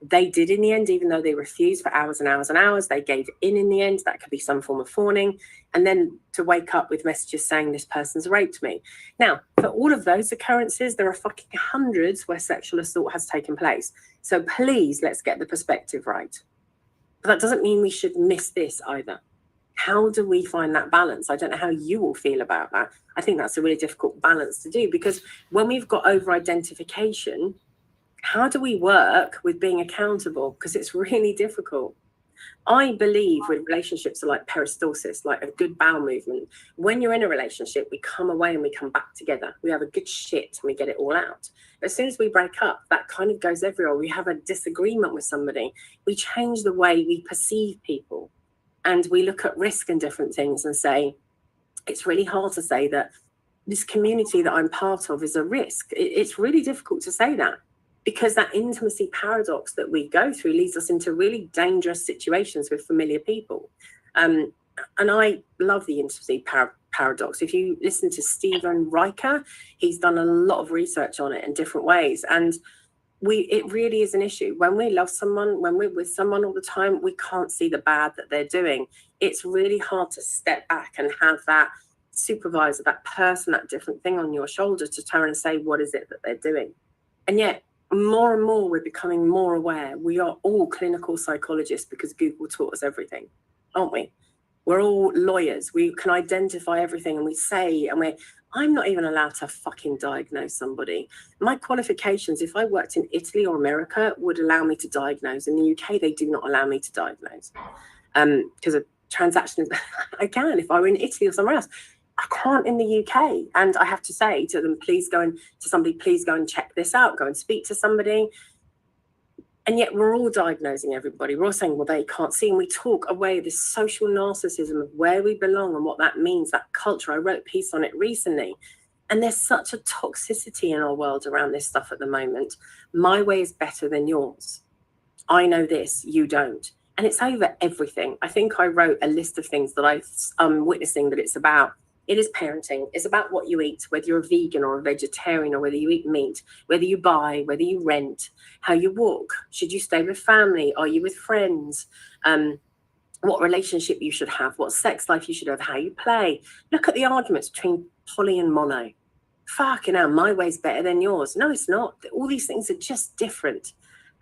They did in the end, even though they refused for hours and hours and hours, they gave in the end. That could be some form of fawning. And then to wake up with messages saying this person's raped me. Now, for all of those occurrences, there are fucking hundreds where sexual assault has taken place. So please, let's get the perspective right. But that doesn't mean we should miss this either. How do we find that balance? I don't know how you will feel about that. I think that's a really difficult balance to do, because when we've got over-identification, how do we work with being accountable? Because it's really difficult. I believe with relationships are like peristalsis, like a good bowel movement. When you're in a relationship, we come away and we come back together. We have a good shit and we get it all out. But as soon as we break up, that kind of goes everywhere. We have a disagreement with somebody. We change the way we perceive people. And we look at risk and different things and say, it's really hard to say that this community that I'm part of is a risk. It's really difficult to say that, because that intimacy paradox that we go through leads us into really dangerous situations with familiar people. And I love the intimacy paradox. If you listen to Stephen Riker, he's done a lot of research on it in different ways. And it really is an issue. When we love someone, when we're with someone all the time, we can't see the bad that they're doing. It's really hard to step back and have that supervisor, that person, that different thing on your shoulder to turn and say, what is it that they're doing? And yet, more and more, we're becoming more aware. We are all clinical psychologists because Google taught us everything, aren't we? We're all lawyers. We can identify everything and we say, and I'm not even allowed to fucking diagnose somebody. My qualifications, if I worked in Italy or America, would allow me to diagnose. In the UK, they do not allow me to diagnose. Because of transactions, I can if I were in Italy or somewhere else. I can't in the UK. And I have to say to them, please go and check this out, go and speak to somebody. And yet we're all diagnosing everybody. We're all saying, well, they can't see. And we talk away this social narcissism of where we belong and what that means, that culture. I wrote a piece on it recently. And there's such a toxicity in our world around this stuff at the moment. My way is better than yours. I know this, you don't. And it's over everything. I think I wrote a list of things that I'm witnessing that it's about. It is parenting. It's about what you eat, whether you're a vegan or a vegetarian, or whether you eat meat, whether you buy, whether you rent, how you walk. Should you stay with family? Are you with friends? What relationship you should have, what sex life you should have, how you play. Look at the arguments between poly and mono. Fucking hell, my way's better than yours. No, it's not. All these things are just different.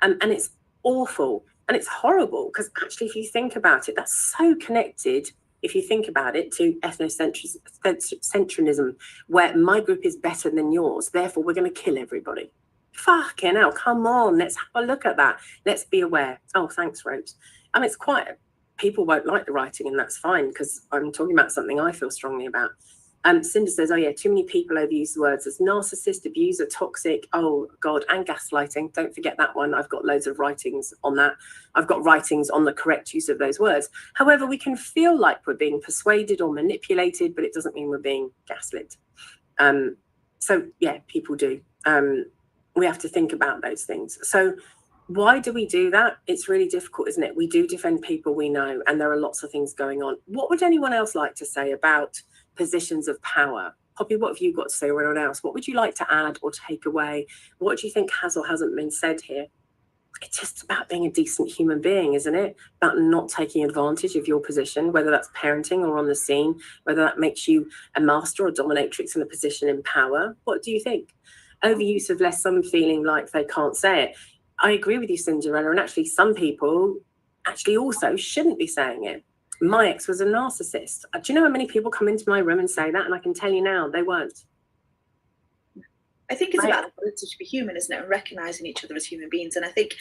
And it's awful. And it's horrible because actually, if you think about it, that's so connected, if you think about it, to ethnocentrism, where my group is better than yours, therefore we're going to kill everybody. Fucking hell, come on, let's have a look at that. Let's be aware. Oh, thanks, Rose. I mean, it's quite, people won't like the writing, and that's fine because I'm talking about something I feel strongly about. Cinder says, oh yeah, too many people overuse the words as narcissist, abuser, toxic, oh God, and gaslighting. Don't forget that one. I've got loads of writings on that. I've got writings on the correct use of those words. However, we can feel like we're being persuaded or manipulated, but it doesn't mean we're being gaslit. So yeah, people do. We have to think about those things. So why do we do that? It's really difficult, isn't it? We do defend people we know, and there are lots of things going on. What would anyone else like to say about positions of power? Poppy, what have you got to say, or anyone else? What would you like to add or take away? What do you think has or hasn't been said here? It's just about being a decent human being, isn't it? About not taking advantage of your position, whether that's parenting or on the scene, whether that makes you a master or dominatrix in a position in power. What do you think? Overuse of less, some feeling like they can't say it. I agree with you, Cinderella, and actually some people actually also shouldn't be saying it. My ex was a narcissist. Do you know how many people come into my room and say that? And I can tell you now, they weren't. I think it's about the ability to be human, isn't it? And recognizing each other as human beings. And I think,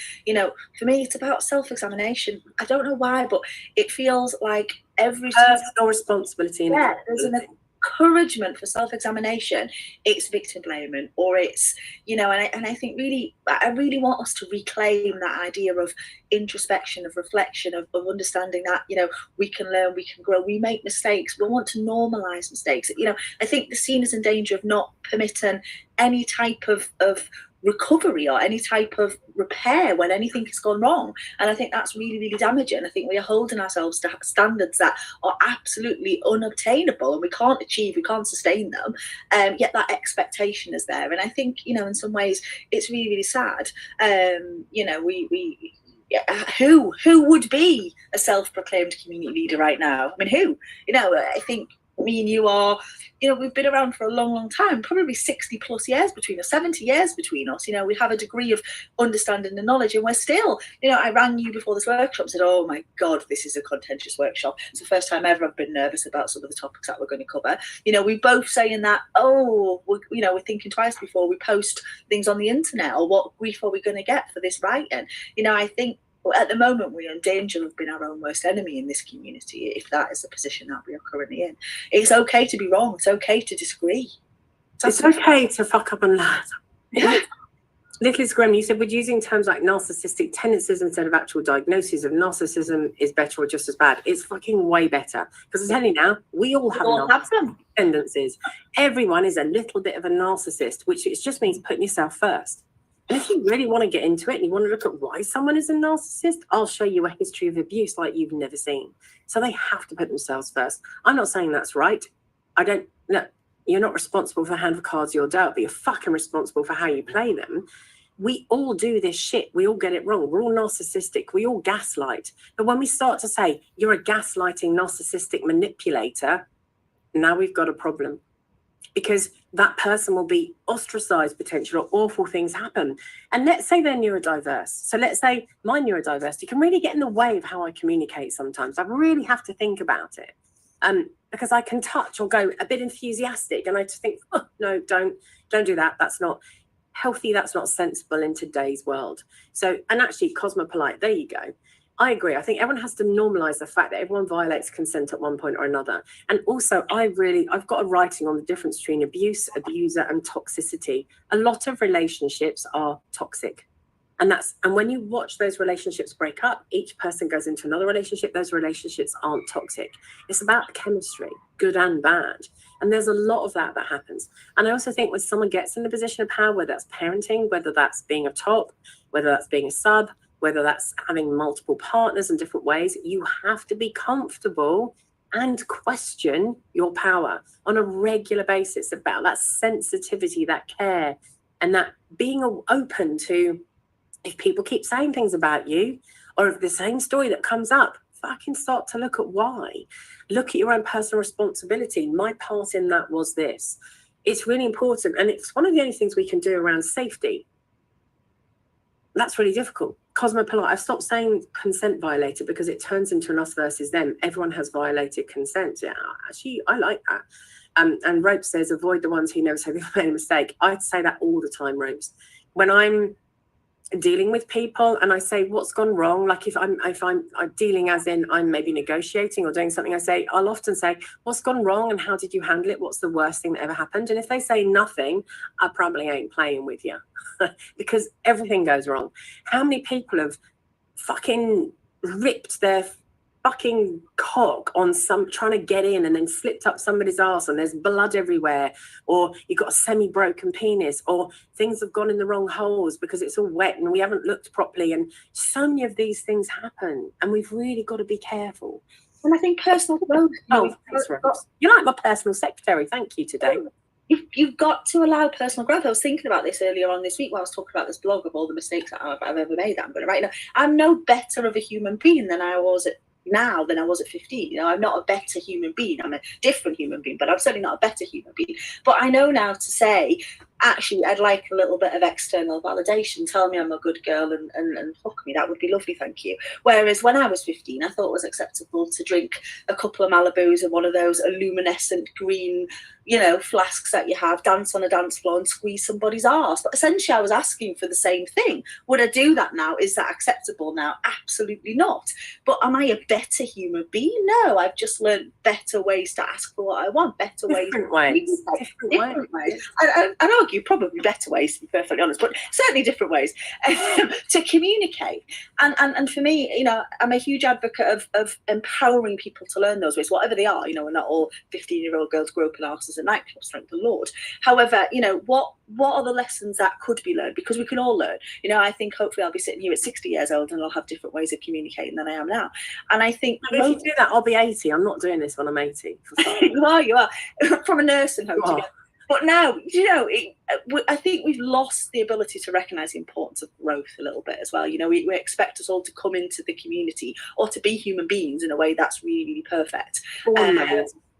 for me, it's about self-examination. I don't know why, but it feels like every personal responsibility. Yeah, there's an encouragement for self-examination. It's victim blaming, or it's, and I think I really want us to reclaim that idea of introspection, of reflection, of understanding that, we can learn, we can grow, we make mistakes. We want to normalize mistakes. I think the scene is in danger of not permitting any type of recovery or any type of repair when anything has gone wrong. And I think that's really, really damaging. I think we are holding ourselves to standards that are absolutely unobtainable, and we can't sustain them. Yet that expectation is there. And I think, in some ways it's really, really sad. Who would be a self-proclaimed community leader right now? I mean, who? I think me and you are, we've been around for a long, long time, probably 60 plus years between us, 70 years between us. We have a degree of understanding and knowledge, and we're still, I rang you before this workshop and said, oh my God, this is a contentious workshop. It's the first time ever I've been nervous about some of the topics that we're going to cover. We both saying that, we're thinking twice before we post things on the internet, or what grief are we going to get for this writing? I think, well, at the moment, we're in danger of being our own worst enemy in this community, if that is the position that we are currently in. It's okay to be wrong. It's okay to disagree. It's okay to fuck up and lie. Yeah. Nicholas Graham, you said, we're using terms like narcissistic tendencies instead of actual diagnoses of narcissism is better or just as bad. It's fucking way better. Because I'm telling you now, we all have narcissistic tendencies. Everyone is a little bit of a narcissist, which it just means putting yourself first. And if you really want to get into it and you want to look at why someone is a narcissist, I'll show you a history of abuse like you've never seen. So they have to put themselves first. I'm not saying that's right. No, you're not responsible for the hand of cards you're dealt, but you're fucking responsible for how you play them. We all do this shit. We all get it wrong. We're all narcissistic. We all gaslight. But when we start to say, you're a gaslighting, narcissistic manipulator, now we've got a problem. Because that person will be ostracized potentially, or awful things happen. And let's say they're neurodiverse. So let's say my neurodiversity can really get in the way of how I communicate sometimes. I really have to think about it. Because I can touch or go a bit enthusiastic, and I just think, oh, no, don't do that. That's not healthy. That's not sensible in today's world. So, and actually cosmopolite, there you go. I agree. I think everyone has to normalize the fact that everyone violates consent at one point or another. And also, I've got a writing on the difference between abuse, abuser, and toxicity. A lot of relationships are toxic. And when you watch those relationships break up, each person goes into another relationship. Those relationships aren't toxic. It's about chemistry, good and bad. And there's a lot of that happens. And I also think when someone gets in a position of power, whether that's parenting, whether that's being a top, whether that's being a sub, whether that's having multiple partners in different ways, you have to be comfortable and question your power on a regular basis, about that sensitivity, that care, and that being open to, if people keep saying things about you, or if the same story that comes up, fucking start to look at why. Look at your own personal responsibility. My part in that was this. It's really important. And it's one of the only things we can do around safety. That's really difficult. Cosmopolite, I've stopped saying consent violated because it turns into an us versus them. Everyone has violated consent. Yeah, actually, I like that. And Rope says, avoid the ones who never say they've made a mistake. I'd say that all the time, Ropes. When I'm dealing with people and I say what's gone wrong, like if I'm dealing as in I'm maybe negotiating or doing something, I'll often say what's gone wrong and how did you handle it, what's the worst thing that ever happened. And if they say nothing, I probably ain't playing with you because everything goes wrong. How many people have fucking ripped their fucking cock on trying to get in and then slipped up somebody's arse and there's blood everywhere, or you've got a semi-broken penis, or things have gone in the wrong holes because it's all wet and we haven't looked properly, and so many of these things happen and we've really got to be careful. And I think personal growth. You're like my personal secretary. Thank you today. You've got to allow personal growth. I was thinking about this earlier on this week while I was talking about this blog of all the mistakes that I've ever made. I'm going to write now. I'm no better of a human being than I was at 15. You know, I'm not a better human being. I'm a different human being, but I'm certainly not a better human being. But I know now to say, actually, I'd like a little bit of external validation. Tell me I'm a good girl and fuck me. That would be lovely, thank you. Whereas when I was 15, I thought it was acceptable to drink a couple of Malibus and one of those luminescent green, you know, flasks that you have, dance on a dance floor and squeeze somebody's arse. But essentially I was asking for the same thing. Would I do that now? Is that acceptable now? Absolutely not. But am I a better human being? No, I've just learned better ways to ask for what I want, better different ways. Different ways. I'd argue probably better ways, to be perfectly honest, but certainly different ways to communicate. And for me, you know, I'm a huge advocate of empowering people to learn those ways, whatever they are. You know, we're not all 15-year-old girls groping arses at nightclubs, thank the Lord. However, you know, what are the lessons that could be learned? Because we can all learn. You know, I think hopefully I'll be sitting here at 60 years old and I'll have different ways of communicating than I am now. And I think if you do that, I'll be 80. I'm not doing this when I'm 80. You are from a nursing home together. But now, you know, I think we've lost the ability to recognise the importance of growth a little bit as well. You know, we expect us all to come into the community or to be human beings in a way that's really, really perfect.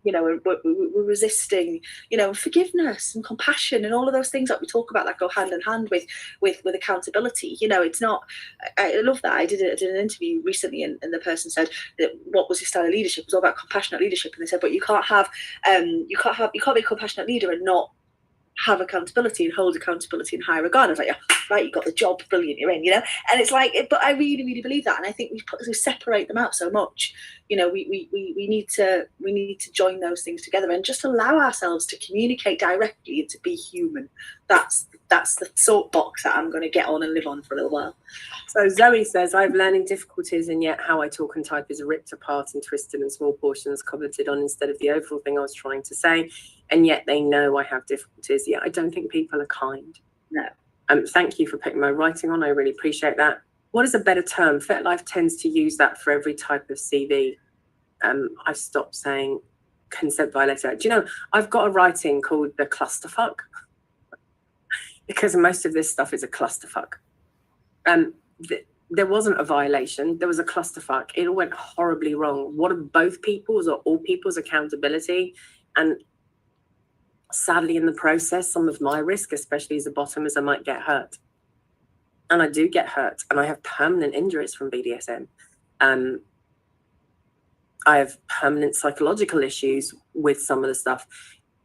You know, we're resisting, you know, forgiveness and compassion and all of those things that we talk about that go hand in hand with accountability. You know, it's not. I love that. I did an interview recently, and the person said that what was his style of leadership? It was all about compassionate leadership, and they said, but you can't be a compassionate leader and not have accountability and hold accountability in high regard. I was like, yeah, right, you got the job, brilliant, you're in, you know. And it's like, but I really, really believe that, and I think we separate them out so much. You know, we need to join those things together and just allow ourselves to communicate directly and to be human. That's the soapbox that I'm going to get on and live on for a little while. So Zoe says, I have learning difficulties, and yet how I talk and type is ripped apart and twisted in small portions, commented on instead of the overall thing I was trying to say. And yet they know I have difficulties. Yeah, I don't think people are kind. No. Thank you for putting my writing on. I really appreciate that. What is a better term? FetLife tends to use that for every type of CV. I've stopped saying consent violator. Do you know, I've got a writing called the clusterfuck because most of this stuff is a clusterfuck. There wasn't a violation. There was a clusterfuck. It all went horribly wrong. What are both people's or all people's accountability? And Sadly, in the process, some of my risk, especially as a bottom, is I might get hurt. And I do get hurt, and I have permanent injuries from BDSM. I have permanent psychological issues with some of the stuff.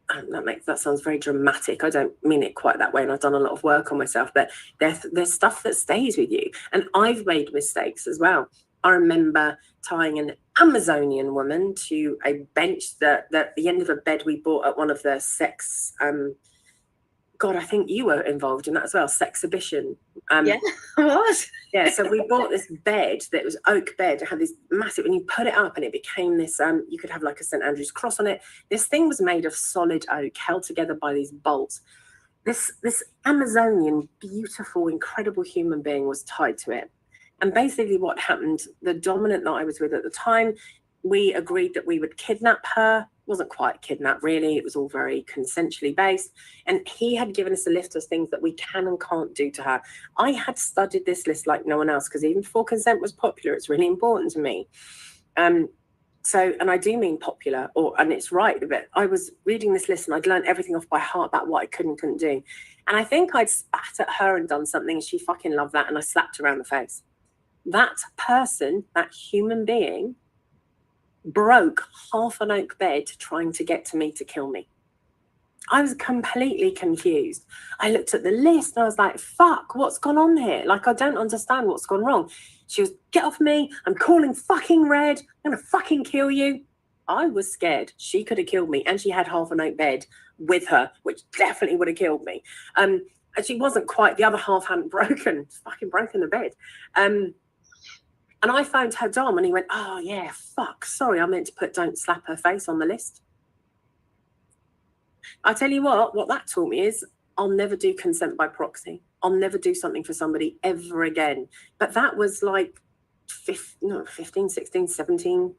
That sounds very dramatic. I don't mean it quite that way, and I've done a lot of work on myself, but there's stuff that stays with you. And I've made mistakes as well. I remember tying an Amazonian woman to a bench that at the end of a bed we bought at one of the sex God, I think you were involved in that as well, Sexhibition. Yeah, I was. Yeah, so we bought this bed that was oak bed. It had this massive, and you put it up and it became this, you could have like a St. Andrew's cross on it. This thing was made of solid oak, held together by these bolts. This Amazonian, beautiful, incredible human being was tied to it. And basically what happened, the dominant that I was with at the time, we agreed that we would kidnap her. Wasn't quite kidnap, really. It was all very consensually based. And he had given us a list of things that we can and can't do to her. I had studied this list like no one else, because even before consent was popular, it's really important to me. So, and I do mean popular, and it's right, but I was reading this list and I'd learned everything off by heart about what I could and couldn't do. And I think I'd spat at her and done something, and she fucking loved that, and I slapped her around the face. That person, that human being, broke half an oak bed trying to get to me to kill me. I was completely confused. I looked at the list and I was like, fuck, what's gone on here? Like, I don't understand what's gone wrong. She was, get off me. I'm calling fucking red. I'm going to fucking kill you. I was scared. She could have killed me. And she had half an oak bed with her, which definitely would have killed me. And she wasn't quite, the other half hadn't fucking broken the bed. And I phoned her dom and he went, oh yeah, fuck, sorry, I meant to put don't slap her face on the list. I tell you what that taught me is I'll never do consent by proxy. I'll never do something for somebody ever again. But that was like 15, 16, 17.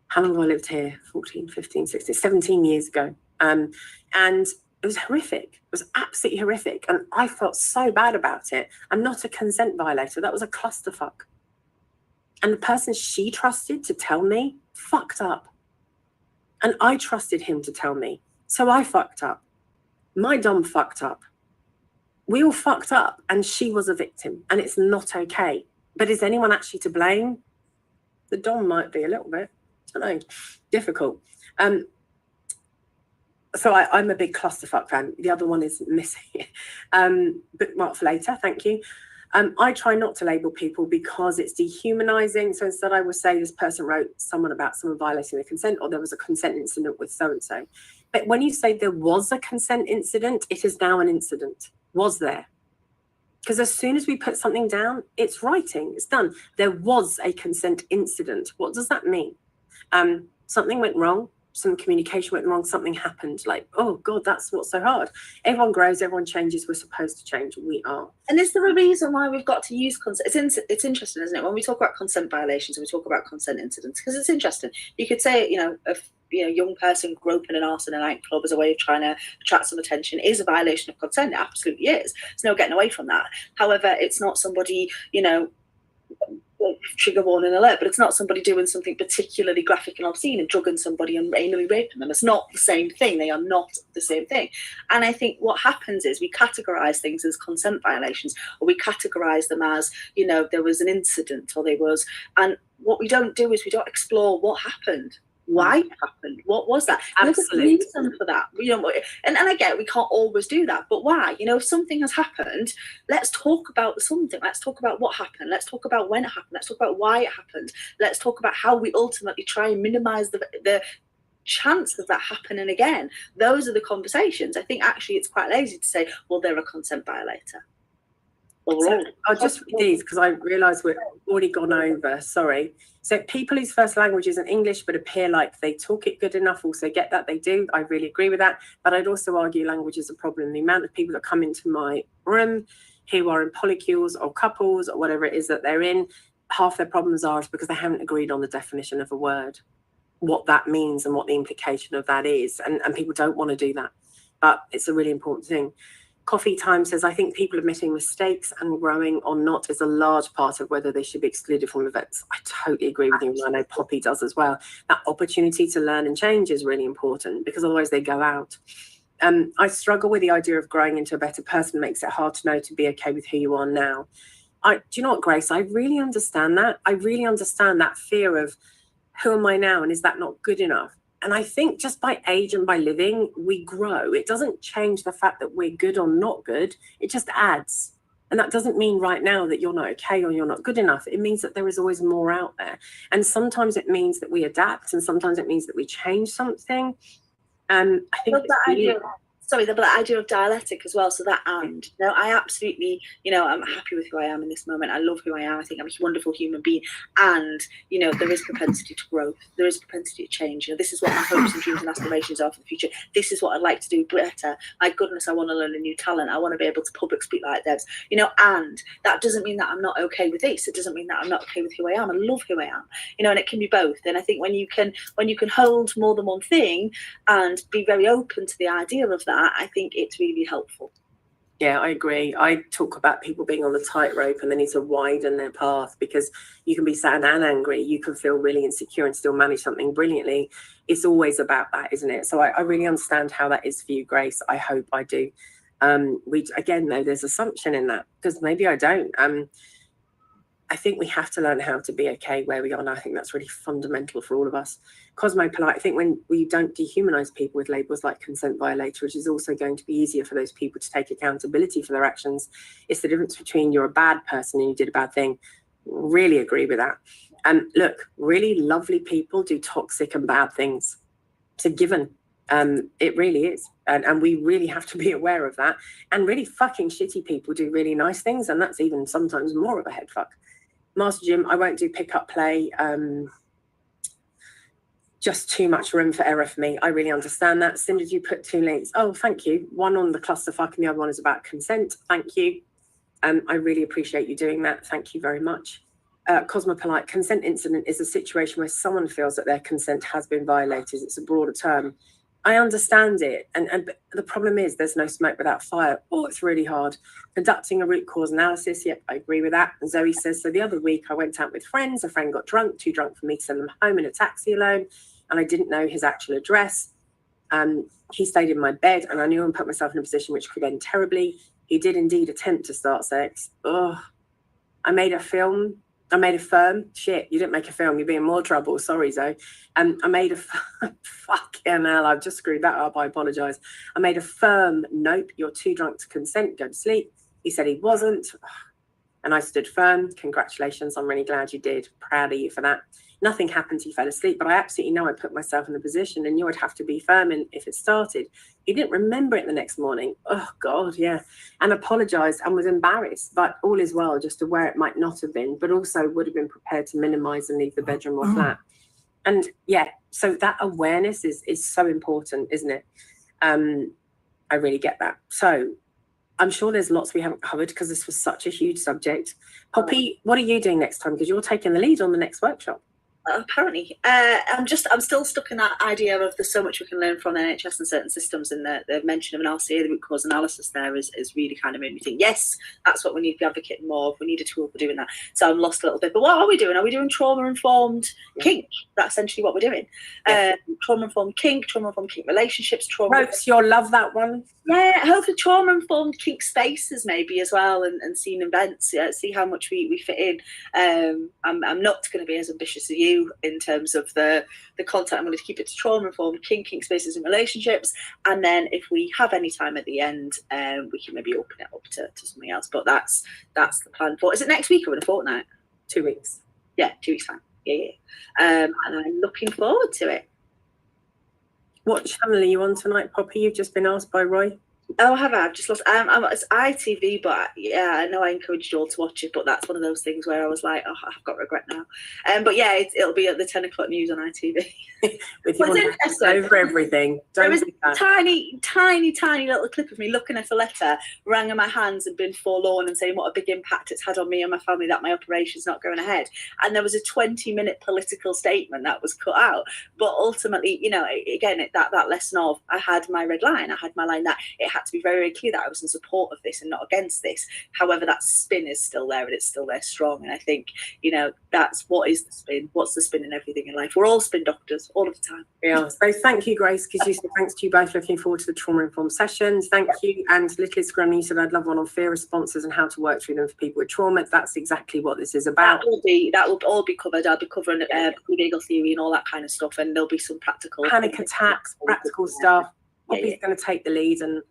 How long have I lived here? 14, 15, 16, 17 years ago. And it was horrific. It was absolutely horrific. And I felt so bad about it. I'm not a consent violator. That was a clusterfuck. And the person she trusted to tell me fucked up. And I trusted him to tell me. So I fucked up. My dom fucked up. We all fucked up, and she was a victim, and it's not okay. But is anyone actually to blame? The dom might be a little bit, I don't know, difficult. So I'm a big clusterfuck fan. The other one is missing. Bookmark for later, thank you. I try not to label people because it's dehumanizing. So instead I would say this person wrote someone violating their consent, or there was a consent incident with so-and-so. But when you say there was a consent incident, it is now an incident. Was there? Because as soon as we put something down, it's writing, it's done. There was a consent incident. What does that mean? Something went wrong. Some communication went wrong, something happened, like, oh God, that's what's so hard. Everyone grows, everyone changes, we're supposed to change, we are. And is there a reason why we've got to use consent? It's interesting, isn't it? When we talk about consent violations and we talk about consent incidents, because it's interesting. You could say, a young person groping an arse in a nightclub as a way of trying to attract some attention is a violation of consent. It absolutely is. There's no getting away from that. However, it's not somebody, trigger warning alert, but it's not somebody doing something particularly graphic and obscene and drugging somebody and anally raping them. It's not the same thing. They are not the same thing. And I think what happens is we categorize things as consent violations, or we categorize them as, there was an incident, or there was, and what we don't do is we don't explore what happened. Why it happened? What was that? Absolutely. There's a reason for that. And I get it, we can't always do that, but why? If something has happened, let's talk about something. Let's talk about what happened. Let's talk about when it happened. Let's talk about why it happened. Let's talk about how we ultimately try and minimize the chance of that happening again. Those are the conversations. I think actually it's quite lazy to say, well, they're a consent violator. So I'll just read these because I realise we've already gone over, sorry. So people whose first language isn't English but appear like they talk it good enough, also get that, they do. I really agree with that. But I'd also argue language is a problem. The amount of people that come into my room who are in polycules or couples or whatever it is that they're in, half their problems are because they haven't agreed on the definition of a word, what that means and what the implication of that is. And people don't want to do that. But it's a really important thing. Coffee Time says, I think people admitting mistakes and growing or not is a large part of whether they should be excluded from events. I totally agree with you. And I know Poppy does as well. That opportunity to learn and change is really important, because otherwise they go out. I struggle with the idea of growing into a better person. It makes it hard to know to be okay with who you are now. Do you know what, Grace? I really understand that. I really understand that fear of, who am I now? And is that not good enough? And I think just by age and by living, we grow. It doesn't change the fact that we're good or not good. It just adds. And that doesn't mean right now that you're not okay or you're not good enough. It means that there is always more out there. And sometimes it means that we adapt, and sometimes it means that we change something. I think that idea of dialectic as well. So that, and I absolutely, I'm happy with who I am in this moment. I love who I am. I think I'm a wonderful human being, and there is propensity to growth. There is propensity to change. This is what my hopes and dreams and aspirations are for the future. This is what I'd like to do better. My goodness, I want to learn a new talent. I want to be able to public speak like Debs. And that doesn't mean that I'm not okay with this. It doesn't mean that I'm not okay with who I am. I love who I am. And it can be both. And I think when you can hold more than one thing and be very open to the idea of that, I think it's really helpful. Yeah, I agree. I talk about people being on the tightrope and they need to widen their path, because you can be sad and angry. You can feel really insecure and still manage something brilliantly. It's always about that, isn't it? So I really understand how that is for you, Grace. I hope I do. Again, though, there's assumption in that, because maybe I don't. I think we have to learn how to be okay where we are, and I think that's really fundamental for all of us. Cosmopolite, I think when we don't dehumanize people with labels like consent violator, which is also going to be easier for those people to take accountability for their actions. It's the difference between you're a bad person and you did a bad thing. Really agree with that. Look, really lovely people do toxic and bad things. It's a given. It really is. And we really have to be aware of that. And really fucking shitty people do really nice things, and that's even sometimes more of a head fuck. Master Jim, I won't do pick up play. Just too much room for error for me. I really understand that. Sim, did you put 2 links? Oh, thank you. One on the clusterfuck and the other one is about consent. Thank you. I really appreciate you doing that. Thank you very much. Cosmopolite, consent incident is a situation where someone feels that their consent has been violated. It's a broader term. I understand it. And the problem is there's no smoke without fire. Oh, it's really hard. Conducting a root cause analysis. Yep, I agree with that. And Zoe says, so the other week I went out with friends. A friend got drunk, too drunk for me to send them home in a taxi alone. And I didn't know his actual address. He stayed in my bed, and I knew and put myself in a position which could end terribly. He did indeed attempt to start sex. Oh, I made a firm. Shit, you didn't make a film. You'd be in more trouble. Sorry, Zoe. I made a fucking hell. I've just screwed that up. I apologise. I made a firm nope. You're too drunk to consent. Go to sleep. He said he wasn't, and I stood firm. Congratulations. I'm really glad you did. Proud of you for that. Nothing happened. He fell asleep, but I absolutely know I put myself in a position, and you would have to be firm if it started. He didn't remember it the next morning. Oh God, yeah. And apologised and was embarrassed, but all is well, just aware it might not have been, but also would have been prepared to minimise and leave the bedroom or flat. And yeah, so that awareness is so important, isn't it? I really get that. So I'm sure there's lots we haven't covered because this was such a huge subject. Poppy, what are you doing next time? Because you're taking the lead on the next workshop. Apparently, I'm still stuck in that idea of there's so much we can learn from the NHS and certain systems, and the mention of an RCA, the root cause analysis there is really kind of made me think, yes, that's what we need to be advocating more of. We need a tool for doing that. So I'm lost a little bit, but what are we doing? Are we doing trauma-informed kink? That's essentially what we're doing. Trauma-informed kink relationships, Ropes, you'll love that one. Yeah, hopefully trauma-informed kink spaces maybe as well, and seeing events, see how much we fit in. I'm not going to be as ambitious as you in terms of the content. I'm going to keep it to trauma-informed kink spaces and relationships, and then if we have any time at the end, we can maybe open it up to something else. But that's the plan for. Is it next week or in a fortnight? 2 weeks. Yeah, 2 weeks time. Yeah. And I'm looking forward to it. What channel are you on tonight, Poppy? You've just been asked by Roy. Oh, have I? I've just lost. It's ITV, but yeah, I know I encouraged you all to watch it, but that's one of those things where I was like, oh, I've got regret now. But yeah, it'll be at the 10 o'clock news on ITV. With you over everything. There was a tiny little clip of me looking at a letter, wringing my hands and being forlorn and saying what a big impact it's had on me and my family that my operation's not going ahead. And there was a 20-minute political statement that was cut out. But ultimately, again, that lesson of I had my red line, I had my line that it had to be very, very clear that I was in support of this and not against this. However, that spin is still there, and it's still there strong. And I think, you know, that's what is the spin. What's the spin in everything in life? We're all spin doctors all of the time. Yeah. So thank you, Grace, because you said thanks to you both. Looking forward to the trauma-informed sessions. Thank you. And Little Scrum, you said I'd love one on fear responses and how to work through them for people with trauma. That's exactly what this is about. That will all be covered. I'll be covering behavioural theory and all that kind of stuff, and there'll be some practical panic attacks, practical stuff. Poppy's going to take the lead, and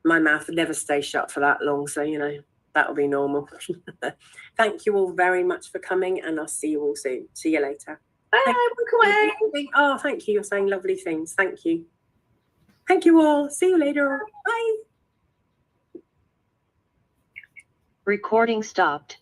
my mouth never stays shut for that long, so you know that'll be normal. Thank you all very much for coming, and I'll see you all soon. See you later. Bye. Walk away. Oh, thank you. You're saying lovely things. Thank you. Thank you all. See you later. Bye. Recording stopped.